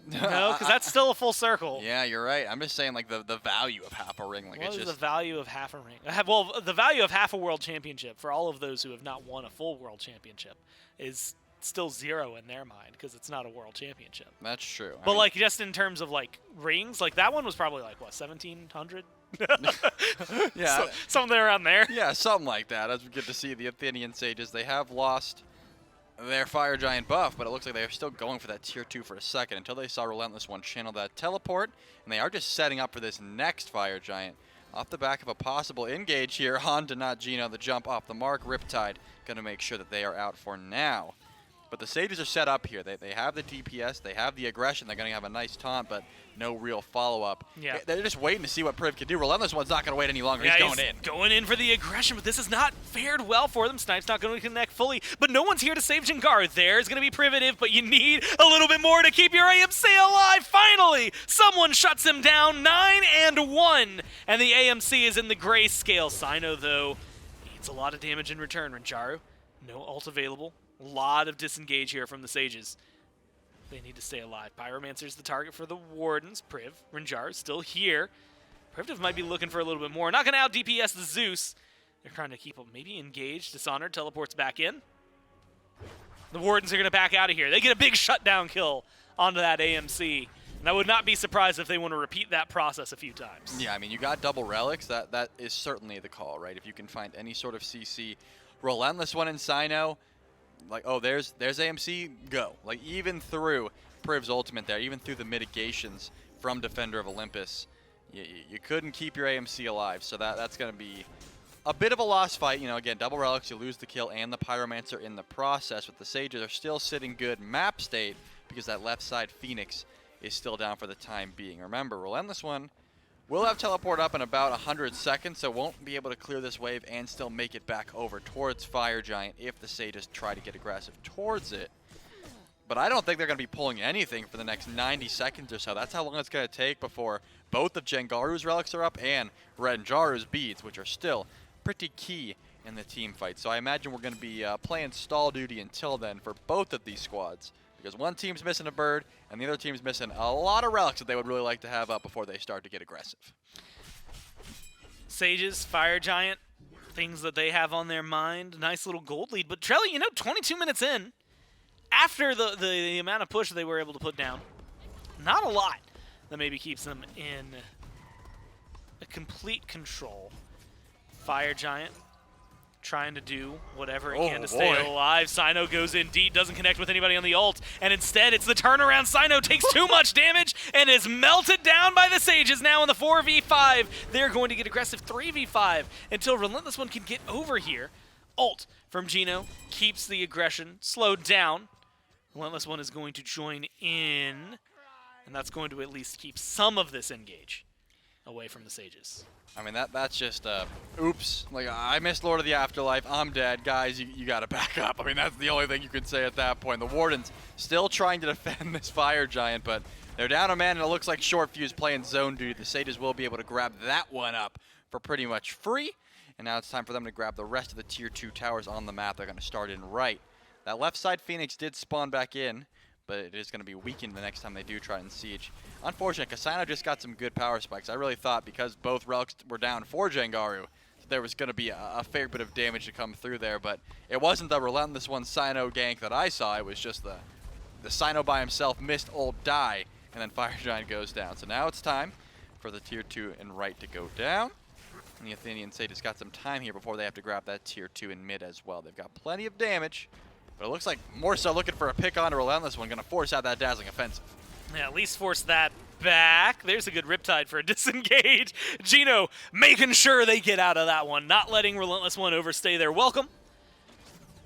No, because that's still a full circle. Yeah, you're right. I'm just saying like the value of half a ring. Like What it's is just the value of half a ring? Well, the value of half a world championship for all of those who have not won a full world championship is still 0 in their mind because it's not a world championship. that's true. I But mean, like just in terms of like rings, like that one was probably like what 1,700. yeah, Something around there. yeah, something like that. As we get to see the Athenian Sages, they have lost their Fire Giant buff, but it looks like they're still going for that tier 2 for a second until they saw Relentless One channel that teleport, and they are just setting up for this next Fire Giant. Off the back of a possible engage here, on to not Gino, the jump off the mark, Riptide going to make sure that they are out for now. But the Sages are set up here. They have the DPS, they have the aggression, they're going to have a nice taunt, but no real follow-up. Yeah. They're just waiting to see what Priv can do. Relentless One's not going to wait any longer. Yeah, he's going in. Going in for the aggression, but this has not fared well for them. Snipe's not going to connect fully, but no one's here to save Jangar. There's going to be Privative, but you need a little bit more to keep your AMC alive. Finally, someone shuts him down, 9-1, and the AMC is in the grayscale. Sino, though, needs a lot of damage in return. Ranjaru, no ult available. A lot of disengage here from the Sages. They need to stay alive. Pyromancer's the target for the Wardens. Priv, Ranjar still here. Privative might be looking for a little bit more. Not going to out DPS the Zeus. They're trying to keep him maybe engaged. Dishonored teleports back in. The Wardens are going to back out of here. They get a big shutdown kill onto that AMC. And I would not be surprised if they want to repeat that process a few times. Yeah, I mean, you got double relics. That is certainly the call, right? If you can find any sort of CC. Relentless One in Sino. Like, oh, there's AMC, go. Like, even through Priv's ultimate there, even through the mitigations from Defender of Olympus, you couldn't keep your AMC alive. So that's going to be a bit of a lost fight. You know, again, double relics, you lose the kill and the Pyromancer in the process. But the Sages are still sitting good map state because that left side Phoenix is still down for the time being. Remember, Relentless One will have teleport up in about 100 seconds, so won't be able to clear this wave and still make it back over towards Fire Giant if the Sages try to get aggressive towards it. But I don't think they're going to be pulling anything for the next 90 seconds or so. That's how long it's going to take before both of Jangaru's relics are up and Ranjaru's beads, which are still pretty key in the team fight. So I imagine we're going to be playing stall duty until then for both of these squads, because one team's missing a bird and the other team's missing a lot of relics that they would really like to have up before they start to get aggressive. Sages, Fire Giant, things that they have on their mind. Nice little gold lead. But Trelly, 22 minutes in, after the amount of push they were able to put down, not a lot that maybe keeps them in a complete control. Fire Giant trying to do whatever it can to stay alive. Sino goes in deep, doesn't connect with anybody on the ult, and instead it's the turnaround. Sino takes too much damage and is melted down by the Sages now in the 4v5. They're going to get aggressive 3v5 until Relentless One can get over here. Ult from Gino keeps the aggression slowed down. Relentless One is going to join in, and that's going to at least keep some of this engage away from the Sages. I mean, that's just, oops. Like, I missed Lord of the Afterlife. I'm dead. Guys, you got to back up. I mean, that's the only thing you can say at that point. The Wardens still trying to defend this Fire Giant, but they're down a man, and it looks like Short Fuse playing zone duty. The Sages will be able to grab that one up for pretty much free. And now it's time for them to grab the rest of the Tier 2 towers on the map. They're going to start in right. That left side Phoenix did spawn back in, but it is going to be weakened the next time they do try and siege. Unfortunate, Kasano just got some good power spikes. I really thought because both relics were down for Jangaru, there was going to be a fair bit of damage to come through there, but it wasn't the Relentless One Sino gank that I saw. It was just the Sino by himself missed old die, and then Fire Giant goes down. So now it's time for the Tier 2 and right to go down. And the Athenian Sages got some time here before they have to grab that Tier 2 in mid as well. They've got plenty of damage, But it looks like more so looking for a pick on a Relentless One, going to force out that dazzling offensive. Yeah, at least force that back. There's a good Riptide for a disengage. Gino making sure they get out of that one, not letting Relentless One overstay their welcome.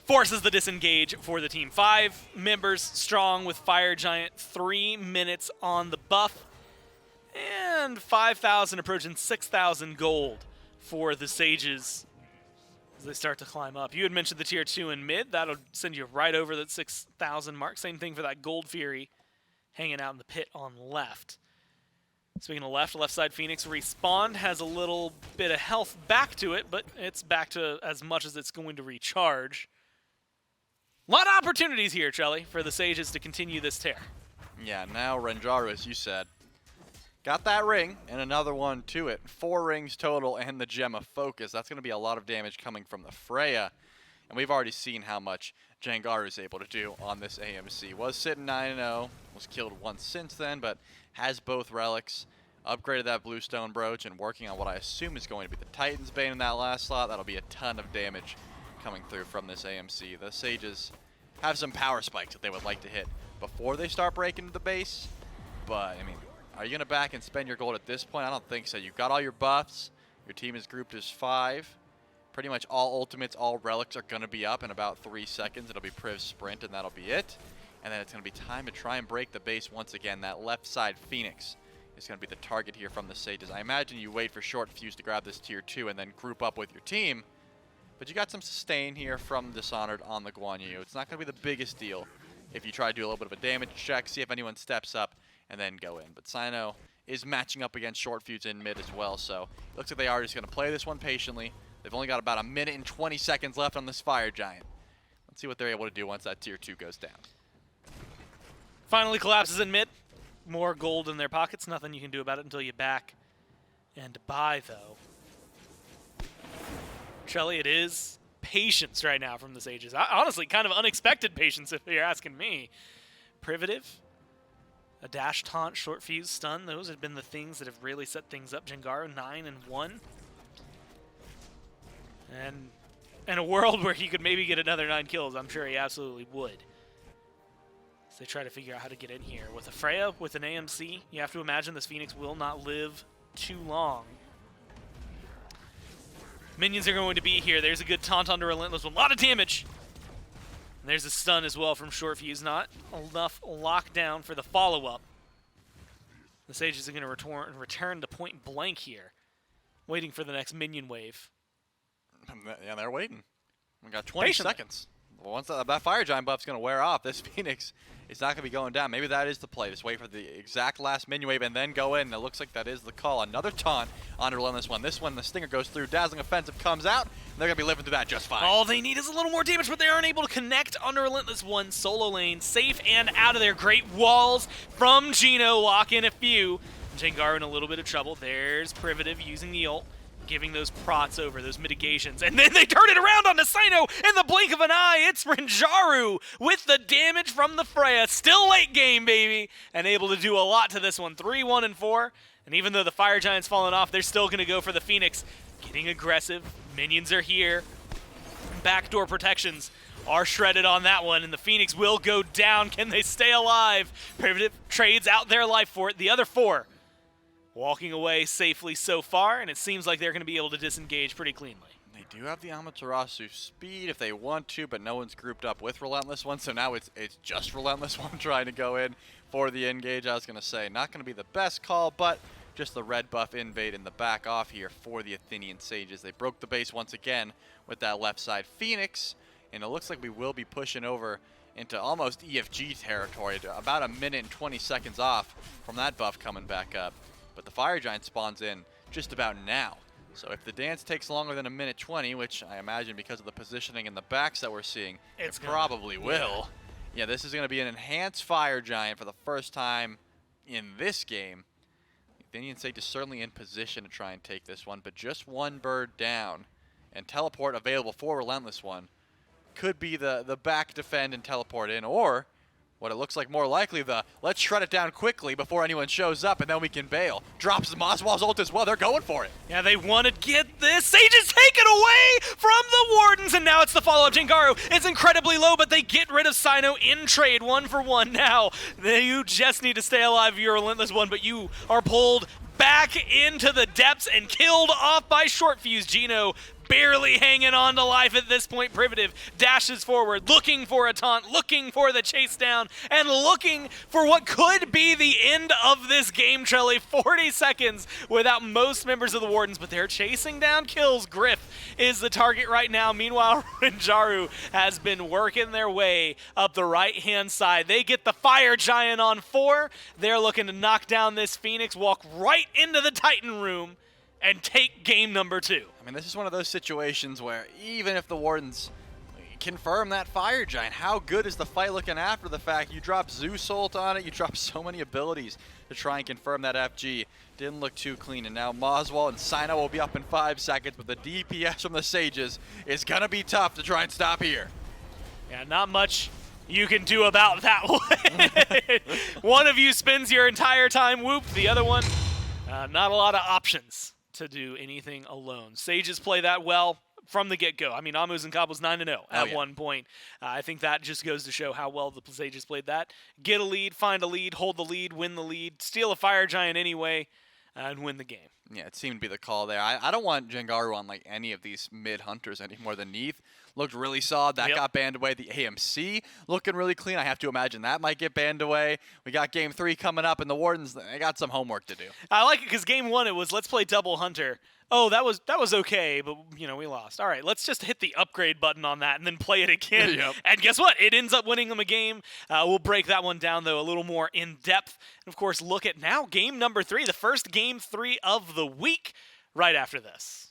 Forces the disengage for the team. 5 members strong with Fire Giant, 3 minutes on the buff, and 5,000 approaching 6,000 gold for the Sages as they start to climb up. You had mentioned the tier 2 in mid. That'll send you right over that 6,000 mark. Same thing for that Gold Fury hanging out in the pit on left. Speaking of left side Phoenix respawned, has a little bit of health back to it, but it's back to as much as it's going to recharge. A lot of opportunities here, Chelly, for the Sages to continue this tear. Yeah, now Renjaru, as you said, got that ring and another one to it. 4 rings total and the Gem of Focus. That's going to be a lot of damage coming from the Freya. And we've already seen how much Jangaru is able to do on this AMC. Was sitting 9-0, was killed once since then, but has both relics. Upgraded that Bluestone Brooch and working on what I assume is going to be the Titan's Bane in that last slot. That'll be a ton of damage coming through from this AMC. The Sages have some power spikes that they would like to hit before they start breaking into the base. But, I mean, are you going to back and spend your gold at this point? I don't think so. You've got all your buffs. Your team is grouped as 5. Pretty much all ultimates, all relics are going to be up in about 3 seconds. It'll be Priv Sprint, and that'll be it. And then it's going to be time to try and break the base once again. That left side Phoenix is going to be the target here from the Sages. I imagine you wait for Short Fuse to grab this tier 2 and then group up with your team. But you got some sustain here from Dishonored on the Guan Yu. It's not going to be the biggest deal if you try to do a little bit of a damage check, see if anyone steps up, and then go in. But Sino is matching up against Short Fuse in mid as well, so it looks like they are just going to play this one patiently. They've only got about 1 minute and 20 seconds left on this Fire Giant. Let's see what they're able to do once that tier 2 goes down. Finally collapses in mid. More gold in their pockets. Nothing you can do about it until you back and buy, though. Shelly, it is patience right now from the Sages. Honestly, kind of unexpected patience if you're asking me. Privative, a dash taunt, Short Fuse, stun. Those have been the things that have really set things up. Jangaru 9-1. And in a world where he could maybe get another 9 kills, I'm sure he absolutely would. As they try to figure out how to get in here. With a Freya, with an AMC, you have to imagine this Phoenix will not live too long. Minions are going to be here. There's a good taunt onto Relentless with a lot of damage. And there's a stun as well from Short Fuse. Not enough lockdown for the follow-up. The Sages are going to return to point blank here. Waiting for the next minion wave. Yeah, they're waiting. We got 20 Patiently. seconds. Once that Fire Giant buff's going to wear off, this Phoenix is not going to be going down. Maybe that is the play. Just wait for the exact last minion wave and then go in. And it looks like that is the call. Another taunt on Relentless One. This one, the Stinger goes through. Dazzling Offensive comes out. And they're going to be living through that just fine. All they need is a little more damage, but they aren't able to connect under Relentless One. Solo lane, safe and out of there. Great walls from Gino. Lock in a few. Jangaru in a little bit of trouble. There's Privative using the ult. Giving those prots over, those mitigations. And then they turn it around on Sino in the blink of an eye. It's Renjaru with the damage from the Freya. Still late game, baby. And able to do a lot to this one. 3-1-4. And even though the Fire Giant's fallen off, they're still going to go for the Phoenix. Getting aggressive. Minions are here. Backdoor protections are shredded on that one. And the Phoenix will go down. Can they stay alive? Primitive trades out their life for it. The other 4 walking away safely so far, and it seems like they're going to be able to disengage pretty cleanly. They do have the Amaterasu speed if they want to, but no one's grouped up with Relentless One, so now it's just Relentless One trying to go in for the engage. I was going to say, not going to be the best call, but just the red buff invade in the back off here for the Athenian Sages. They broke the base once again with that left side Phoenix, and it looks like we will be pushing over into almost EFG territory, about 1 minute and 20 seconds off from that buff coming back up. But the Fire Giant spawns in just about now. So if the dance takes longer than 1 minute 20, which I imagine because of the positioning and the backs that we're seeing, it probably will. Yeah, this is going to be an enhanced Fire Giant for the first time in this game. The Athenian Sage is certainly in position to try and take this one, but just 1 bird down. And teleport available for Relentless One. Could be the back defend and teleport in, or what it looks like more likely, let's shred it down quickly before anyone shows up, and then we can bail. Drops Moswell's ult as well. They're going for it. Yeah, they want to get this. Sages take it away from the Wardens, and now it's the follow-up. Jengaru is incredibly low, but they get rid of Sino in trade, 1-for-1 now. You just need to stay alive. You're a relentless one, but you are pulled back into the depths and killed off by Short Fuse. Gino barely hanging on to life at this point. Privative dashes forward, looking for a taunt, looking for the chase down, and looking for what could be the end of this game, Trelly. 40 seconds without most members of the Wardens, but they're chasing down kills. Griff is the target right now. Meanwhile, Rinjaru has been working their way up the right-hand side. They get the Fire Giant on 4. They're looking to knock down this Phoenix, walk right into the Titan room, and take game number 2. I mean, this is one of those situations where even if the Wardens confirm that Fire Giant, how good is the fight looking after the fact? You drop Zeus ult on it, you drop so many abilities to try and confirm that FG. Didn't look too clean, and now Moswell and Sino will be up in 5 seconds, but the DPS from the Sages is going to be tough to try and stop here. Yeah, not much you can do about that one. One of you spends your entire time whoop, the other one, not a lot of options to do anything alone. Sages play that well from the get-go. I mean, Amus and Cobb was 9-0 at one point. I think that just goes to show how well the Sages played that. Get a lead, find a lead, hold the lead, win the lead, steal a Fire Giant anyway, and win the game. Yeah, it seemed to be the call there. I don't want Jengaru on like any of these mid-hunters any more than Neath. Looked really solid. That got banned away. The AMC looking really clean. I have to imagine that might get banned away. We got game 3 coming up, and the Wardens, they got some homework to do. I like it because game 1 it was let's play double hunter. Oh, that was okay, but we lost. All right, let's just hit the upgrade button on that and then play it again. Yep. And guess what? It ends up winning them a game. We'll break that one down though a little more in depth. And of course, look at now game number 3, the first game 3 of the week, right after this.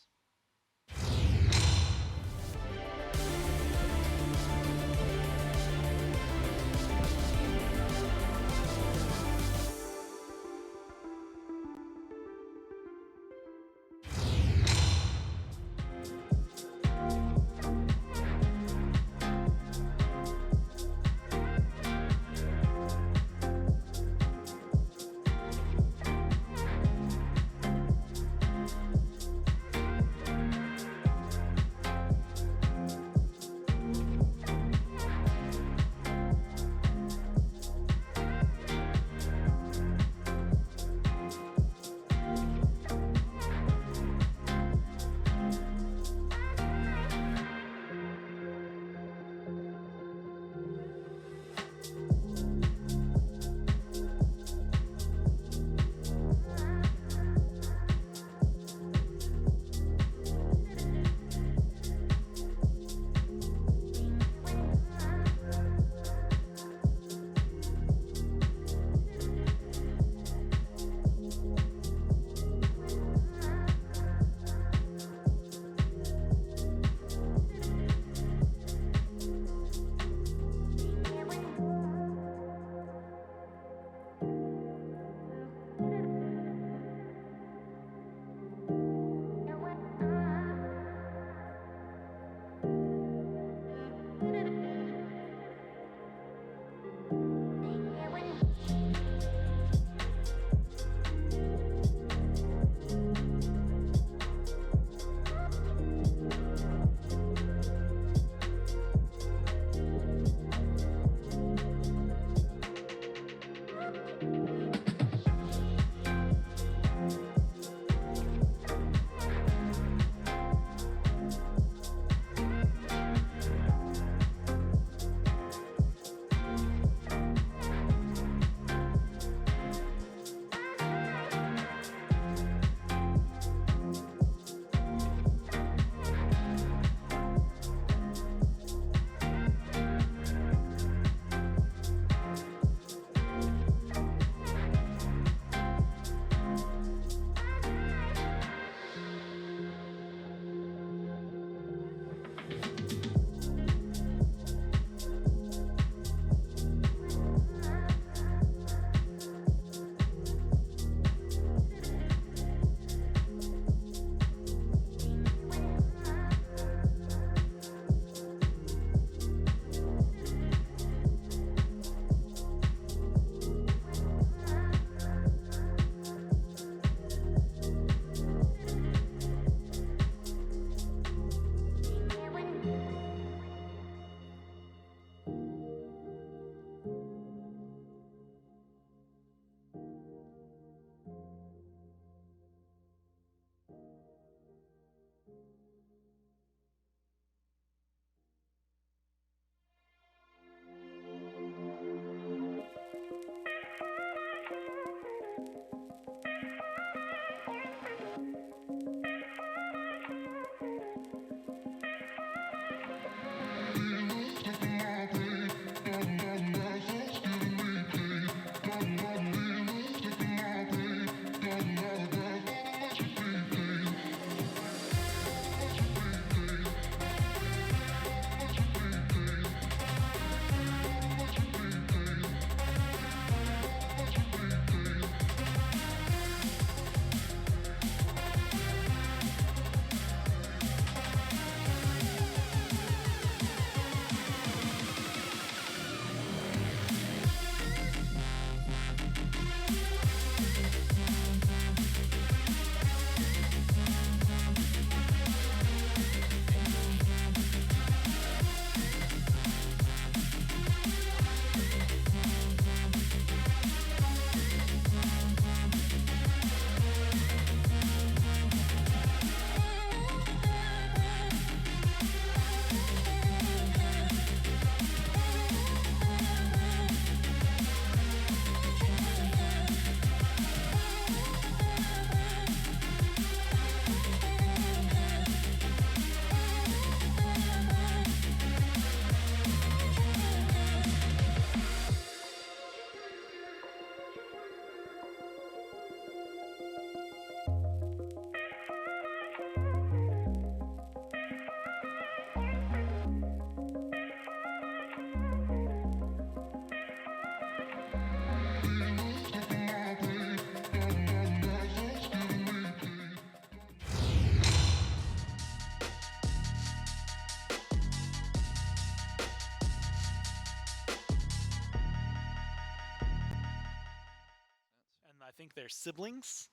think they're siblings,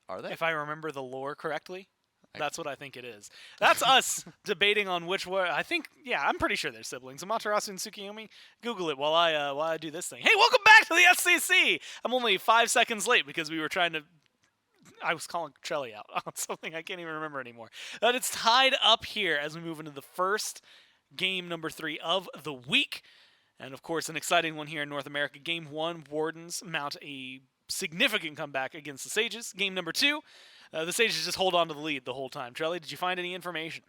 Are they? if I remember the lore correctly. That's what I think it is. That's us debating on which one. I think, yeah, I'm pretty sure they're siblings. Amaterasu and Tsukiyomi. Google it while I do this thing. Hey, welcome back to the SCC. I'm only 5 seconds late because we were trying to. I was calling Trelli out on something I can't even remember anymore. But it's tied up here as we move into the first game number 3 of the week. And of course, an exciting one here in North America. Game 1, Wardens mount a significant comeback against the Sages. Game number 2. The Sages just hold on to the lead the whole time. Trelli, did you find any information?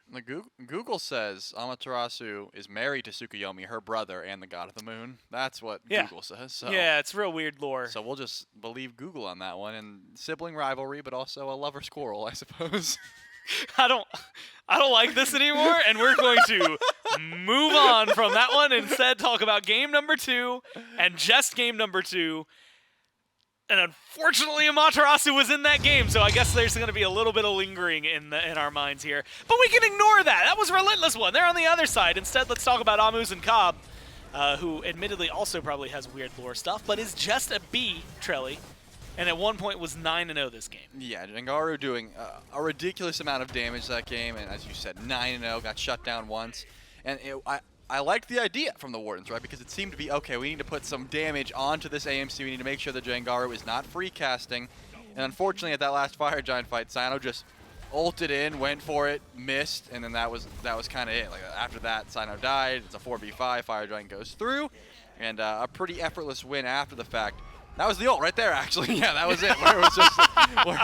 Google says Amaterasu is married to Tsukuyomi, her brother, and the god of the moon. That's what Google says. So. Yeah, it's real weird lore. So we'll just believe Google on that one. And sibling rivalry, but also a lover squirrel, I suppose. I don't like this anymore, and we're going to move on from that one and instead talk about game number 2 and just game number 2. And unfortunately, Amaterasu was in that game, so I guess there's going to be a little bit of lingering in our minds here. But we can ignore that. That was a relentless one. They're on the other side. Instead, let's talk about Amuz and Cobb, who admittedly also probably has weird lore stuff, but is just a B, Trelli, and at one point was 9-0 this game. Yeah, Jangaru doing a ridiculous amount of damage that game, and as you said, 9-0, got shut down once. And I liked the idea from the Wardens, right? Because it seemed to be, okay, we need to put some damage onto this AMC. We need to make sure that Jangaru is not free casting. And unfortunately, at that last Fire Giant fight, Sino just ulted in, went for it, missed, and then that was kind of it. Like after that, Sino died. It's a 4v5. Fire Giant goes through, and a pretty effortless win after the fact. That was the ult right there, actually. Yeah, that was it. Where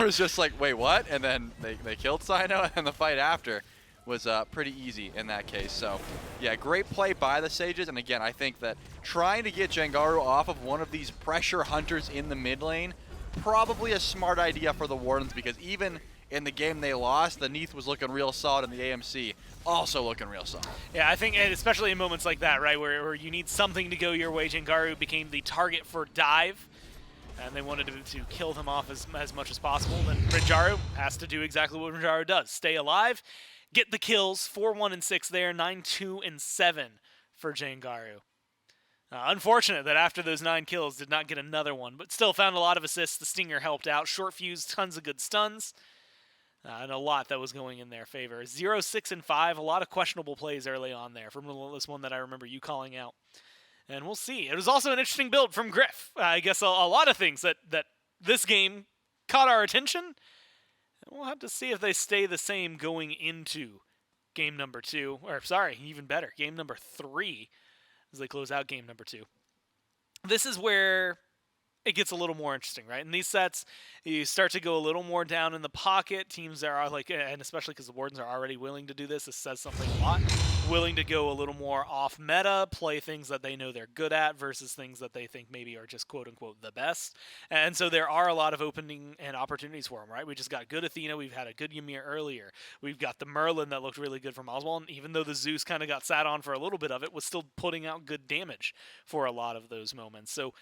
it was just like, wait, what? And then they killed Sino, and the fight after was pretty easy in that case. So, yeah, great play by the Sages. And again, I think that trying to get Jangaru off of one of these pressure hunters in the mid lane, probably a smart idea for the Wardens, because even in the game they lost, the Neath was looking real solid, and the AMC also looking real solid. Yeah, I think, and especially in moments like that, right, where you need something to go your way, Jangaru became the target for dive, and they wanted to kill them off as much as possible. Then Rinjaru has to do exactly what Rinjaru does, stay alive, get the kills, 4-1 and 6 there, 9-2 and 7 for Jangaru. Unfortunate that after those 9 kills did not get another one, but still found a lot of assists. The Stinger helped out. Short fuse, tons of good stuns, and a lot that was going in their favor. 0-6 and 5, a lot of questionable plays early on there from this one that I remember you calling out. And we'll see. It was also an interesting build from Griff. I guess a lot of things that this game caught our attention. We'll have to see if they stay the same going into game number 2. Or, sorry, even better, game number 3 as they close out game number 2. This is where it gets a little more interesting, right? In these sets, you start to go a little more down in the pocket. Teams are like, and especially because the Wardens are already willing to do this says something a lot. Willing to go a little more off meta, play things that they know they're good at versus things that they think maybe are just quote unquote the best. And so there are a lot of opening and opportunities for them, right? We just got good Athena. We've had a good Ymir earlier. We've got the Merlin that looked really good from Oswald. And even though the Zeus kind of got sat on for a little bit of it, was still putting out good damage for a lot of those moments. So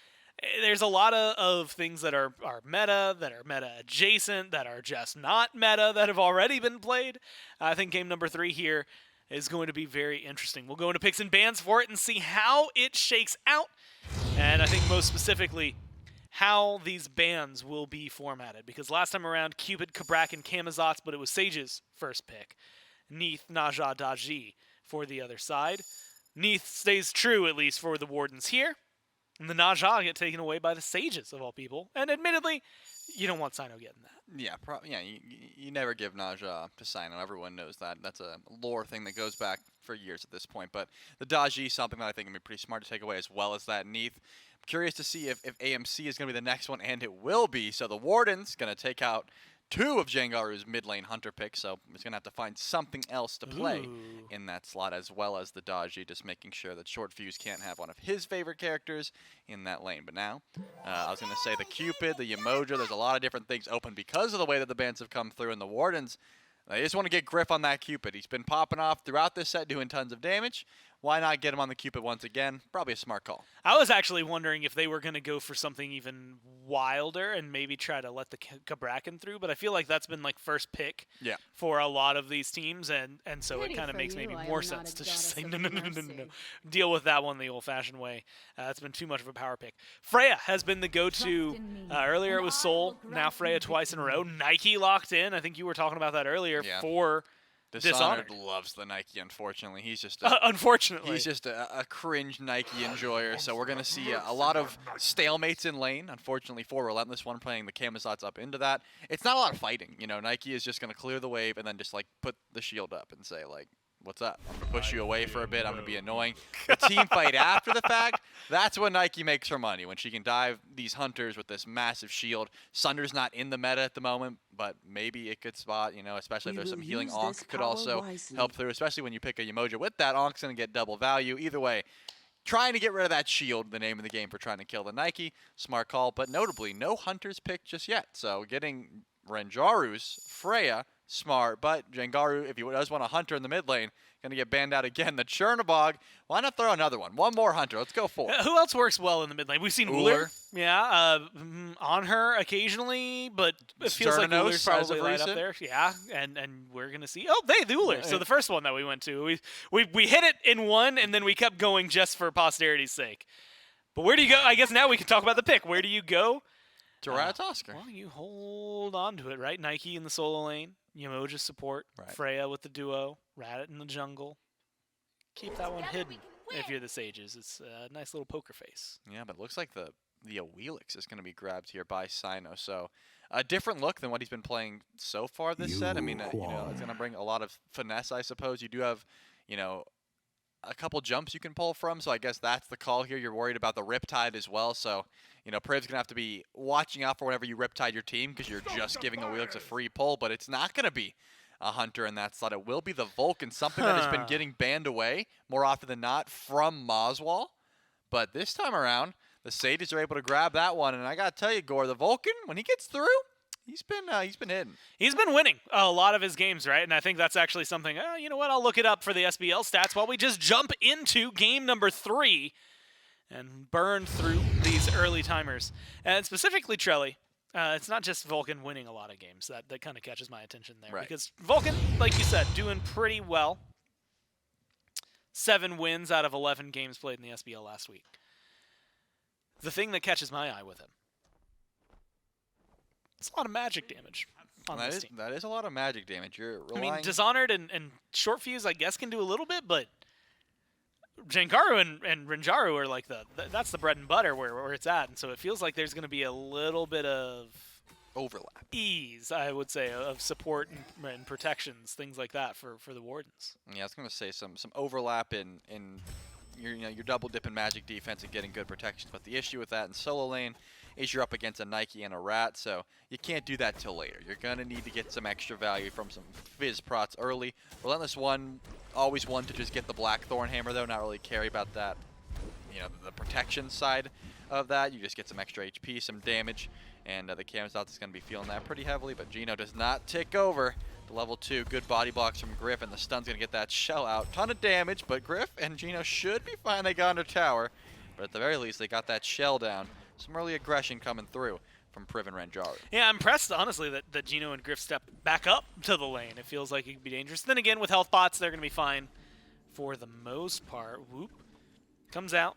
there's a lot of things that are meta, that are meta adjacent, that are just not meta, that have already been played. I think game number 3 here is going to be very interesting. We'll go into picks and bans for it and see how it shakes out. And I think most specifically, how these bans will be formatted. Because last time around, Cupid, Kabrak, and Kamazotz, but it was Sage's first pick. Neath, Naja, Daji for the other side. Neath stays true, at least, for the Wardens here. And the Naja get taken away by the Sages, of all people. And admittedly, you don't want Sino getting that. Yeah, you never give Naja to Sino. Everyone knows that. That's a lore thing that goes back for years at this point. But the Daji is something that I think would be pretty smart to take away, as well as that Neath. I'm curious to see if AMC is going to be the next one, and it will be. So the Warden's going to take out 2 of Jangaru's mid lane hunter picks, so he's going to have to find something else to play in that slot, as well as the Daji, just making sure that Short Fuse can't have one of his favorite characters in that lane. But now, I was going to say the Cupid, the Yemoja, there's a lot of different things open because of the way that the bans have come through, and the Wardens, they just want to get Griff on that Cupid. He's been popping off throughout this set, doing tons of damage. why not get him on the Cupid once again? Probably a smart call. I was actually wondering if they were going to go for something even wilder and maybe try to let the Cabrakan through, but I feel like that's been like first pick for a lot of these teams, and so it kind of makes maybe more sense to just say no. Deal with that one the old-fashioned way. It's been too much of a power pick. Freya has been the go-to. Earlier it was Sol, now Freya twice in a row. Nike locked in. I think you were talking about that earlier for Dishonored. Loves the Nike, unfortunately. He's just he's just a cringe Nike enjoyer. So we're going to see a lot of stalemates in lane, unfortunately, for Relentless One playing the Camisots up into that. It's not a lot of fighting. You know, Nike is just going to clear the wave and then just, like, put the shield up and say, like, what's up? I'm going to push you away for a bit. I'm going to be annoying. The team fight after the fact, that's when Nike makes her money, when she can dive these hunters with this massive shield. Sunder's not in the meta at the moment, but maybe it could spot, you know, especially if there's some healing. Ankh could also help through, especially when you pick a Yamoja with that. Ankh's going to get double value. Either way, trying to get rid of that shield, the name of the game for trying to kill the Nike. Smart call, but notably, no hunters picked just yet. So getting Renjaru's Freya, smart, but Jengaru, if he does want a hunter in the mid lane, going to get banned out again. The Chernobog, why not throw another one? One more hunter. Let's go for it. Who else works well in the mid lane? We've seen Uller. Yeah, on her occasionally, but it feels like Uller's probably right up there. Yeah, and we're going to see. Oh, the Uller. So the first one that we went to, we hit it in one, and then we kept going just for posterity's sake. But where do you go? I guess now we can talk about the pick. Where do you go? To Ratatoskr. Well, you hold on to it, right? Nike in the solo lane, Yamoja support, Freya with the duo, Ratit in the jungle. Keep that one hidden if you're the Sages. It's a nice little poker face. Yeah, but it looks like the Awilix is going to be grabbed here by Sino. So a different look than what he's been playing so far this set. I mean, you know, it's going to bring a lot of finesse, I suppose. You do have, you know, a couple jumps you can pull from, so I guess that's the call here. You're worried about the Riptide as well, so, you know, Priv's going to have to be watching out for whenever you Riptide your team, because you're just giving Awilix a free pull, but it's not going to be a hunter in that slot. It will be the Vulcan, something that has been getting banned away more often than not from Moswall, but this time around, the Sages are able to grab that one, and I got to tell you, Gore, the Vulcan, when he gets through, He's been hidden. He's been winning a lot of his games, right? And I think that's actually something, you know what, I'll look it up for the SBL stats while we just jump into game number 3 and burn through these early timers. And specifically, Trelly, it's not just Vulcan winning a lot of games. That kind of catches my attention there. Right. Because Vulcan, like you said, doing pretty well. 7 wins out of 11 games played in the SBL last week. The thing that catches my eye with him, it's a lot of magic damage on this team. That is a lot of magic damage. You're relying... I mean, Dishonored and Short Fuse, I guess, can do a little bit, but Jangaru and Renjaru are like that's the bread and butter where it's at. And so it feels like there's going to be a little bit of overlap, ease, I would say, of support and protections, things like that for the Wardens. Yeah, I was going to say some overlap in your double dipping magic defense and getting good protections. But the issue with that in solo lane is you're up against a Nike and a Rat, so you can't do that till later. You're going to need to get some extra value from some Fizz prots early. Relentless One, always one to just get the Blackthorn Hammer, though, not really care about that, you know, the protection side of that. You just get some extra HP, some damage, and the Camisots is going to be feeling that pretty heavily, but Gino does not tick over to level 2. Good body blocks from Griff, and the stun's going to get that shell out. Ton of damage, but Griff and Gino should be fine. They got under tower, but at the very least, they got that shell down. Some early aggression coming through from Priv and Renjaru. Yeah, I'm impressed, honestly, that Gino and Griff stepped back up to the lane. It feels like it could be dangerous. Then again, with health bots, they're going to be fine for the most part. Whoop. Comes out.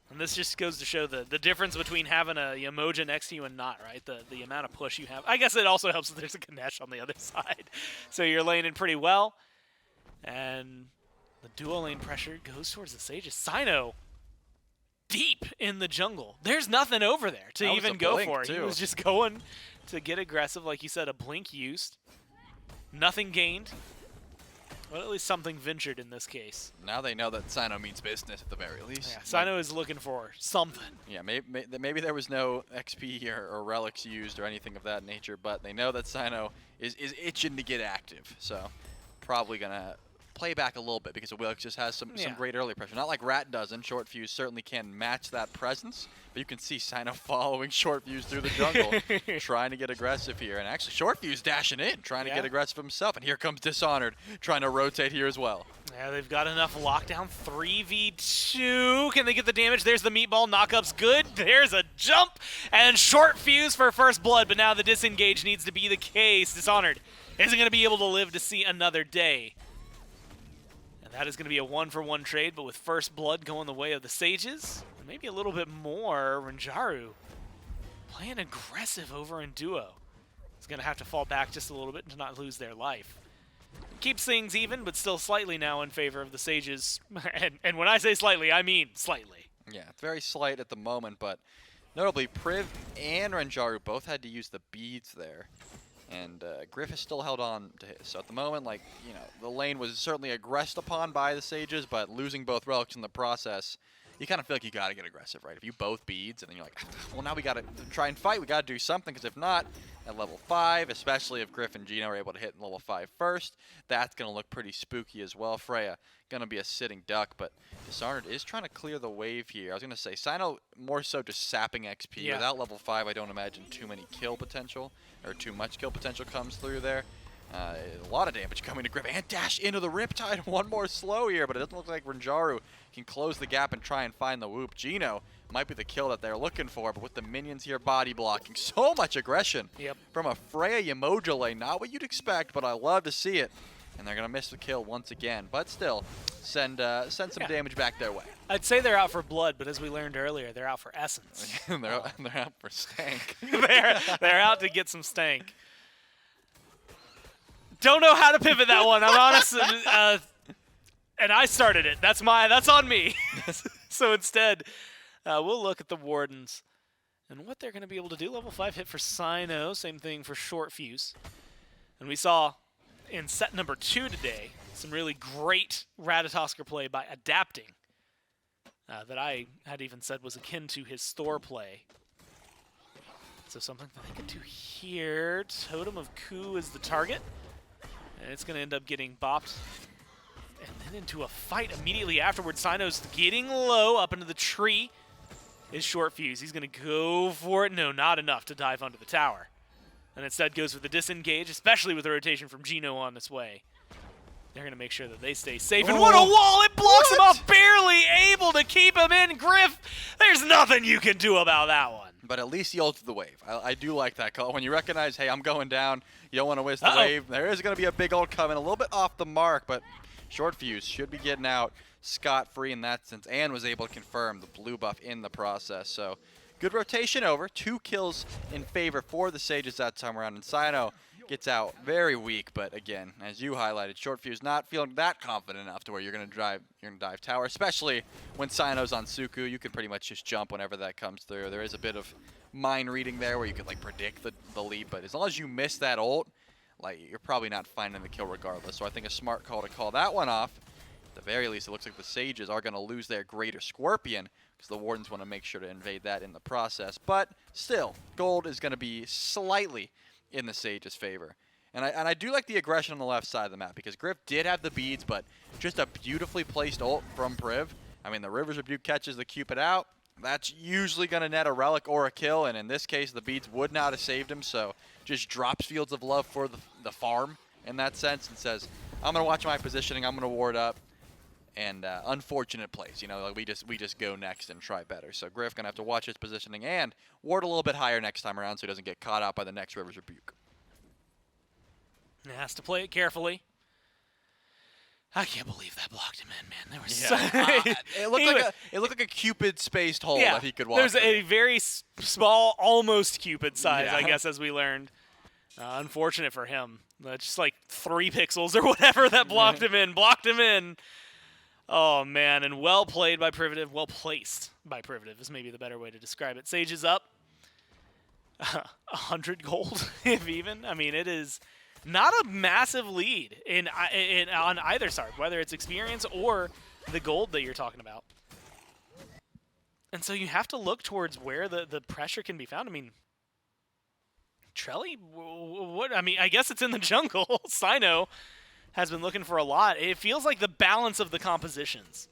And this just goes to show the difference between having a Yamoja next to you and not, right? The amount of push you have. I guess it also helps that there's a Ganesh on the other side. So you're laning pretty well. And the dual lane pressure goes towards the Sages. Sino deep in the jungle. There's nothing over there to even go for. He was just going to get aggressive, like you said, a blink used. Nothing gained. Well, at least something ventured in this case. Now they know that Sino means business at the very least. Yeah, Sino is looking for something. Yeah, maybe there was no XP or relics used or anything of that nature, but they know that Sino is itching to get active. So probably going to play back a little bit because Wilkes just has some Yeah. great early pressure. Not like Rat doesn't. Short Fuse certainly can match that presence, but you can see Sino following Short Fuse through the jungle, trying to get aggressive here. And actually, Short Fuse dashing in, trying to get aggressive himself. And here comes Dishonored, trying to rotate here as well. Yeah, they've got enough lockdown. 3v2. Can they get the damage? There's the meatball. Knockup's good. There's a jump. And Short Fuse for first blood, but now the disengage needs to be the case. Dishonored isn't going to be able to live to see another day. And that is going to be a 1-for-1 trade, but with first blood going the way of the Sages, and maybe a little bit more, Ranjaru playing aggressive over in duo. He's going to have to fall back just a little bit to not lose their life. Keeps things even, but still slightly now in favor of the Sages. And when I say slightly, I mean slightly. Yeah, it's very slight at the moment, but notably, Priv and Ranjaru both had to use the beads there. And Griff has still held on to his. So at the moment, like, you know, the lane was certainly aggressed upon by the Sages, but losing both relics in the process, you kind of feel like you got to get aggressive, right? If you both beads, and then you're like, well, now we got to try and fight. We got to do something, because if not, at level 5, especially if Griff and Gino are able to hit in level 5 first, that's going to look pretty spooky as well. Freya going to be a sitting duck, but Dishonored is trying to clear the wave here. I was going to say, Sino more so just sapping XP. Yeah. Without level 5, I don't imagine too many kill potential, or too much kill potential comes through there. A lot of damage coming to Griff, and dash into the Riptide. One more slow here, but it doesn't look like Ranjaru can close the gap and try and find the whoop. Gino might be the kill that they're looking for, but with the minions here body blocking, so much aggression from a Freya Yemoja lane. Not what you'd expect, but I love to see it. And they're going to miss the kill once again, but still send some damage back their way. I'd say they're out for blood, but as we learned earlier, they're out for essence. they're out for stank. they're out to get some stank. Don't know how to pivot that one. I'm honest, and I started it. That's on me. So instead, we'll look at the Wardens and what they're going to be able to do. Level 5 hit for Sino, same thing for Short Fuse. And we saw in set number 2 today some really great Ratatosker play by adapting that I had even said was akin to his Thor play. So something that they could do here. Totem of Ku is the target. And it's going to end up getting bopped. And then into a fight immediately afterwards. Sino's getting low up into the tree. Is Short Fuse. He's going to go for it. No, not enough to dive under the tower. And instead goes for the disengage, especially with the rotation from Gino on this way. They're going to make sure that they stay safe. And what a wall! It blocks him off, barely able to keep him in. Griff, there's nothing you can do about that one. But at least he ulted the wave. I do like that call. When you recognize, hey, I'm going down, you don't want to waste the wave. There is going to be a big ult coming, a little bit off the mark, but Short Fuse should be getting out scot-free in that sense, and was able to confirm the blue buff in the process. So good rotation over. 2 kills in favor for the Sages that time around, and Sino gets out very weak. But again, as you highlighted, Short Fuse not feeling that confident enough to where you're going to dive tower, especially when Sino's on Suku. You can pretty much just jump whenever that comes through. There is a bit of mind reading there where you could like predict the lead, but as long as you miss that ult, like, you're probably not finding the kill regardless. So I think a smart call to call that one off. At the very least, it looks like the Sages are going to lose their Greater Scorpion, because the Wardens want to make sure to invade that in the process. But still, gold is going to be slightly in the Sages' favor. And I do like the aggression on the left side of the map, because Griff did have the beads, but just a beautifully placed ult from Priv. I mean, the River's Rebuke catches the Cupid out. That's usually going to net a relic or a kill, and in this case, the beads would not have saved him, so just drops Fields of Love for the farm in that sense and says, I'm going to watch my positioning, I'm going to ward up, and unfortunate plays. You know, like we just go next and try better. So Griff going to have to watch his positioning and ward a little bit higher next time around so he doesn't get caught out by the next River's Rebuke. He has to play it carefully. I can't believe that blocked him in, man. There was it looked like a Cupid spaced hole that he could walk There's through. a very small, almost Cupid size, I guess, as we learned. Unfortunate for him. Just like 3 pixels or whatever that blocked him in. Blocked him in. Oh, man. And well played by Privative. Well placed by Privative is maybe the better way to describe it. Sage is up. 100 gold, if even. I mean, it is not a massive lead on either side, whether it's experience or the gold that you're talking about. And so you have to look towards where the pressure can be found. I mean, Trelly, what? I mean, I guess it's in the jungle. Sino has been looking for a lot. It feels like the balance of the compositions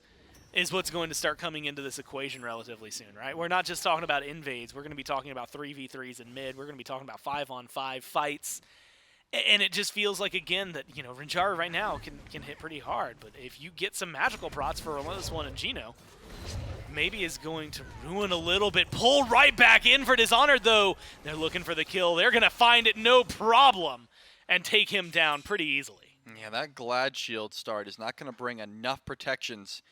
is what's going to start coming into this equation relatively soon, right? We're not just talking about invades. We're going to be talking about 3v3s in mid. We're going to be talking about 5-on-5 fights. And it just feels like, again, that, Rinjari right now can hit pretty hard. But if you get some magical prots for Relentless One and Gino, maybe is going to ruin a little bit. Pull right back in for Dishonored, though. They're looking for the kill. They're going to find it no problem and take him down pretty easily. Yeah, that Glad Shield start is not going to bring enough protections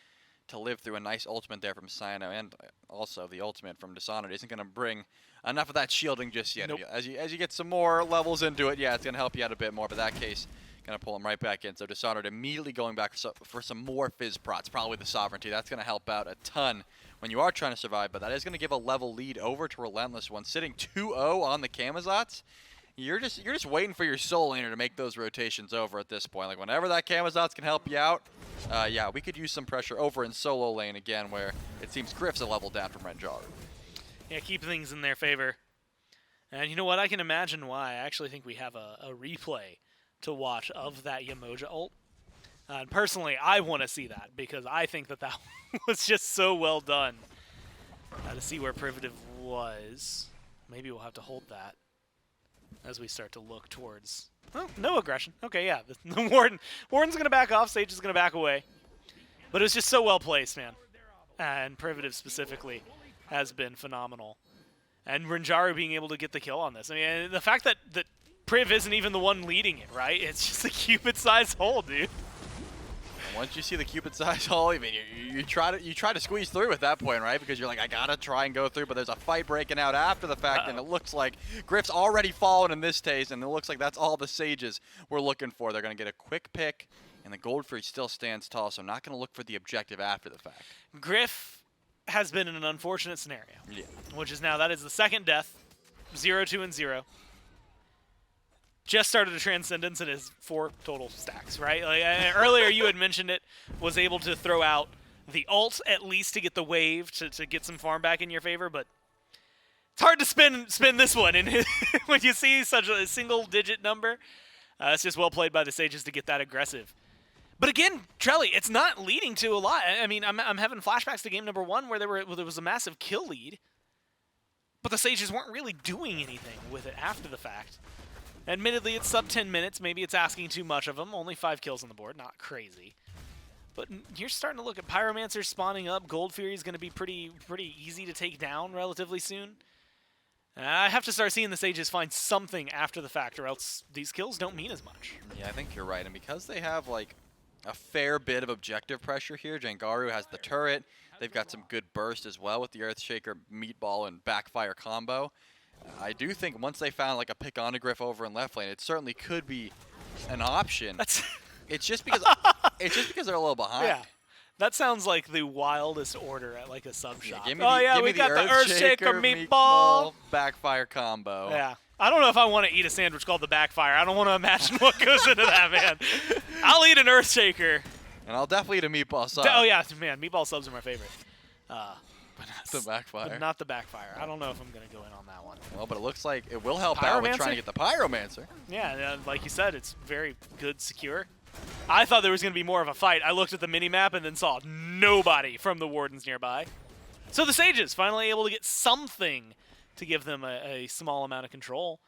to live through. A nice ultimate there from Cyno, and also the ultimate from Dishonored isn't going to bring enough of that shielding just yet. Nope. As you get some more levels into it, yeah, it's going to help you out a bit more. But that case, going to pull him right back in. So Dishonored immediately going back for some more Fizz prots, probably the Sovereignty. That's going to help out a ton when you are trying to survive. But that is going to give a level lead over to Relentless One, sitting 2-0 on the Camazotz. You're just waiting for your Soul Laner to make those rotations over at this point. Like, whenever that Camazotz can help you out, yeah, we could use some pressure over in solo lane again, where it seems Griff's a level down from Renjar. Yeah, keep things in their favor. And you know what? I can imagine why. I actually think we have a replay to watch of that Yamoja ult. And personally, I want to see that because I think that was just so well done. To see where Privative was. Maybe we'll have to hold that as we start to look towards... Oh, no aggression. Okay, yeah. The Warden's going to back off. Sage is going to back away. But it was just so well placed, man. And Privative specifically has been phenomenal. And Rinjaru being able to get the kill on this. I mean, the fact that Priv isn't even the one leading it, right? It's just a Cupid-sized hole, dude. Once you see the Cupid-sized hole, I mean, you try to squeeze through at that point, right? Because you're like, I gotta try and go through, but there's a fight breaking out after the fact, and it looks like Griff's already fallen in this case, and it looks like that's all the Sages we're looking for. They're gonna get a quick pick, and the Goldfree still stands tall, so I'm not gonna look for the objective after the fact. Griff has been in an unfortunate scenario. Yeah. Which is now, that is the second death, 0, 2, and 0. Just started a Transcendence and is 4 total stacks, right? Like, earlier you had mentioned it, was able to throw out the ult at least to get the wave to get some farm back in your favor, but it's hard to spin this one. And when you see such a single-digit number, it's just well played by the Sages to get that aggressive. But again, Trelly, it's not leading to a lot. I mean, I'm having flashbacks to game number 1 where there was a massive kill lead, but the Sages weren't really doing anything with it after the fact. Admittedly, it's sub 10 minutes. Maybe it's asking too much of them. Only 5 kills on the board. Not crazy. But you're starting to look at Pyromancers spawning up. Gold Fury is going to be pretty easy to take down relatively soon. I have to start seeing the Sages find something after the fact, or else these kills don't mean as much. Yeah, I think you're right. And because they have, like, a fair bit of objective pressure here, Jangaru has the turret. They've got some good burst as well with the Earthshaker, Meatball, and Backfire combo. I do think once they found like a pick on a Griff over in left lane, it certainly could be an option. It's just because they're a little behind. Yeah, that sounds like the wildest order at like a sub shop. Yeah, give me we got the Earthshaker Meatball Backfire combo. Yeah, I don't know if I want to eat a sandwich called the Backfire. I don't want to imagine what goes into that, man. I'll eat an Earthshaker. And I'll definitely eat a Meatball sub. Oh yeah, man, Meatball subs are my favorite. But not the Backfire. But not the Backfire. I don't know if I'm going to go in on that one. Well, but it looks like it will help out with trying to get the Pyromancer. Yeah, like you said, it's very good, secure. I thought there was going to be more of a fight. I looked at the mini-map and then saw nobody from the Wardens nearby. So the Sages finally able to get something to give them a small amount of control.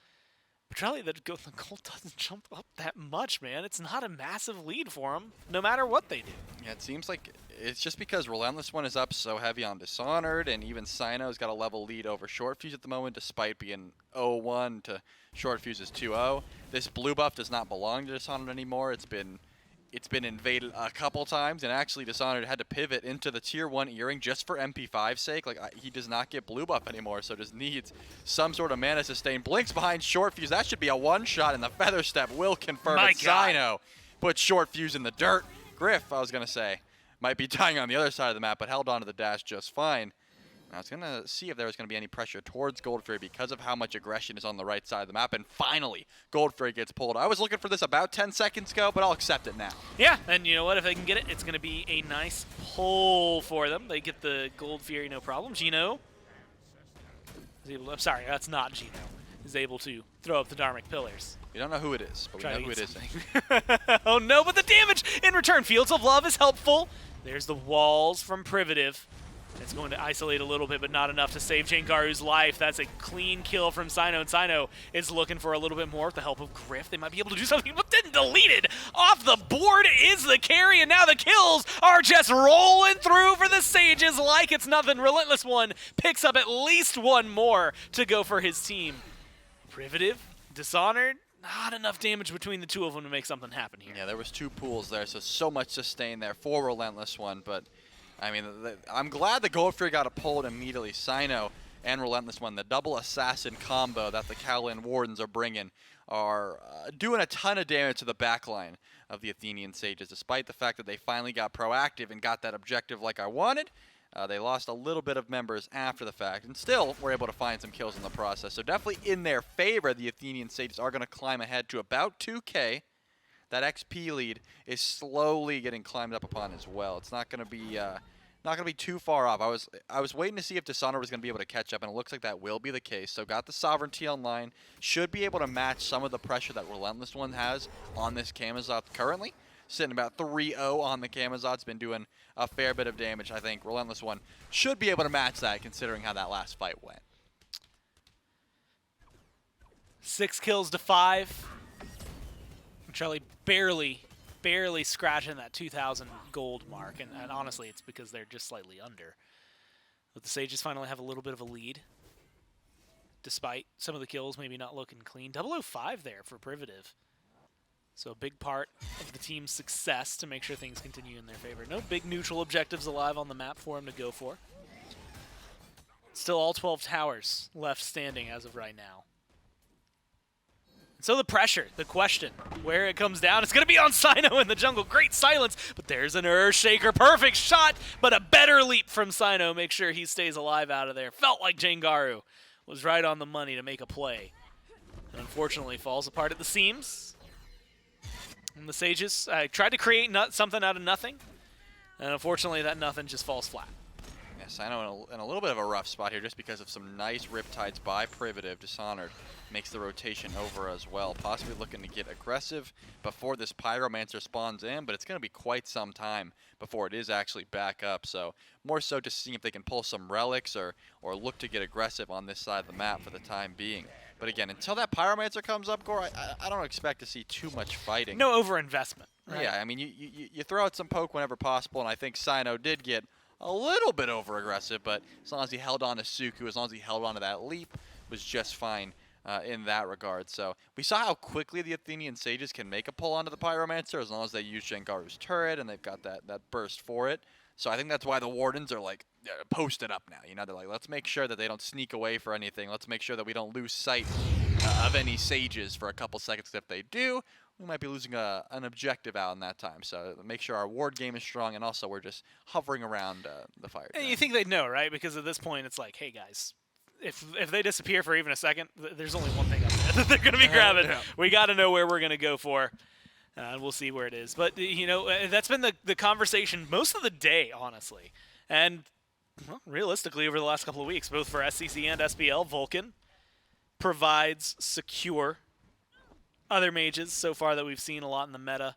But really, the gold doesn't jump up that much, man. It's not a massive lead for them, no matter what they do. Yeah, it seems like it's just because Relentless One is up so heavy on Dishonored, and even Cyno's got a level lead over Short Fuse at the moment, despite being 0-1 to Short Fuse's 2-0. This blue buff does not belong to Dishonored anymore. It's been invaded a couple times, and actually Dishonored had to pivot into the tier 1 earring just for MP5's sake. Like, he does not get blue buff anymore, so just needs some sort of mana sustain. Blinks behind Short Fuse. That should be a one-shot, and the Feather Step will confirm it. Cyno puts Short Fuse in the dirt. Griff, I was going to say, might be dying on the other side of the map, but held on to the dash just fine. I was going to see if there was going to be any pressure towards Goldfree because of how much aggression is on the right side of the map. And finally, Goldfree gets pulled. I was looking for this about 10 seconds ago, but I'll accept it now. Yeah, and you know what? If they can get it, it's going to be a nice pull for them. They get the Gold Fury, no problem. Gino is able to, I'm sorry, that's not Gino. Is able to throw up the Dharmic Pillars. We don't know who it is, but we know who it isn't. Oh no, but the damage in return. Fields of Love is helpful. There's the walls from Privative. It's going to isolate a little bit, but not enough to save Jangaru's life. That's a clean kill from Sino, and Sino is looking for a little bit more with the help of Griff. They might be able to do something, but then deleted off the board is the carry, and now the kills are just rolling through for the Sages like it's nothing. Relentless One picks up at least one more to go for his team. Privative, Dishonored, not enough damage between the two of them to make something happen here. Yeah, there was 2 pools there, so much sustain there for Relentless One, but I mean, I'm glad the Gold Fury got it pulled immediately. Sino and Relentless One, the double assassin combo that the Kaolin Wardens are bringing, are doing a ton of damage to the backline of the Athenian Sages. Despite the fact that they finally got proactive and got that objective like I wanted, they lost a little bit of members after the fact, and still were able to find some kills in the process. So definitely in their favor, the Athenian Sages are going to climb ahead to about 2K. That XP lead is slowly getting climbed up upon as well. It's not going to be too far off. I was waiting to see if Dishonored was going to be able to catch up, and it looks like that will be the case. So got the Sovereignty online, should be able to match some of the pressure that Relentless One has on this Camazotz currently. Sitting about 3-0 on the Camazotz, been doing a fair bit of damage. I think Relentless One should be able to match that considering how that last fight went. 6 kills to 5. Charlie barely scratching that 2,000 gold mark, and honestly, it's because they're just slightly under. But the Sages finally have a little bit of a lead, despite some of the kills maybe not looking clean. 005 there for Privative. So a big part of the team's success to make sure things continue in their favor. No big neutral objectives alive on the map for him to go for. Still all 12 towers left standing as of right now. So the pressure, the question, where it comes down, it's going to be on Sino in the jungle. Great silence, but there's an Earthshaker. Perfect shot, but a better leap from Sino. Make sure he stays alive out of there. Felt like Jangaru was right on the money to make a play. And unfortunately, falls apart at the seams. And the Sages tried to create something out of nothing. And unfortunately, that nothing just falls flat. Yeah, Sino in a little bit of a rough spot here just because of some nice Riptides by Privative. Dishonored makes the rotation over as well. Possibly looking to get aggressive before this Pyromancer spawns in, but it's going to be quite some time before it is actually back up. So more so just seeing if they can pull some relics or look to get aggressive on this side of the map for the time being. But again, until that Pyromancer comes up, Gore, I don't expect to see too much fighting. No overinvestment. Right? Yeah, I mean, you throw out some poke whenever possible, and I think Sino did get a little bit over-aggressive, but as long as he held on to Suku, as long as he held on to that leap, was just fine in that regard. So we saw how quickly the Athenian Sages can make a pull onto the Pyromancer as long as they use Jangaru's turret, and they've got that burst for it. So I think that's why the Wardens are like posted up now. You know, they're like, let's make sure that they don't sneak away for anything. Let's make sure that we don't lose sight of any Sages for a couple seconds. If they do, we might be losing an objective out in that time. So make sure our ward game is strong, and also we're just hovering around the fire. And you think they'd know, right? Because at this point, it's like, hey, guys, if they disappear for even a second, there's only one thing up there that they're going to be grabbing. Yeah. We got to know where we're going to go for. And we'll see where it is. But, you know, that's been the conversation most of the day, honestly. And, well, realistically, over the last couple of weeks, both for SCC and SPL, Vulcan provides secure other mages so far that we've seen a lot in the meta.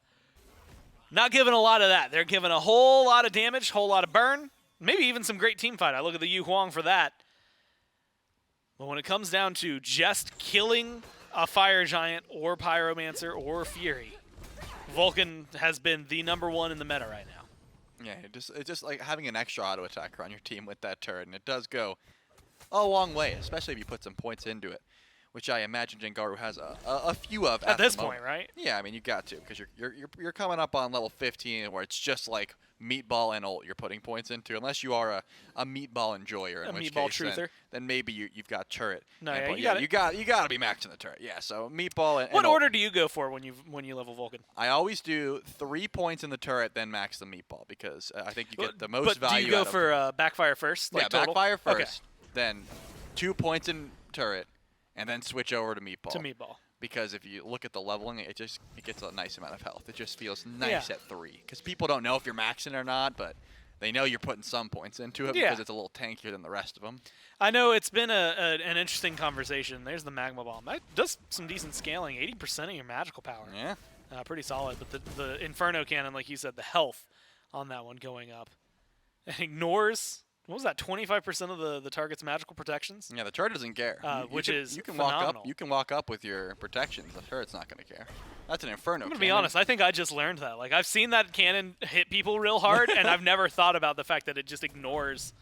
Not giving a lot of that. They're giving a whole lot of damage, whole lot of burn, maybe even some great team fight. I look at the Yu Huang for that. But when it comes down to just killing a Fire Giant or Pyromancer or Fury, Vulcan has been the #1 in the meta right now. Yeah, it's just like having an extra auto attacker on your team with that turret, and it does go a long way, especially if you put some points into it, which I imagine Jangaru has a few of at this the point, moment. right? Yeah, I mean you got to, because you're coming up on level 15 where it's just like meatball and ult you're putting points into, unless you are a meatball enjoyer, in which meatball case truther. Then maybe you've got turret. No, and yeah, you got to be maxing the turret. Yeah, so meatball and What ult. order do you go for when you level Vulcan? I always do 3 points in the turret, then max the meatball, because I think you get the most value. But do you go out of for backfire first? Like yeah, total? backfire first, Okay. then 2 points in turret, and then switch over to meatball. To meatball. Because if you look at the leveling, it gets a nice amount of health. It just feels nice at 3. Because people don't know if you're maxing or not, but they know you're putting some points into it Yeah. because it's a little tankier than the rest of them. I know it's been an interesting conversation. There's the Magma Bomb. That does some decent scaling, 80% of your magical power. Yeah. Pretty solid. But the Inferno Cannon, like you said, the health on that one going up. It ignores, what was that, 25% of the target's magical protections? Yeah, the turret doesn't care. Which is you can phenomenal. You can walk up with your protections. The turret's not going to care. That's an Inferno I'm going to cannon. be honest, I think I just learned that. Like, I've seen that cannon hit people real hard, and I've never thought about the fact that it just ignores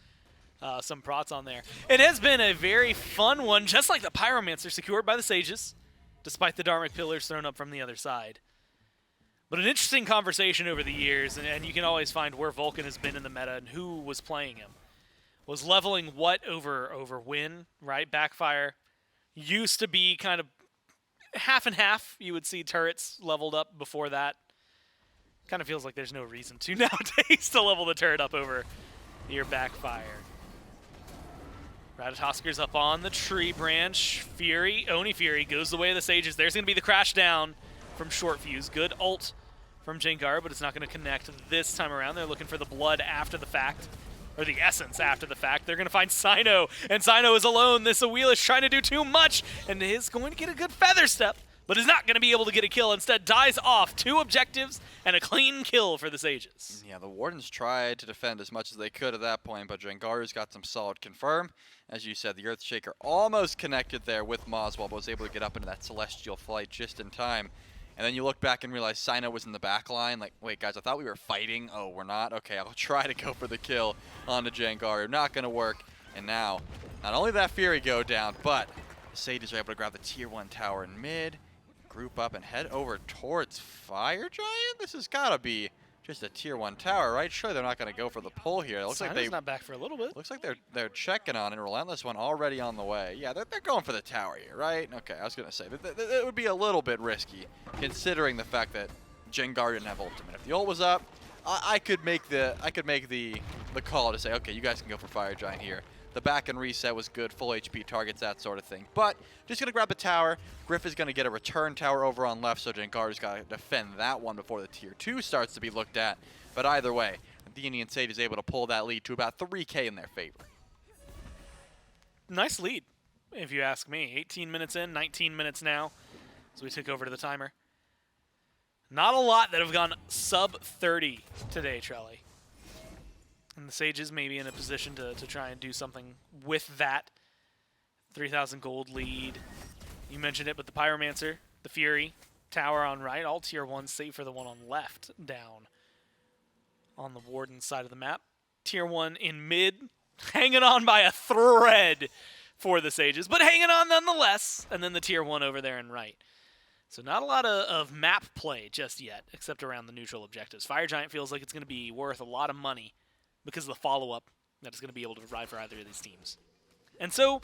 some prots on there. It has been a very fun one, just like the Pyromancer secured by the Sages, despite the Dharmic Pillars thrown up from the other side. But an interesting conversation over the years, and you can always find where Vulcan has been in the meta and who was playing him. Was leveling what over when, right? Backfire used to be kind of half and half. You would see turrets leveled up before that. Kind of feels like there's no reason to nowadays to level the turret up over your backfire. Ratatosker's up on the tree branch. Oni Fury goes the way of the Sages. There's going to be the crash down from Short Fuse. Good ult from Jengar, but it's not going to connect this time around. They're looking for the blood after the fact, or the essence after the fact. They're going to find Sino, and Sino is alone. This Awil is trying to do too much, and is going to get a good feather step, but is not going to be able to get a kill. Instead, dies off 2 objectives and a clean kill for the Sages. Yeah, the Wardens tried to defend as much as they could at that point, but Jengaru's got some solid confirm. As you said, the Earthshaker almost connected there with Moswell, but was able to get up into that Celestial Flight just in time. And then you look back and realize Sino was in the back line. Like, wait, guys, I thought we were fighting. Oh, we're not? Okay, I'll try to go for the kill onto Jengaru. Not going to work. And now, not only did that Fury go down, but the Sages are able to grab the Tier 1 tower in mid, group up, and head over towards Fire Giant? This has got to be just a Tier 1 tower, right? Surely they're not going to go for the pull here. It looks like Sino's not back for a little bit. Looks like they're checking on it. Relentless One already on the way. Yeah, they're going for the tower here, right? Okay, I was gonna say that would be a little bit risky, considering the fact that Jengar didn't have ultimate. If the ult was up, I could make the call to say, okay, you guys can go for Fire Giant here. The back and reset was good, full HP targets, that sort of thing. But just gonna grab the tower. Griff is gonna get a return tower over on left, so Jengar's gotta defend that one before the Tier 2 starts to be looked at. But either way, the Athenian Sage is able to pull that lead to about 3K in their favor. Nice lead, if you ask me. 18 minutes in, 19 minutes now, as we took over to the timer. Not a lot that have gone sub 30 today, Trelly. And the Sages may be in a position to try and do something with that. 3,000 gold lead. You mentioned it, but the Pyromancer, the Fury, tower on right, all Tier 1 save for the one on left down on the Warden side of the map. Tier 1 in mid, hanging on by a thread for the Sages, but hanging on nonetheless. And then the Tier 1 over there in right. So not a lot of map play just yet, except around the neutral objectives. Fire Giant feels like it's going to be worth a lot of money because of the follow-up that is going to be able to provide for either of these teams. And so,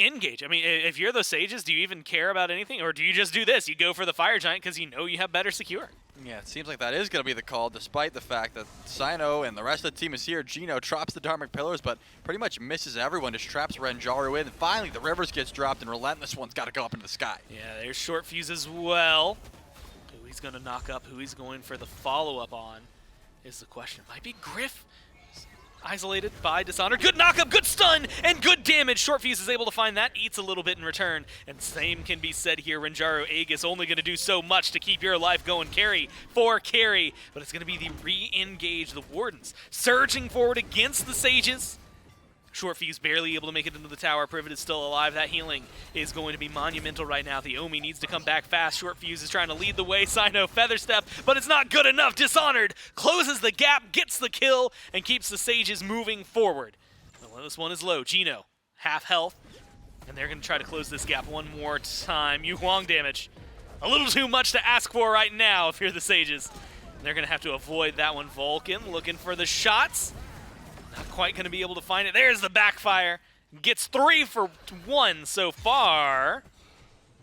engage. I mean, if you're the Sages, do you even care about anything? Or do you just do this? You go for the Fire Giant because you know you have better secure. Yeah, it seems like that is going to be the call, despite the fact that Sino and the rest of the team is here. Gino drops the Dharmic Pillars, but pretty much misses everyone, just traps Renjaru in. And finally, the Rivers gets dropped, and Relentless One's got to go up into the sky. Yeah, there's Short Fuse as well. Who he's going to knock up, who he's going for the follow-up on is the question. Might be Griff. Isolated by Dishonored. Good knockup, good stun, and good damage. Short Fuse is able to find that. Eats a little bit in return. And same can be said here. Renjaru Aegis only going to do so much to keep your life going. Carry for carry. But it's going to be the re-engage. The Wardens surging forward against the Sages. Short Fuse barely able to make it into the tower. Privet is still alive. That healing is going to be monumental right now. The Omi needs to come back fast. Short Fuse is trying to lead the way. Sino Feather Step, but it's not good enough. Dishonored closes the gap, gets the kill, and keeps the Sages moving forward. This one is low. Gino, half health, and they're going to try to close this gap one more time. Yu Huang damage. A little too much to ask for right now if you're the Sages. They're going to have to avoid that one. Vulcan looking for the shots. Not quite going to be able to find it. There's the backfire. Gets 3 for 1 so far.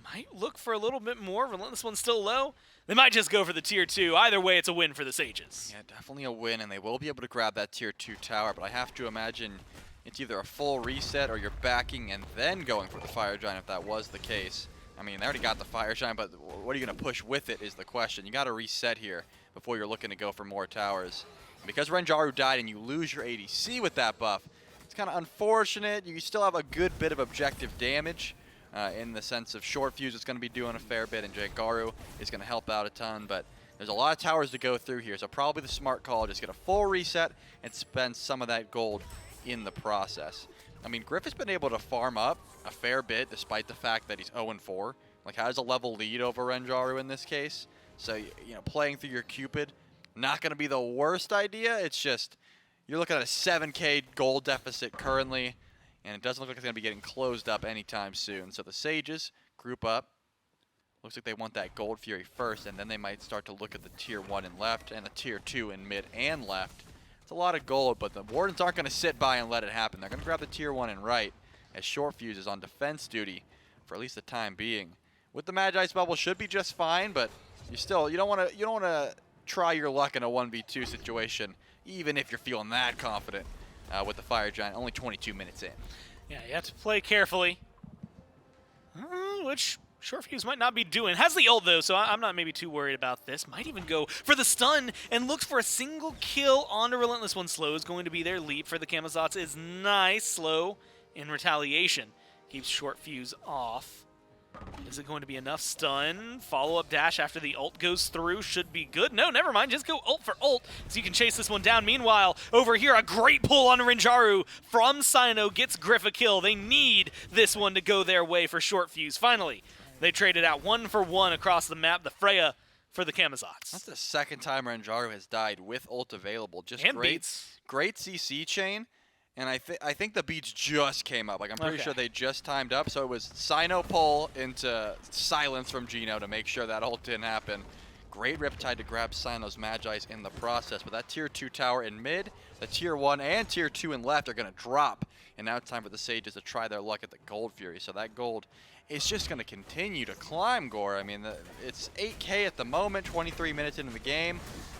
Might look for a little bit more. Relentless One's still low. They might just go for the Tier 2. Either way, it's a win for the Sages. Yeah, definitely a win, and they will be able to grab that Tier 2 tower, but I have to imagine it's either a full reset or you're backing and then going for the Fire Giant if that was the case. I mean, they already got the Fire Giant, but what are you going to push with it is the question. You got to reset here before you're looking to go for more towers. Because Renjaru died and you lose your ADC with that buff, it's kind of unfortunate. You still have a good bit of objective damage in the sense of short fuse is going to be doing a fair bit, and Jangaru is going to help out a ton, but there's a lot of towers to go through here, so probably the smart call, just get a full reset and spend some of that gold in the process. I mean, Griff has been able to farm up a fair bit despite the fact that he's 0-4. Like, has a level lead over Renjaru in this case. So, you know, playing through your Cupid, not going to be the worst idea. It's just, you're looking at a 7k gold deficit currently, and it doesn't look like it's going to be getting closed up anytime soon. So the Sages group up. Looks like they want that Gold Fury first, and then they might start to look at the Tier 1 in left and the Tier 2 in mid and left. It's a lot of gold, but the Wardens aren't going to sit by and let it happen. They're going to grab the Tier 1 in right, as Short Fuse is on defense duty for at least the time being. With the Magi's Bubble should be just fine, but you don't want to try your luck in a 1v2 situation, even if you're feeling that confident with the Fire Giant. Only 22 minutes in. Yeah, you have to play carefully, which Short Fuse might not be doing. Has the ult, though, so I'm not maybe too worried about this. Might even go for the stun and looks for a single kill onto Relentless One. Slow is going to be their lead for the Camazotz. Is nice. Slow in retaliation keeps Short Fuse off. Is it going to be enough? Stun, follow-up dash after the ult goes through should be good. No, never mind. Just go ult for ult so you can chase this one down. Meanwhile, over here, a great pull on Renjaru from Sino gets Griff a kill. They need this one to go their way for Short Fuse. Finally, they traded out 1-for-1 across the map. The Freya for the Camazotz. That's the second time Renjaru has died with ult available. Just and great, beats. Great CC chain. And I think the beats just came up. Like, I'm pretty sure they just timed up. So it was Sino pull into silence from Gino to make sure that ult didn't happen. Great Riptide to grab Sino's Magi's in the process. But that Tier 2 tower in mid, the Tier 1 and Tier 2 in left are going to drop. And now it's time for the Sages to try their luck at the Gold Fury. So that gold is just going to continue to climb, Gore. I mean, it's 8k at the moment, 23 minutes into the game.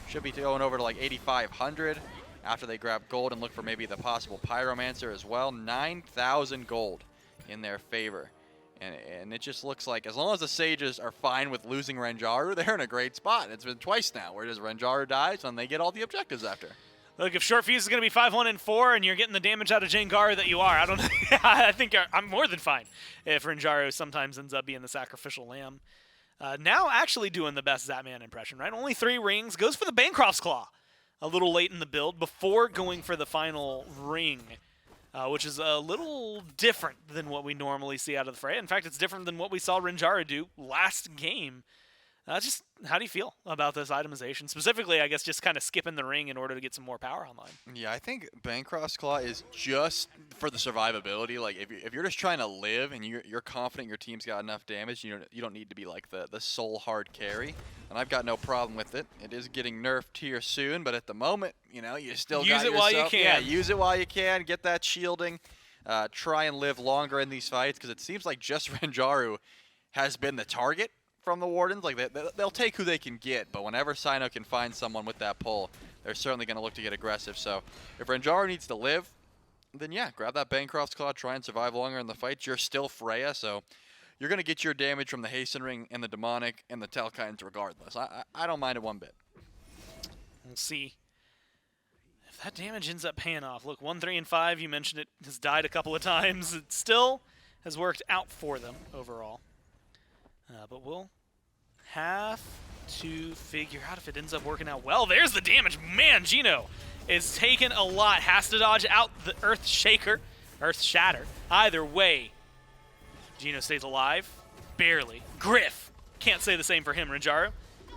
Should be going over to like 8,500. After they grab gold and look for maybe the possible Pyromancer as well. 9,000 gold in their favor. And it just looks like as long as the Sages are fine with losing Renjaru, they're in a great spot. It's been twice now where just Renjaru dies and they get all the objectives after. Look, if Short Fuse is going to be 5-1-4 and you're getting the damage out of Jangaru that you are, I think I'm more than fine if Renjaru sometimes ends up being the sacrificial lamb. Now actually doing the best Zatman impression, right? Only 3 rings. Goes for the Bancroft's Claw a little late in the build before going for the final ring, which is a little different than what we normally see out of the Freya. In fact, it's different than what we saw Renjaru do last game. Just how do you feel about this itemization? Specifically, I guess just kind of skipping the ring in order to get some more power online. Yeah, I think Bancroft's Claw is just for the survivability. Like, if you're just trying to live and you're confident your team's got enough damage, you don't need to be like the sole hard carry. And I've got no problem with it. It is getting nerfed here soon, but at the moment, you still use got it yourself, while you can. Yeah, use it while you can. Get that shielding. Try and live longer in these fights because it seems like just Renjaru has been the target from the Wardens. Like, they'll take who they can get, but whenever Sino can find someone with that pull, they're certainly going to look to get aggressive. So if Renjaru needs to live, then yeah, grab that Bancroft's Claw, try and survive longer in the fight. You're still Freya, so you're going to get your damage from the Hasten Ring and the Demonic and the Talkines regardless. I don't mind it one bit. We'll see if that damage ends up paying off. Look, 1, 3, and 5, you mentioned it, has died a couple of times. It still has worked out for them overall. But we'll have to figure out if it ends up working out well. There's the damage. Man, Gino is taking a lot. Has to dodge out the Earth Shaker. Earth Shatter. Either way, Gino stays alive. Barely. Griff. Can't say the same for him. Renjaru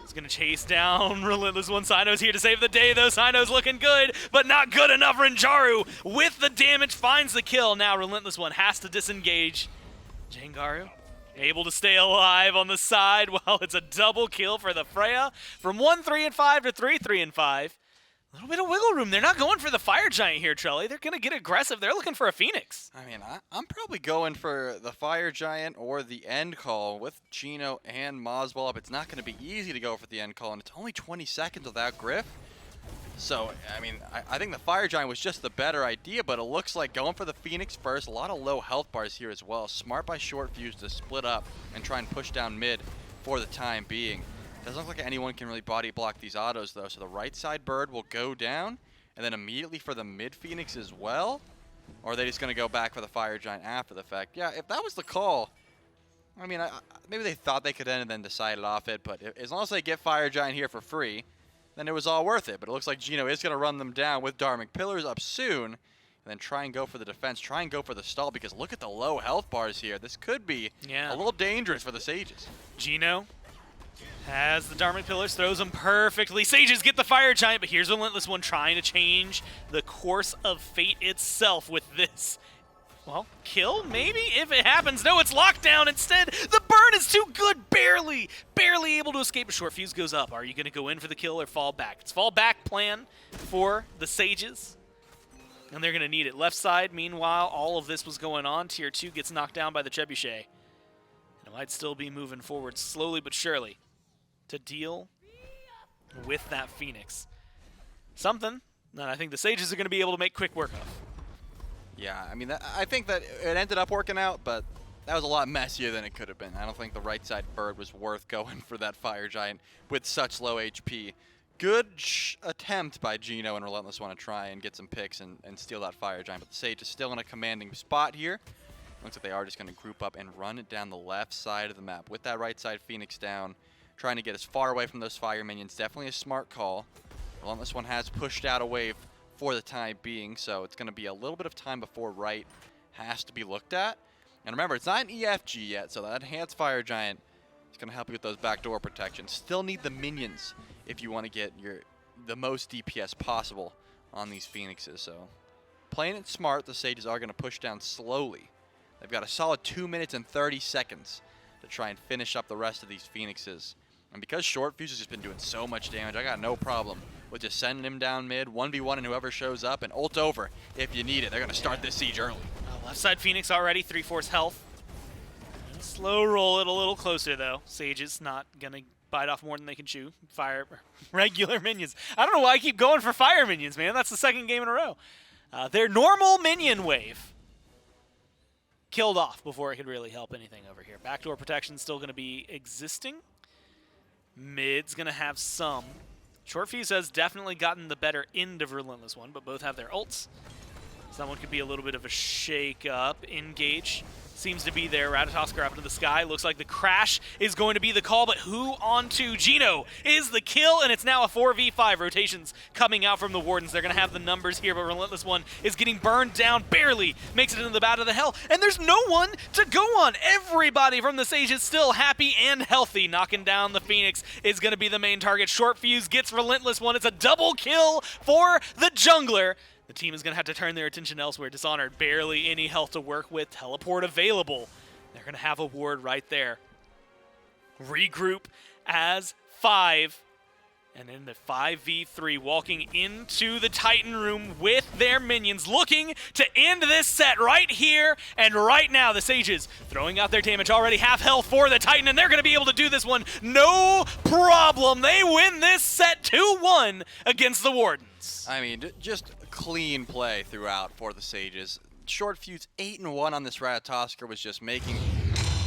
is going to chase down Relentless One. Sino's here to save the day, though. Sino's looking good, but not good enough. Renjaru with the damage finds the kill. Now Relentless One has to disengage. Jangaru able to stay alive on the side while it's a double kill for the Freya. From 1, 3, and 5 to 3, 3, and 5. A little bit of wiggle room. They're not going for the Fire Giant here, Trelly. They're going to get aggressive. They're looking for a Phoenix. I mean, I'm probably going for the Fire Giant or the end call with Gino and Moswell up. It's not going to be easy to go for the end call, and it's only 20 seconds without Griff. So, I mean, I think the Fire Giant was just the better idea, but it looks like going for the Phoenix first. A lot of low health bars here as well. Smart by Short Fuse to split up and try and push down mid for the time being. Doesn't look like anyone can really body block these autos, though. So the right side bird will go down, and then immediately for the mid Phoenix as well. Or are they just going to go back for the Fire Giant after the fact? Yeah, if that was the call, I mean, maybe they thought they could end and then decided off it. But as long as they get Fire Giant here for free, then it was all worth it. But it looks like Gino is going to run them down with Dharmic Pillars up soon. And then try and go for the defense, try and go for the stall, because look at the low health bars here. This could be a little dangerous for the Sages. Gino has the Dharmic Pillars, throws them perfectly. Sages get the Fire Giant, but here's a Relentless One trying to change the course of fate itself with this. Well, kill, maybe, if it happens. No, it's lockdown instead. The burn is too good, barely able to escape. A short fuse goes up. Are you going to go in for the kill or fall back? It's fall back plan for the Sages. And they're going to need it. Left side, meanwhile, all of this was going on. Tier 2 gets knocked down by the Trebuchet. And it might still be moving forward slowly but surely to deal with that Phoenix. Something that I think the Sages are going to be able to make quick work of. Yeah, I mean, I think that it ended up working out, but that was a lot messier than it could have been. I don't think the right side bird was worth going for that Fire Giant with such low HP. Good attempt by Gino and Relentless want to try and get some picks and steal that Fire Giant, but the Sage is still in a commanding spot here. Looks like they are just going to group up and run it down the left side of the map with that right side Phoenix down, trying to get as far away from those fire minions. Definitely a smart call. Relentless One has pushed out a wave for the time being, so it's going to be a little bit of time before right has to be looked at. And remember, it's not an EFG yet, so that enhanced Fire Giant is going to help you with those backdoor protections. Still need the minions if you want to get the most DPS possible on these Phoenixes. So playing it smart, the Sages are going to push down slowly. They've got a solid 2 minutes and 30 seconds to try and finish up the rest of these Phoenixes. And because Short Fuse has just been doing so much damage, I got no problem with just sending him down mid, 1v1 and whoever shows up, and ult over if you need it. They're going to start this siege early. Left side Phoenix already, 3/4 health. Slow roll it a little closer, though. Sages not going to bite off more than they can chew. Fire regular minions. I don't know why I keep going for fire minions, man. That's the second game in a row. Their normal minion wave killed off before it could really help anything over here. Backdoor protection still going to be existing. Mid's going to have some. Short Fuse has definitely gotten the better end of Relentless One, but both have their ults. So that one could be a little bit of a shake-up. Engage seems to be there. Ratatoskr up into the sky. Looks like the crash is going to be the call, but who onto Gino is the kill, and it's now a 4v5. Rotations coming out from the Wardens. They're going to have the numbers here, but Relentless One is getting burned down, barely makes it into the bat of the hell, and there's no one to go on. Everybody from the Sage is still happy and healthy. Knocking down the Phoenix is going to be the main target. Short Fuse gets Relentless One. It's a double kill for the jungler. The team is going to have to turn their attention elsewhere. Dishonored, barely any health to work with. Teleport available. They're going to have a ward right there. Regroup as 5. And in the 5v3, walking into the Titan room with their minions, looking to end this set right here and right now. The Sages throwing out their damage, already half health for the Titan, and they're going to be able to do this one no problem. They win this set 2-1 against the Wardens. I mean, just clean play throughout for the Sages. Short Fuse 8-1 on this Ratatoskr was just making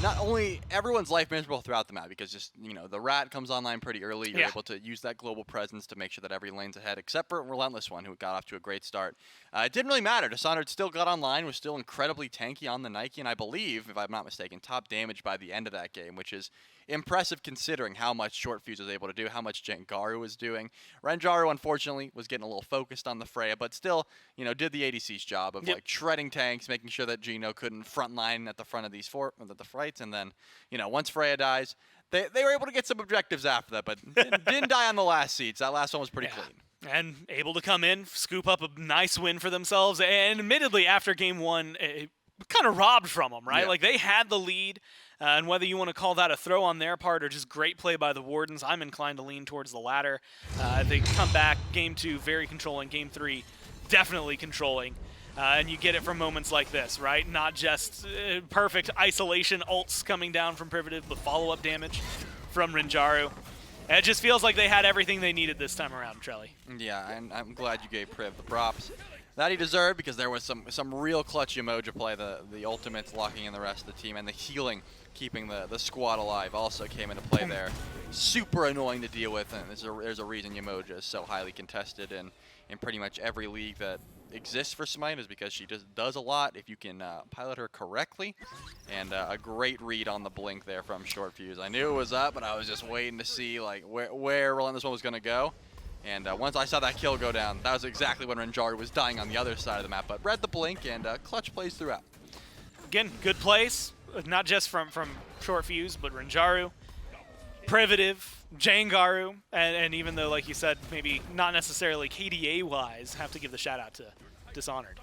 not only everyone's life miserable throughout the map, because just, you know, the Rat comes online pretty early. You're able to use that global presence to make sure that every lane's ahead, except for Relentless One, who got off to a great start. It didn't really matter. Dishonored still got online, was still incredibly tanky on the Nike, and I believe, if I'm not mistaken, top damage by the end of that game, which is impressive considering how much Short Fuse was able to do, how much Jengaru was doing. Renjaru, unfortunately, was getting a little focused on the Freya, but still, you know, did the ADC's job of like shredding tanks, making sure that Gino couldn't front line at the front of these the fights, and then, you know, once Freya dies, they were able to get some objectives after that, but didn't die on the last seeds. That last one was pretty clean. And able to come in, scoop up a nice win for themselves, and admittedly, after game one, it kind of robbed from them, right? Like, they had the lead, and whether you want to call that a throw on their part or just great play by the Wardens, I'm inclined to lean towards the latter. They come back, game 2, very controlling, game 3, definitely controlling. And you get it from moments like this, right? Not just perfect isolation ults coming down from Privative, but follow-up damage from Renjaru. And it just feels like they had everything they needed this time around, Trelly. Yeah, and I'm glad you gave Priv the props. That he deserved because there was some real clutch Umoja play. The ultimates locking in the rest of the team, and the healing keeping the squad alive also came into play there. Super annoying to deal with, and there's a reason Umoja is so highly contested in pretty much every league that exists for SMITE, is because she just does a lot if you can pilot her correctly. And a great read on the blink there from Short Fuse. I knew it was up, but I was just waiting to see like where Relentless One was going to go. And once I saw that kill go down, that was exactly when Renjaru was dying on the other side of the map. But read the blink, and clutch plays throughout. Again, good plays, not just from Short Fuse, but Renjaru, Privative, Jangaru, and even though, like you said, maybe not necessarily KDA-wise, have to give the shout-out to Dishonored.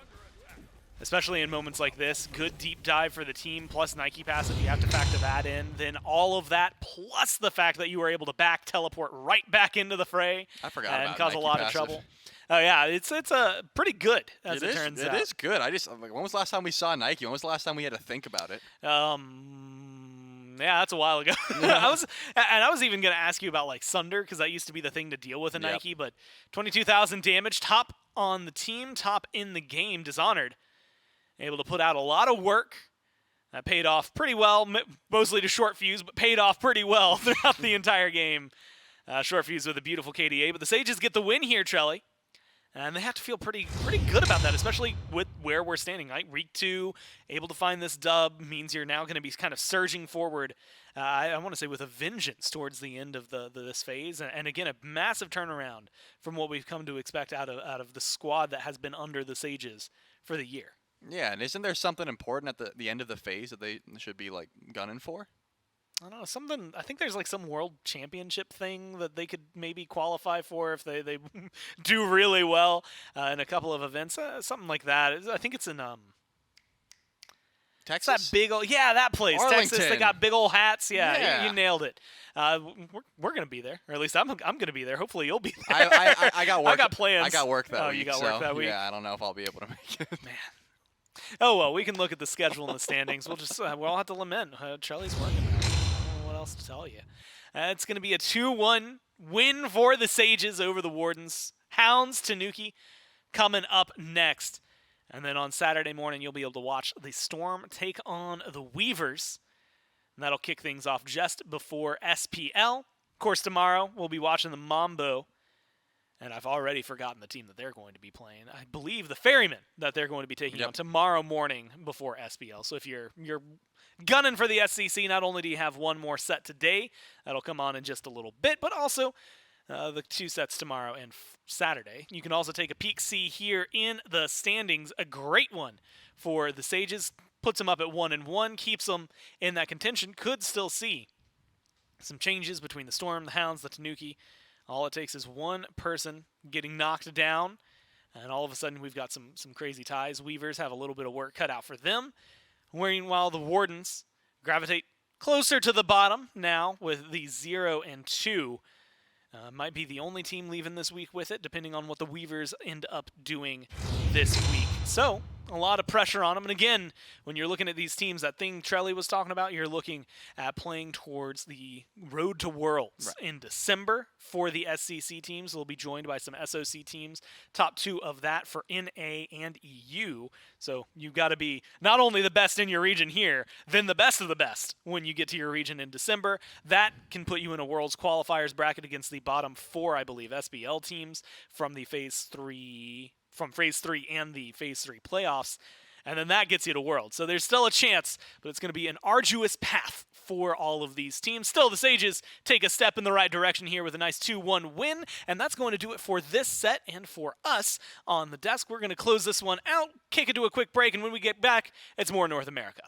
Especially in moments like this, good deep dive for the team, plus Nike pass if you have to factor that in. Then all of that, plus the fact that you were able to teleport right back into the fray. I forgot and about cause Nike a lot passive. of trouble. Oh yeah, it's a pretty good as it turns out. It is good. Like, when was the last time we saw Nike? When was the last time we had to think about it? Yeah, that's a while ago. I was even gonna ask you about like Sunder, because that used to be the thing to deal with in Nike. But 22,000 damage, top on the team, top in the game. Dishonored able to put out a lot of work. That paid off pretty well, mostly to Short Fuse, but paid off pretty well throughout the entire game. Short Fuse with a beautiful KDA, but the Sages get the win here, Trelly. And they have to feel pretty good about that, especially with where we're standing. Right? Week 2, able to find this dub means you're now going to be kind of surging forward, I want to say with a vengeance towards the end of this phase. And again, a massive turnaround from what we've come to expect out of the squad that has been under the Sages for the year. Yeah, and isn't there something important at the end of the phase that they should be like gunning for? I don't know, something. I think there's like some world championship thing that they could maybe qualify for if they do really well in a couple of events, something like that. I think it's in Texas. That big old that place, Arlington. Texas. They got big old hats. Yeah, Yeah. You nailed it. We're gonna be there, or at least I'm gonna be there. Hopefully you'll be there. I got work. I got plans. I got work that week. You got work that week. Yeah, I don't know if I'll be able to make it. Man. Oh well, we can look at the schedule and the standings. We'll just we'll have to lament. Charlie's working. I don't know what else to tell you. It's going to be a 2-1 win for the Sages over the Wardens. Hounds Tanuki coming up next, and then on Saturday morning you'll be able to watch the Storm take on the Weavers, and that'll kick things off just before SPL. Of course, tomorrow we'll be watching the Mambo. And I've already forgotten the team that they're going to be playing. I believe the Ferrymen that they're going to be taking on tomorrow morning before SPL. So if you're gunning for the SCC, not only do you have one more set today, that'll come on in just a little bit, but also the 2 sets tomorrow and Saturday. You can also take a peek see here in the standings. A great one for the Sages. Puts them up at 1-1, keeps them in that contention. Could still see some changes between the Storm, the Hounds, the Tanuki. All it takes is one person getting knocked down, and all of a sudden we've got some crazy ties. Weavers have a little bit of work cut out for them, while the Wardens gravitate closer to the bottom now with the 0-2. Might be the only team leaving this week with it, depending on what the Weavers end up doing this week. So, a lot of pressure on them. And again, when you're looking at these teams, that thing Trelly was talking about, you're looking at playing towards the Road to Worlds in December for the SCC teams. They'll be joined by some SOC teams. Top 2 of that for NA and EU. So you've got to be not only the best in your region here, then the best of the best when you get to your region in December. That can put you in a Worlds qualifiers bracket against the bottom 4, I believe, SBL teams from Phase 3 and the Phase 3 playoffs, and then that gets you to Worlds. So there's still a chance, but it's going to be an arduous path for all of these teams. Still, the Sages take a step in the right direction here with a nice 2-1 win, and that's going to do it for this set and for us on the desk. We're going to close this one out, kick it to a quick break, and when we get back, it's more North America.